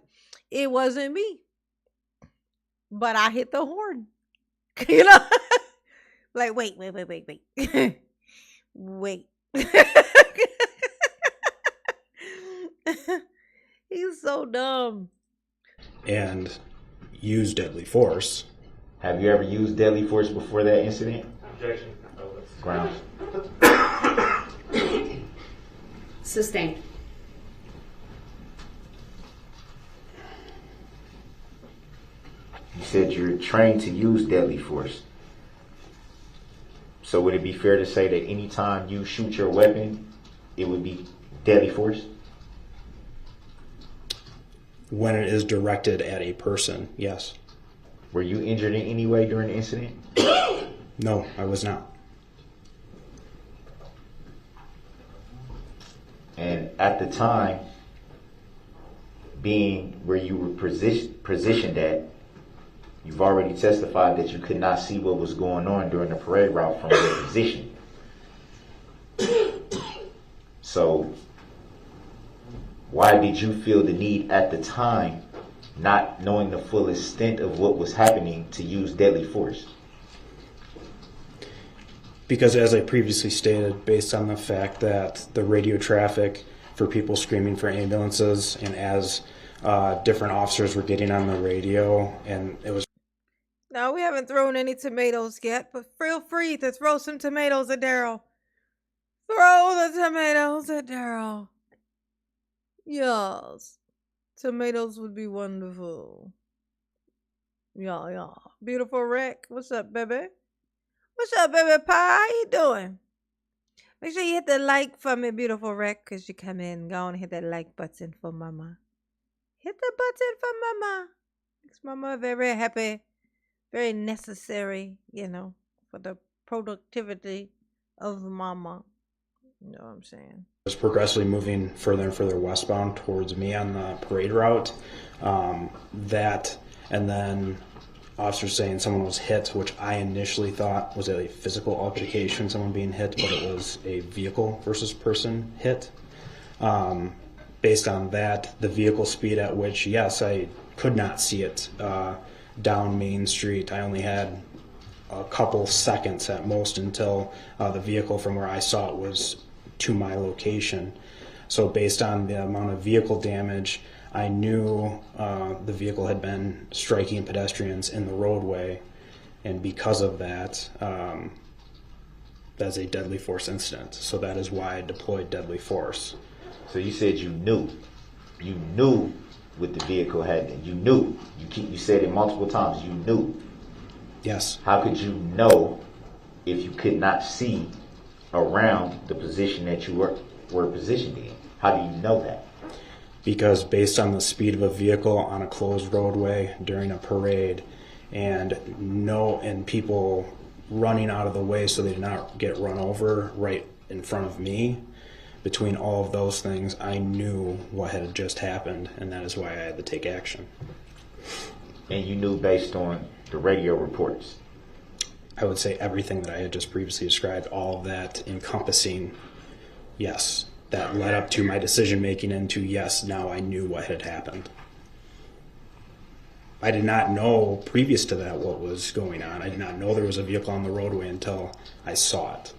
it wasn't me. But I hit the horn. Like, wait. Wait. He's so dumb. And use deadly force. Have you ever used deadly force before that incident? Objection. Grounds. Sustained. You said you're trained to use deadly force. So would it be fair to say that anytime you shoot your weapon, it would be deadly force? When it is directed at a person, yes. Were you injured in any way during the incident? No, I was not. And at the time, being where you were positioned at, you've already testified that you could not see what was going on during the parade route from your position. So, why did you feel the need at the time, not knowing the full extent of what was happening, to use deadly force? Because as I previously stated, based on the fact that the radio traffic for people screaming for ambulances, and as different officers were getting on the radio, and it was... No, we haven't thrown any tomatoes yet, but feel free to throw some tomatoes at Daryl. Throw the tomatoes at Daryl. Yes. Tomatoes would be wonderful. Yeah. Beautiful Rick. What's up, baby? What's up, baby pie? How you doing? Make sure you hit the like for me, beautiful Rick, because you come in. Go and hit that like button for mama. Hit the button for mama. Makes mama very happy. Very necessary, for the productivity of mama. You know what I'm saying? was progressively moving further and further westbound towards me on the parade route. And then officers saying someone was hit, which I initially thought was a physical altercation, someone being hit, but it was a vehicle versus person hit. Based on that, the vehicle speed at which, yes, I could not see it down Main Street. I only had a couple seconds at most until the vehicle from where I saw it was to my location. So based on the amount of vehicle damage, I knew the vehicle had been striking pedestrians in the roadway, and because of that, that's a deadly force incident. So that is why I deployed deadly force. So you said you knew what the vehicle had. You knew. You said it multiple times. You knew. Yes. How could you know if you could not see around the position that you were positioned in? How do you know that? Because based on the speed of a vehicle on a closed roadway during a parade, and people running out of the way so they did not get run over right in front of me, between all of those things, I knew what had just happened, and that is why I had to take action. And you knew based on the radio reports? I would say everything that I had just previously described, all of that encompassing, yes, that led up to my decision making into, yes, now I knew what had happened. I did not know previous to that what was going on. I did not know there was a vehicle on the roadway until I saw it.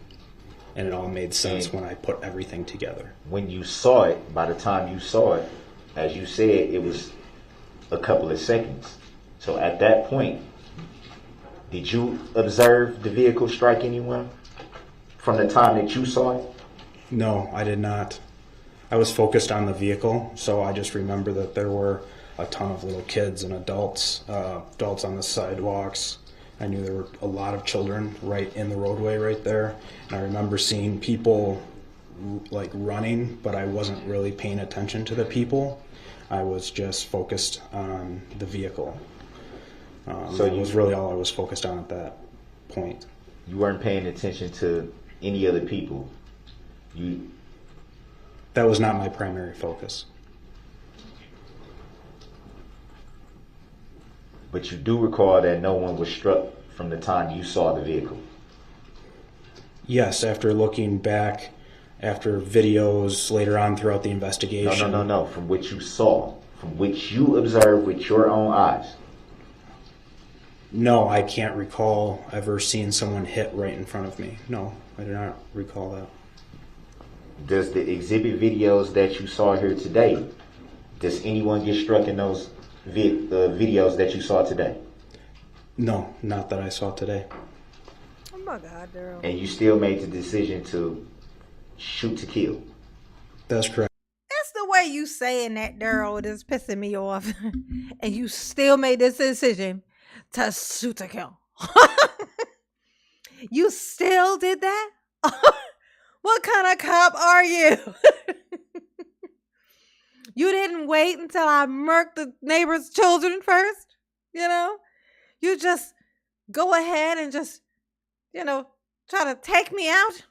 And it all made sense when I put everything together. When you saw it, by the time you saw it, as you said, it was a couple of seconds. So at that point, did you observe the vehicle strike anyone from the time that you saw it? No, I did not. I was focused on the vehicle, so I just remember that there were a ton of little kids and adults on the sidewalks. I knew there were a lot of children right in the roadway right there. And I remember seeing people like running, but I wasn't really paying attention to the people. I was just focused on the vehicle. So that was really all I was focused on at that point. You weren't paying attention to any other people. That was not my primary focus. But you do recall that no one was struck from the time you saw the vehicle. Yes, after looking back, after videos later on throughout the investigation. No. From which you saw, from which you observed with your own eyes. No, I can't recall ever seeing someone hit right in front of me. No, I do not recall that. Does the exhibit videos that you saw here today, does anyone get struck in those videos that you saw today? No, not that I saw today. Oh my God, Darrell. And you still made the decision to shoot to kill? That's correct. That's the way you saying that, Darrell. It is pissing me off. And you still made this decision to shoot to kill. You still did that? What kind of cop are you? You didn't wait until I murked the neighbor's children first? You know? You just go ahead and just, try to take me out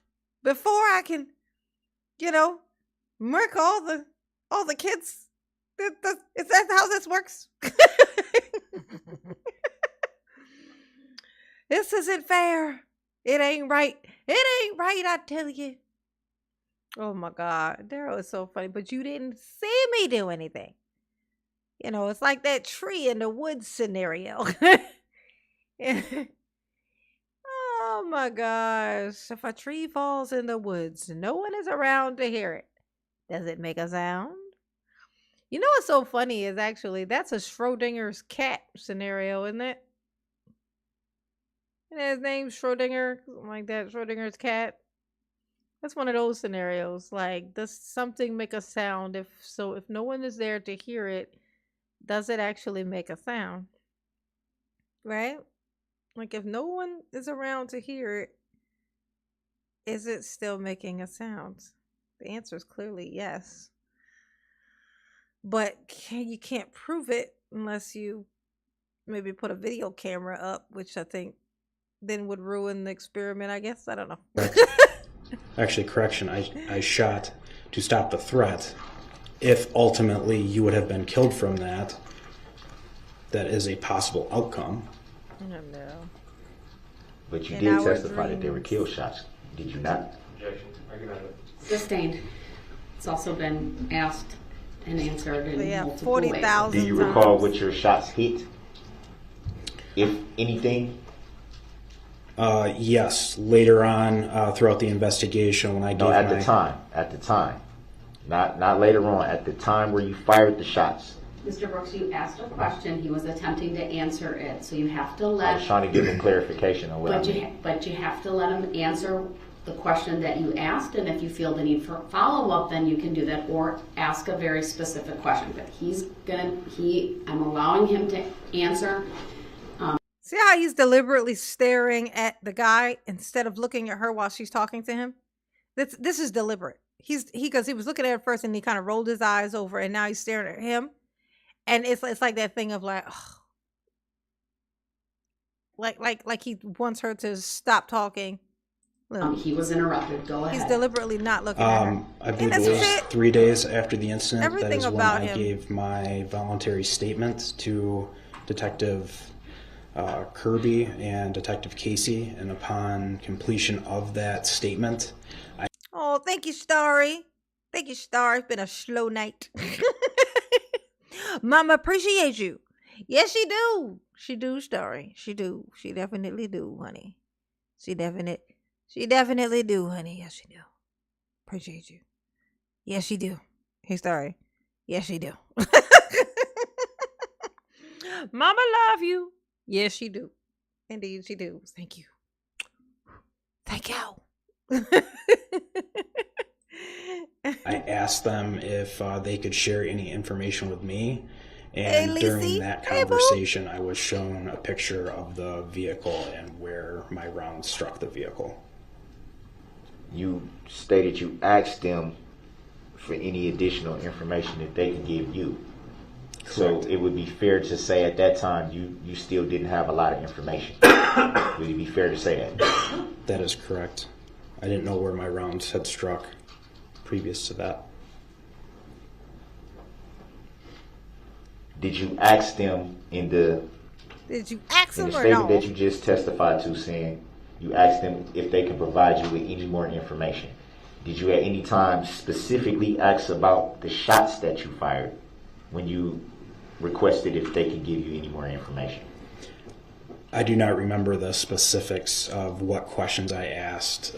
before I can, murk all the kids. Is that how this works? This isn't fair. It ain't right. It ain't right, I tell you. Oh my God. Darrell is so funny. But you didn't see me do anything. It's like that tree in the woods scenario. Oh my gosh. If a tree falls in the woods, no one is around to hear it. Does it make a sound? You know what's so funny is actually that's a Schrodinger's cat scenario, isn't it? And his name's Schrodinger, something like that, Schrodinger's cat. That's one of those scenarios. Like, does something make a sound? If no one is there to hear it, does it actually make a sound? Right? Like, if no one is around to hear it, is it still making a sound? The answer is clearly yes. But you can't prove it unless you maybe put a video camera up, which I think then would ruin the experiment, I guess. I don't know. Actually, correction, I shot to stop the threat. If ultimately you would have been killed from that, that is a possible outcome. I don't know. But you In did our testify that they were dreams. kill shots, did you not? Objection. Argument. Sustained. It's also been asked and answered in Yeah, multiple ways. 40,000 Do you times. recall what your shots hit? If anything? Yes, later on throughout the investigation when I gave No, at my... the time. Not later on, at the time where you fired the shots. Mr. Brooks, you asked a question. He was attempting to answer it. So you have to I let was trying to give him clarification on what I mean. but you have to let him answer the question that you asked, and if you feel the need for follow-up, then you can do that or ask a very specific question. But I'm allowing him to answer. See how he's deliberately staring at the guy instead of looking at her while she's talking to him? This is deliberate. Because he was looking at her first and he kind of rolled his eyes over and now he's staring at him. And it's like that thing of like, ugh. Like he wants her to stop talking. Look, He was interrupted. Go ahead. he's deliberately not looking at her. I believe that's it was it. 3 days after the incident. Everything that is when about I him. gave my voluntary statement to Detective Kirby and Detective Casey, and upon completion of that statement, Oh, thank you, Starry. Thank you, Star. It's been a slow night. Mama appreciate you. Yes, she do. She do, Starry. She do. She definitely do, honey. She definitely do, honey. Yes, she do. Appreciate you. Yes, she do. Hey, Starry. Yes, she do. Mama love you. Yes, she do. Indeed, she do. Thank you. Thank you. I asked them if they could share any information with me. Hey, And Lacey. during that Hey, boo. conversation, I was shown a picture of the vehicle and where my round struck the vehicle. you stated you asked them for any additional information that they could give you. So it would be fair to say at that time you still didn't have a lot of information. Would it be fair to say that? That is correct. I didn't know where my rounds had struck previous to that. Did you ask them in the Did you ask in him the or statement no? that you just testified to, saying you asked them if they could provide you with any more information? Did you at any time specifically ask about the shots that you fired when you requested if they could give you any more information? I do not remember the specifics of what questions I asked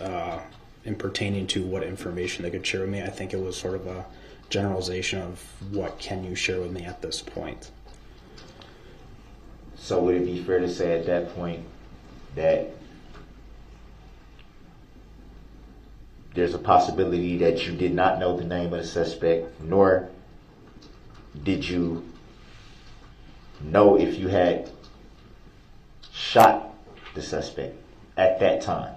in pertaining to what information they could share with me. I think it was sort of a generalization of what can you share with me at this point. So would it be fair to say at that point that there's a possibility that you did not know the name of the suspect, nor did you know if you had shot the suspect at that time?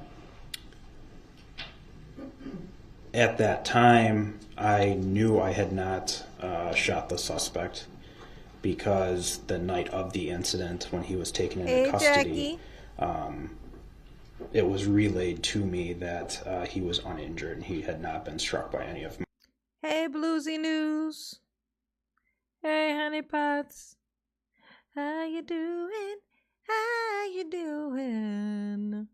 At that time, I knew I had not shot the suspect because the night of the incident, when he was taken into custody, it was relayed to me that he was uninjured and he had not been struck by any of my. Hey, Bluesy News. Hey, Honey Pots. How you doing? How you doing?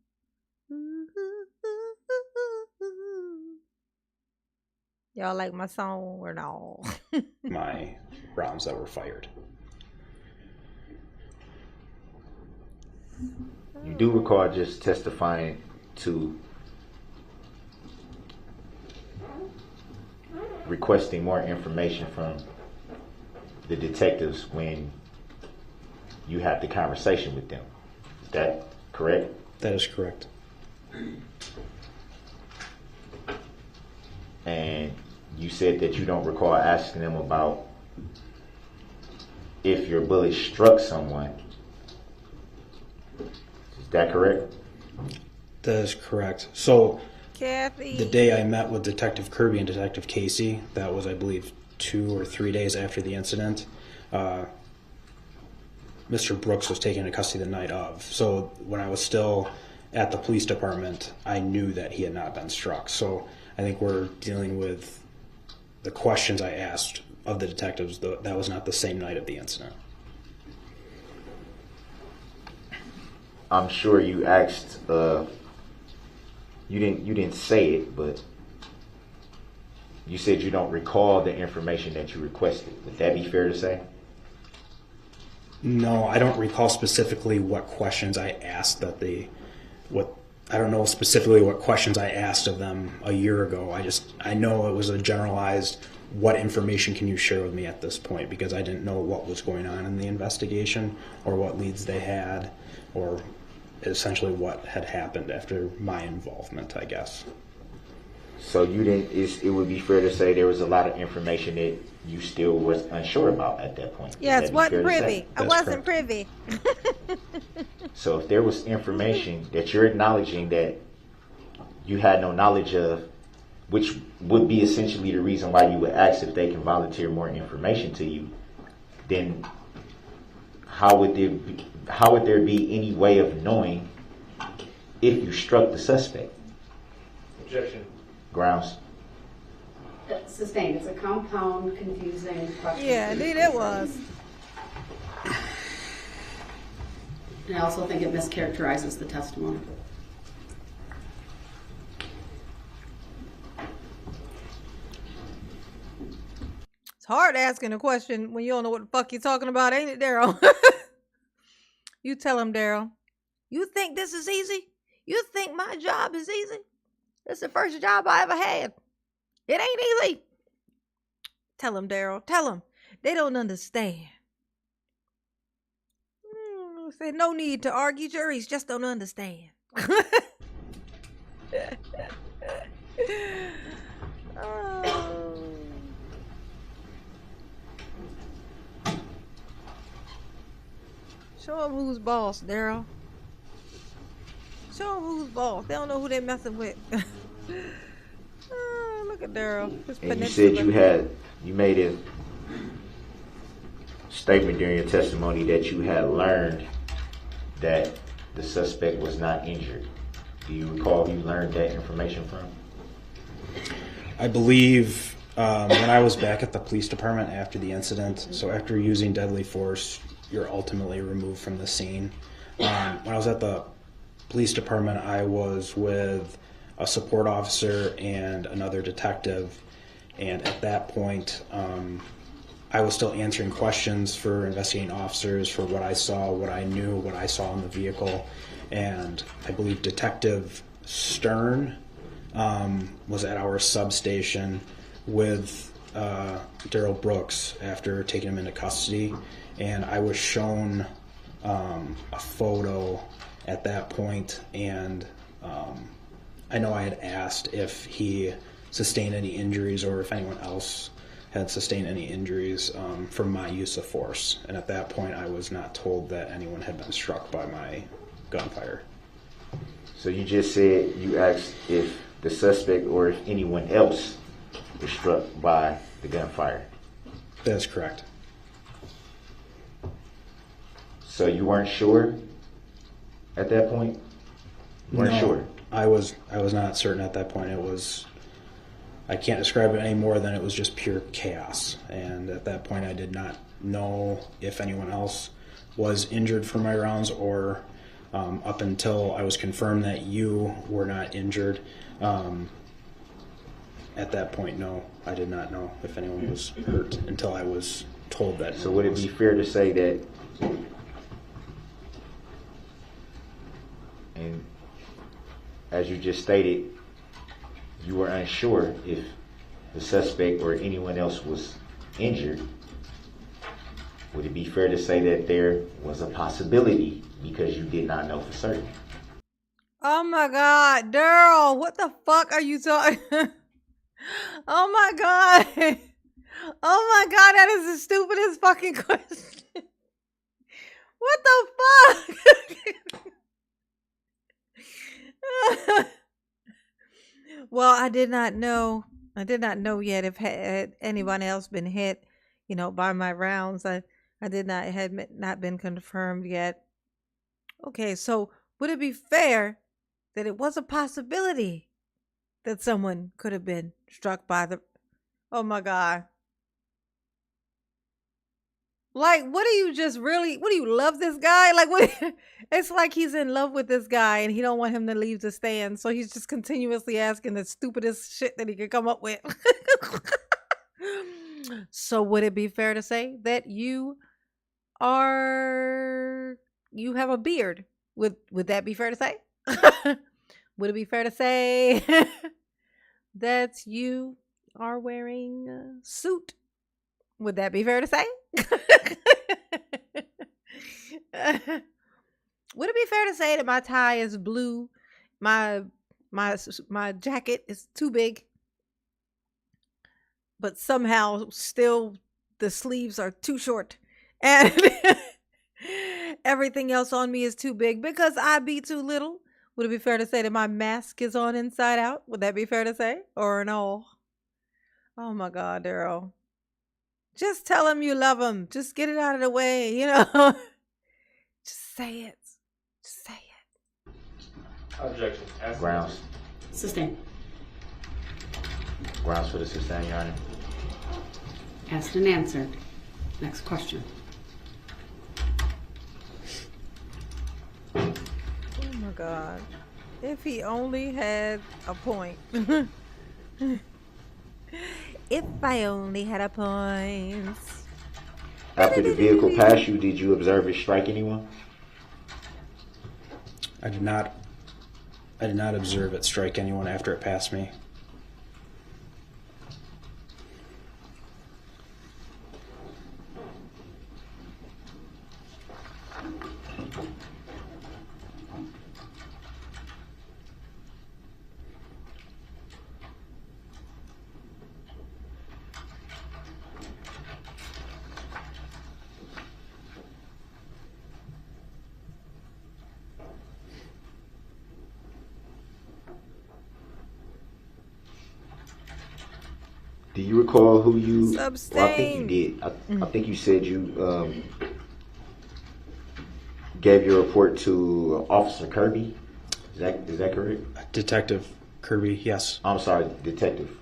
Ooh, ooh, ooh, ooh. Y'all like my song or no? my rounds that were fired. You do recall just testifying to requesting more information from the detectives when you had the conversation with them. Is that correct? That is correct. And you said that you don't recall asking them about if your bullet struck someone. Is that correct? That is correct. So Kathy. the day I met with Detective Kirby and Detective Casey, that was, I believe, 2 or 3 days after the incident, Mr. Brooks was taken into custody the night of. So when I was still at the police department, I knew that he had not been struck. So I think we're dealing with the questions I asked of the detectives. That was not the same night of the incident. I'm sure you asked. You didn't say it, but you said you don't recall the information that you requested. Would that be fair to say? No, I don't recall specifically what questions I asked I don't know specifically what questions I asked of them a year ago. I know it was a generalized, what information can you share with me at this point, because I didn't know what was going on in the investigation or what leads they had or essentially what had happened after my involvement, I guess. So you didn't. It would be fair to say there was a lot of information that you still was unsure about at that point. Yes, wasn't privy. I That's wasn't correct. privy. So if there was information that you're acknowledging that you had no knowledge of, which would be essentially the reason why you would ask if they can volunteer more information to you, then how would there be any way of knowing if you struck the suspect? Objection. Grounds. Sustained. It's a compound, confusing question. Yeah, indeed it was. And I also think it mischaracterizes the testimony. It's hard asking a question when you don't know what the fuck you're talking about, ain't it, Daryl? You tell him, Daryl. You think this is easy? You think my job is easy? It's the first job I ever had. It ain't easy. Tell him, Daryl. Tell him. They don't understand. Say no need to argue. Juries just don't understand. Oh. Show them who's boss, Daryl. Show them who's boss. They don't know who they're messing with. Oh, look at Daryl. His And you said peninsula. you made a statement during your testimony that you had learned that the suspect was not injured. Do you recall who you learned that information from? I believe when I was back at the police department after the incident, so after using deadly force, you're ultimately removed from the scene. When I was at the police department, I was with a support officer and another detective, and at that point, I was still answering questions for investigating officers for what I saw, what I knew, what I saw in the vehicle, and I believe Detective Stern was at our substation with Daryl Brooks after taking him into custody, and I was shown a photo at that point, and I know I had asked if he sustained any injuries or if anyone else had sustained any injuries from my use of force, and at that point I was not told that anyone had been struck by my gunfire. So you just said you asked if the suspect or if anyone else was struck by the gunfire. That's correct. So you weren't sure at that point? You weren't No, sure? I was not certain at that point. It was, I can't describe it any more than it was just pure chaos. And at that point I did not know if anyone else was injured from my rounds or up until I was confirmed that you were not injured. At that point, no, I did not know if anyone was hurt until I was told that. So would it be fair to say that, and as you just stated, you were unsure if the suspect or anyone else was injured? Would it be fair to say that there was a possibility because you did not know for certain? Oh my God, Daryl, what the fuck are you talking? Oh my God. Oh my God, that is the stupidest fucking question. What the fuck? Well, I did not know. I did not know yet if had anyone else been hit, by my rounds. I did not had not been confirmed yet. Okay, so would it be fair that it was a possibility that someone could have been struck by the? Oh my God! Like, what do you just really? What do you love this guy? Like, what? It's like he's in love with this guy and he don't want him to leave the stand, so he's just continuously asking the stupidest shit that he could come up with. So, would it be fair to say that you have a beard? Would that be fair to say? Would it be fair to say that you are wearing a suit? Would that be fair to say? Would it be fair to say that my tie is blue, my my jacket is too big, but somehow still the sleeves are too short, and everything else on me is too big because I be too little? Would it be fair to say that my mask is on inside out? Would that be fair to say, or no? Oh my God, Daryl. Just tell him you love him. Just get it out of the way, Just say it. Just say it. Objection. Grounds. Sustain. Grounds for the sustain, Your Honor. Asked and answered. Next question. Oh my God. If he only had a point. If I only had a point. After the vehicle passed you, did you observe it strike anyone? I did not observe it strike anyone after it passed me. Do you recall who you? Well, I think you Abstain. did. I think you said you gave your report to Officer Kirby. Is that correct? Detective Kirby, yes. I'm sorry, Detective.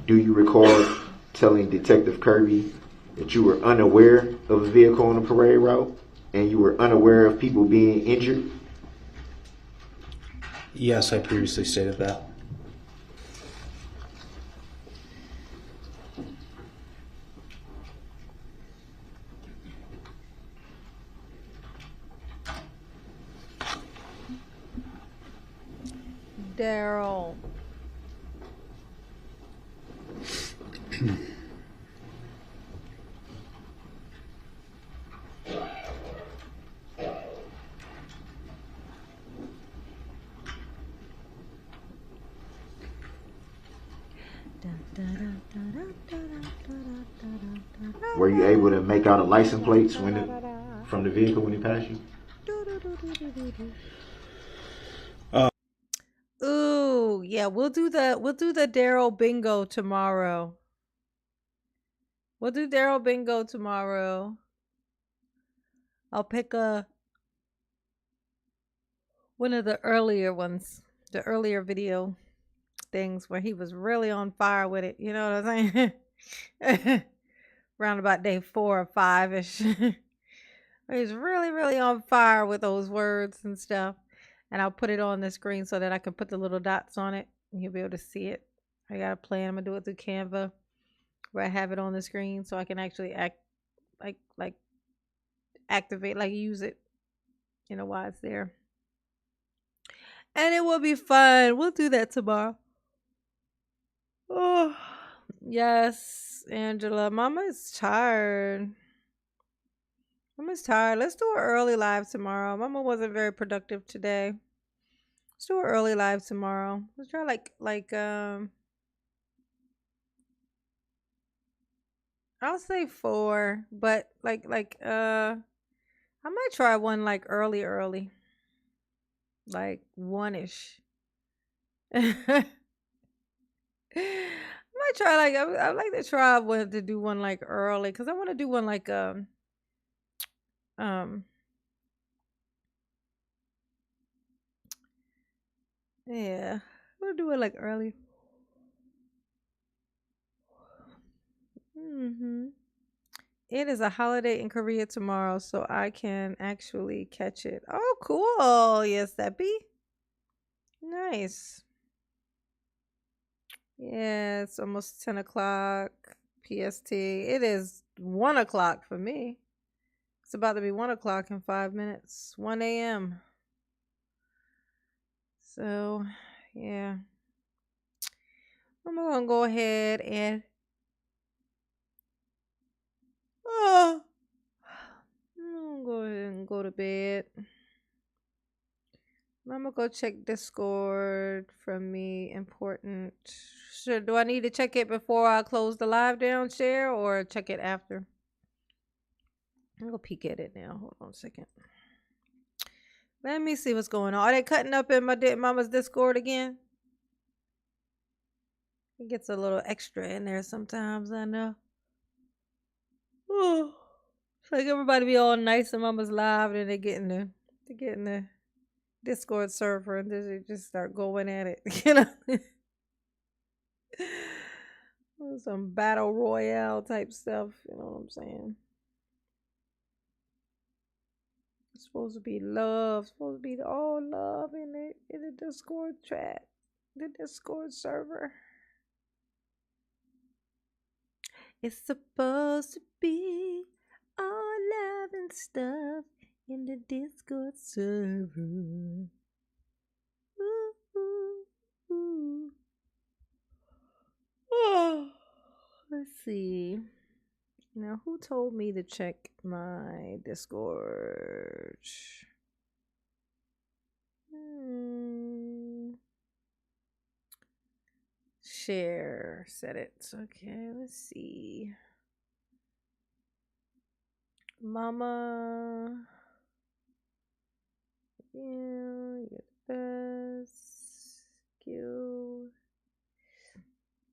Do you recall telling Detective Kirby that you were unaware of a vehicle on the parade route and you were unaware of people being injured? Yes, I previously stated that. Darrell. Were you able to make out a license plates from the vehicle when it passed you? Ooh, yeah, we'll do the Darrell bingo tomorrow. We'll do Darrell bingo tomorrow. I'll pick one of the earlier ones, the earlier video things where he was really on fire with it. You know what I'm saying? Around about day 4 or 5 ish. He's really, really on fire with those words and stuff. And I'll put it on the screen so that I can put the little dots on it and you'll be able to see it. I got a plan. I'm gonna do it through Canva where I have it on the screen so I can actually like activate, like use it, while it's there. And it will be fun. We'll do that tomorrow. Oh, yes, Angela. Mama is tired. Mama's tired. Let's do an early live tomorrow. Mama wasn't very productive today. Let's do an early live tomorrow. Let's try I'll say 4, but I might try one like early. Like 1ish. I might try I'd like to try one to do one like early because I want to do one like um yeah, we'll do it like early. It is a holiday in Korea tomorrow, so I can actually catch it. Oh, cool. Yes, that be nice. Yeah, it's almost 10 o'clock PST. It is 1 o'clock for me. It's about to be 1 o'clock in 5 minutes. 1 a.m. So, yeah. I'm going to go ahead and oh, I'm going to go ahead and go to bed. I'm gonna go check Discord from me. Important. Do I need to check it before I close the live down share or check it after? I'm gonna peek at it now. Hold on a second. Let me see what's going on. Are they cutting up in my mama's Discord again? It gets a little extra in there sometimes, I know. Oh, it's like everybody be all nice and mama's live and they get in the Discord server and they just start going at it, some battle royale type stuff, you know what I'm saying? It's supposed to be love, supposed to be all love in the Discord chat, the Discord server. It's supposed to be all love and stuff in the Discord server. Ooh, ooh, ooh. Oh, let's see. Now, who told me to check my Discord? Share. Set it. Okay, let's see. Mama. Yeah, get that.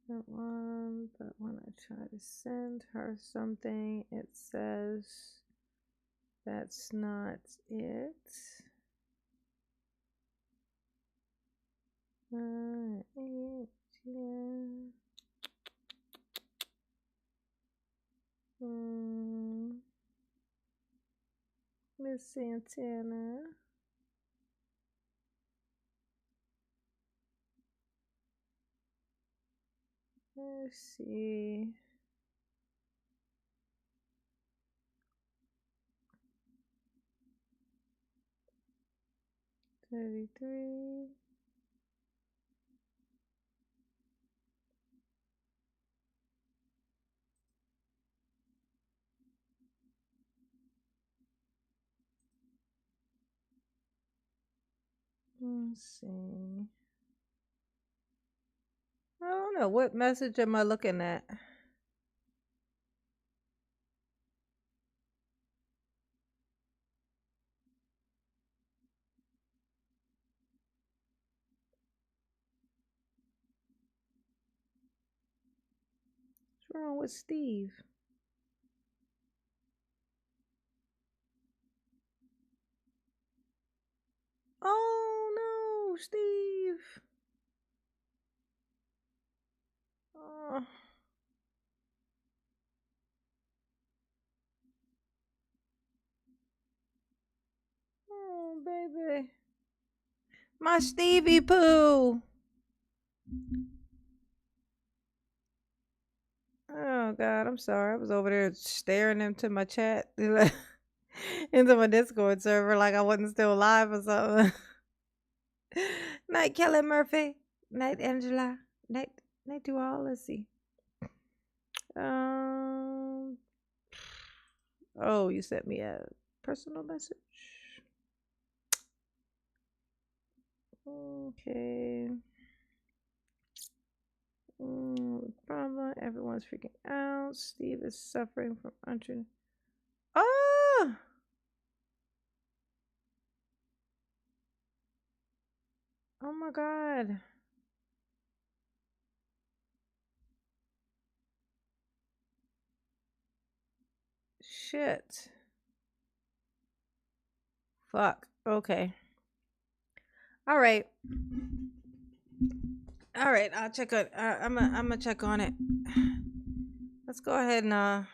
That one. I try to send her something. It says that's not it. Yeah. Miss Santana. Let's see. $33. Let's see. I don't know. What message am I looking at? What's wrong with Steve? Oh no, Steve. Oh, oh baby. My Stevie Pooh. Oh God, I'm sorry. I was over there staring into my chat, into my Discord server, like I wasn't still live or something. Night, Kelly Murphy. Night, Angela. Night to all. Let's see. Um. Oh, you sent me a personal message. Okay. Drama. Everyone's freaking out. Steve is suffering from under. Oh! Oh my God. Shit. Fuck. Okay. All right. All right. I'll check on. I'm gonna check on it. Let's go ahead and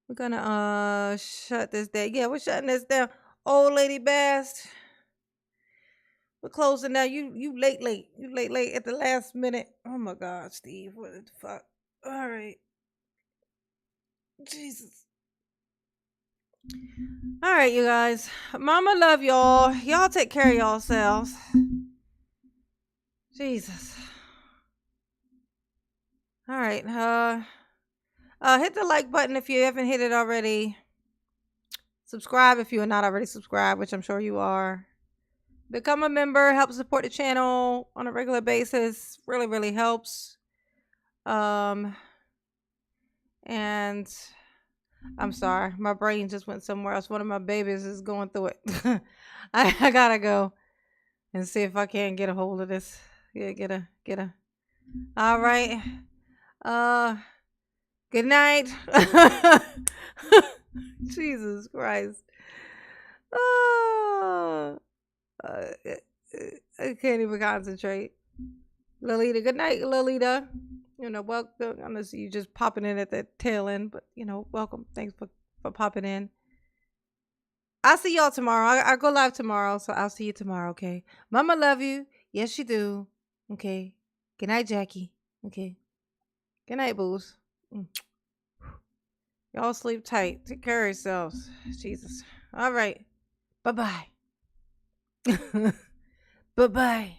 we're gonna shut this down. Yeah, we're shutting this down. Old lady Bast. We're closing now. You late. You late at the last minute. Oh my God, Steve. What the fuck? All right. Jesus. All right, you guys. Mama love y'all. Y'all take care of yourselves. Jesus. All right. Hit the like button if you haven't hit it already. Subscribe if you are not already subscribed, which I'm sure you are. Become a member. Help support the channel on a regular basis. Really, really helps. And I'm sorry, my brain just went somewhere else. One of my babies is going through it. I gotta go and see if I can get a hold of this. Yeah, get a. All right. Good night. Jesus Christ. Oh, I can't even concentrate. Lolita, good night, Lolita. Welcome. I'm gonna see you just popping in at the tail end, but welcome. Thanks for popping in. I'll see y'all tomorrow. I go live tomorrow, so I'll see you tomorrow. Okay. Mama love you. Yes, you do. Okay. Good night, Jackie. Okay. Good night, booze. Y'all sleep tight. Take care of yourselves. Jesus. All right. Bye bye. Bye bye.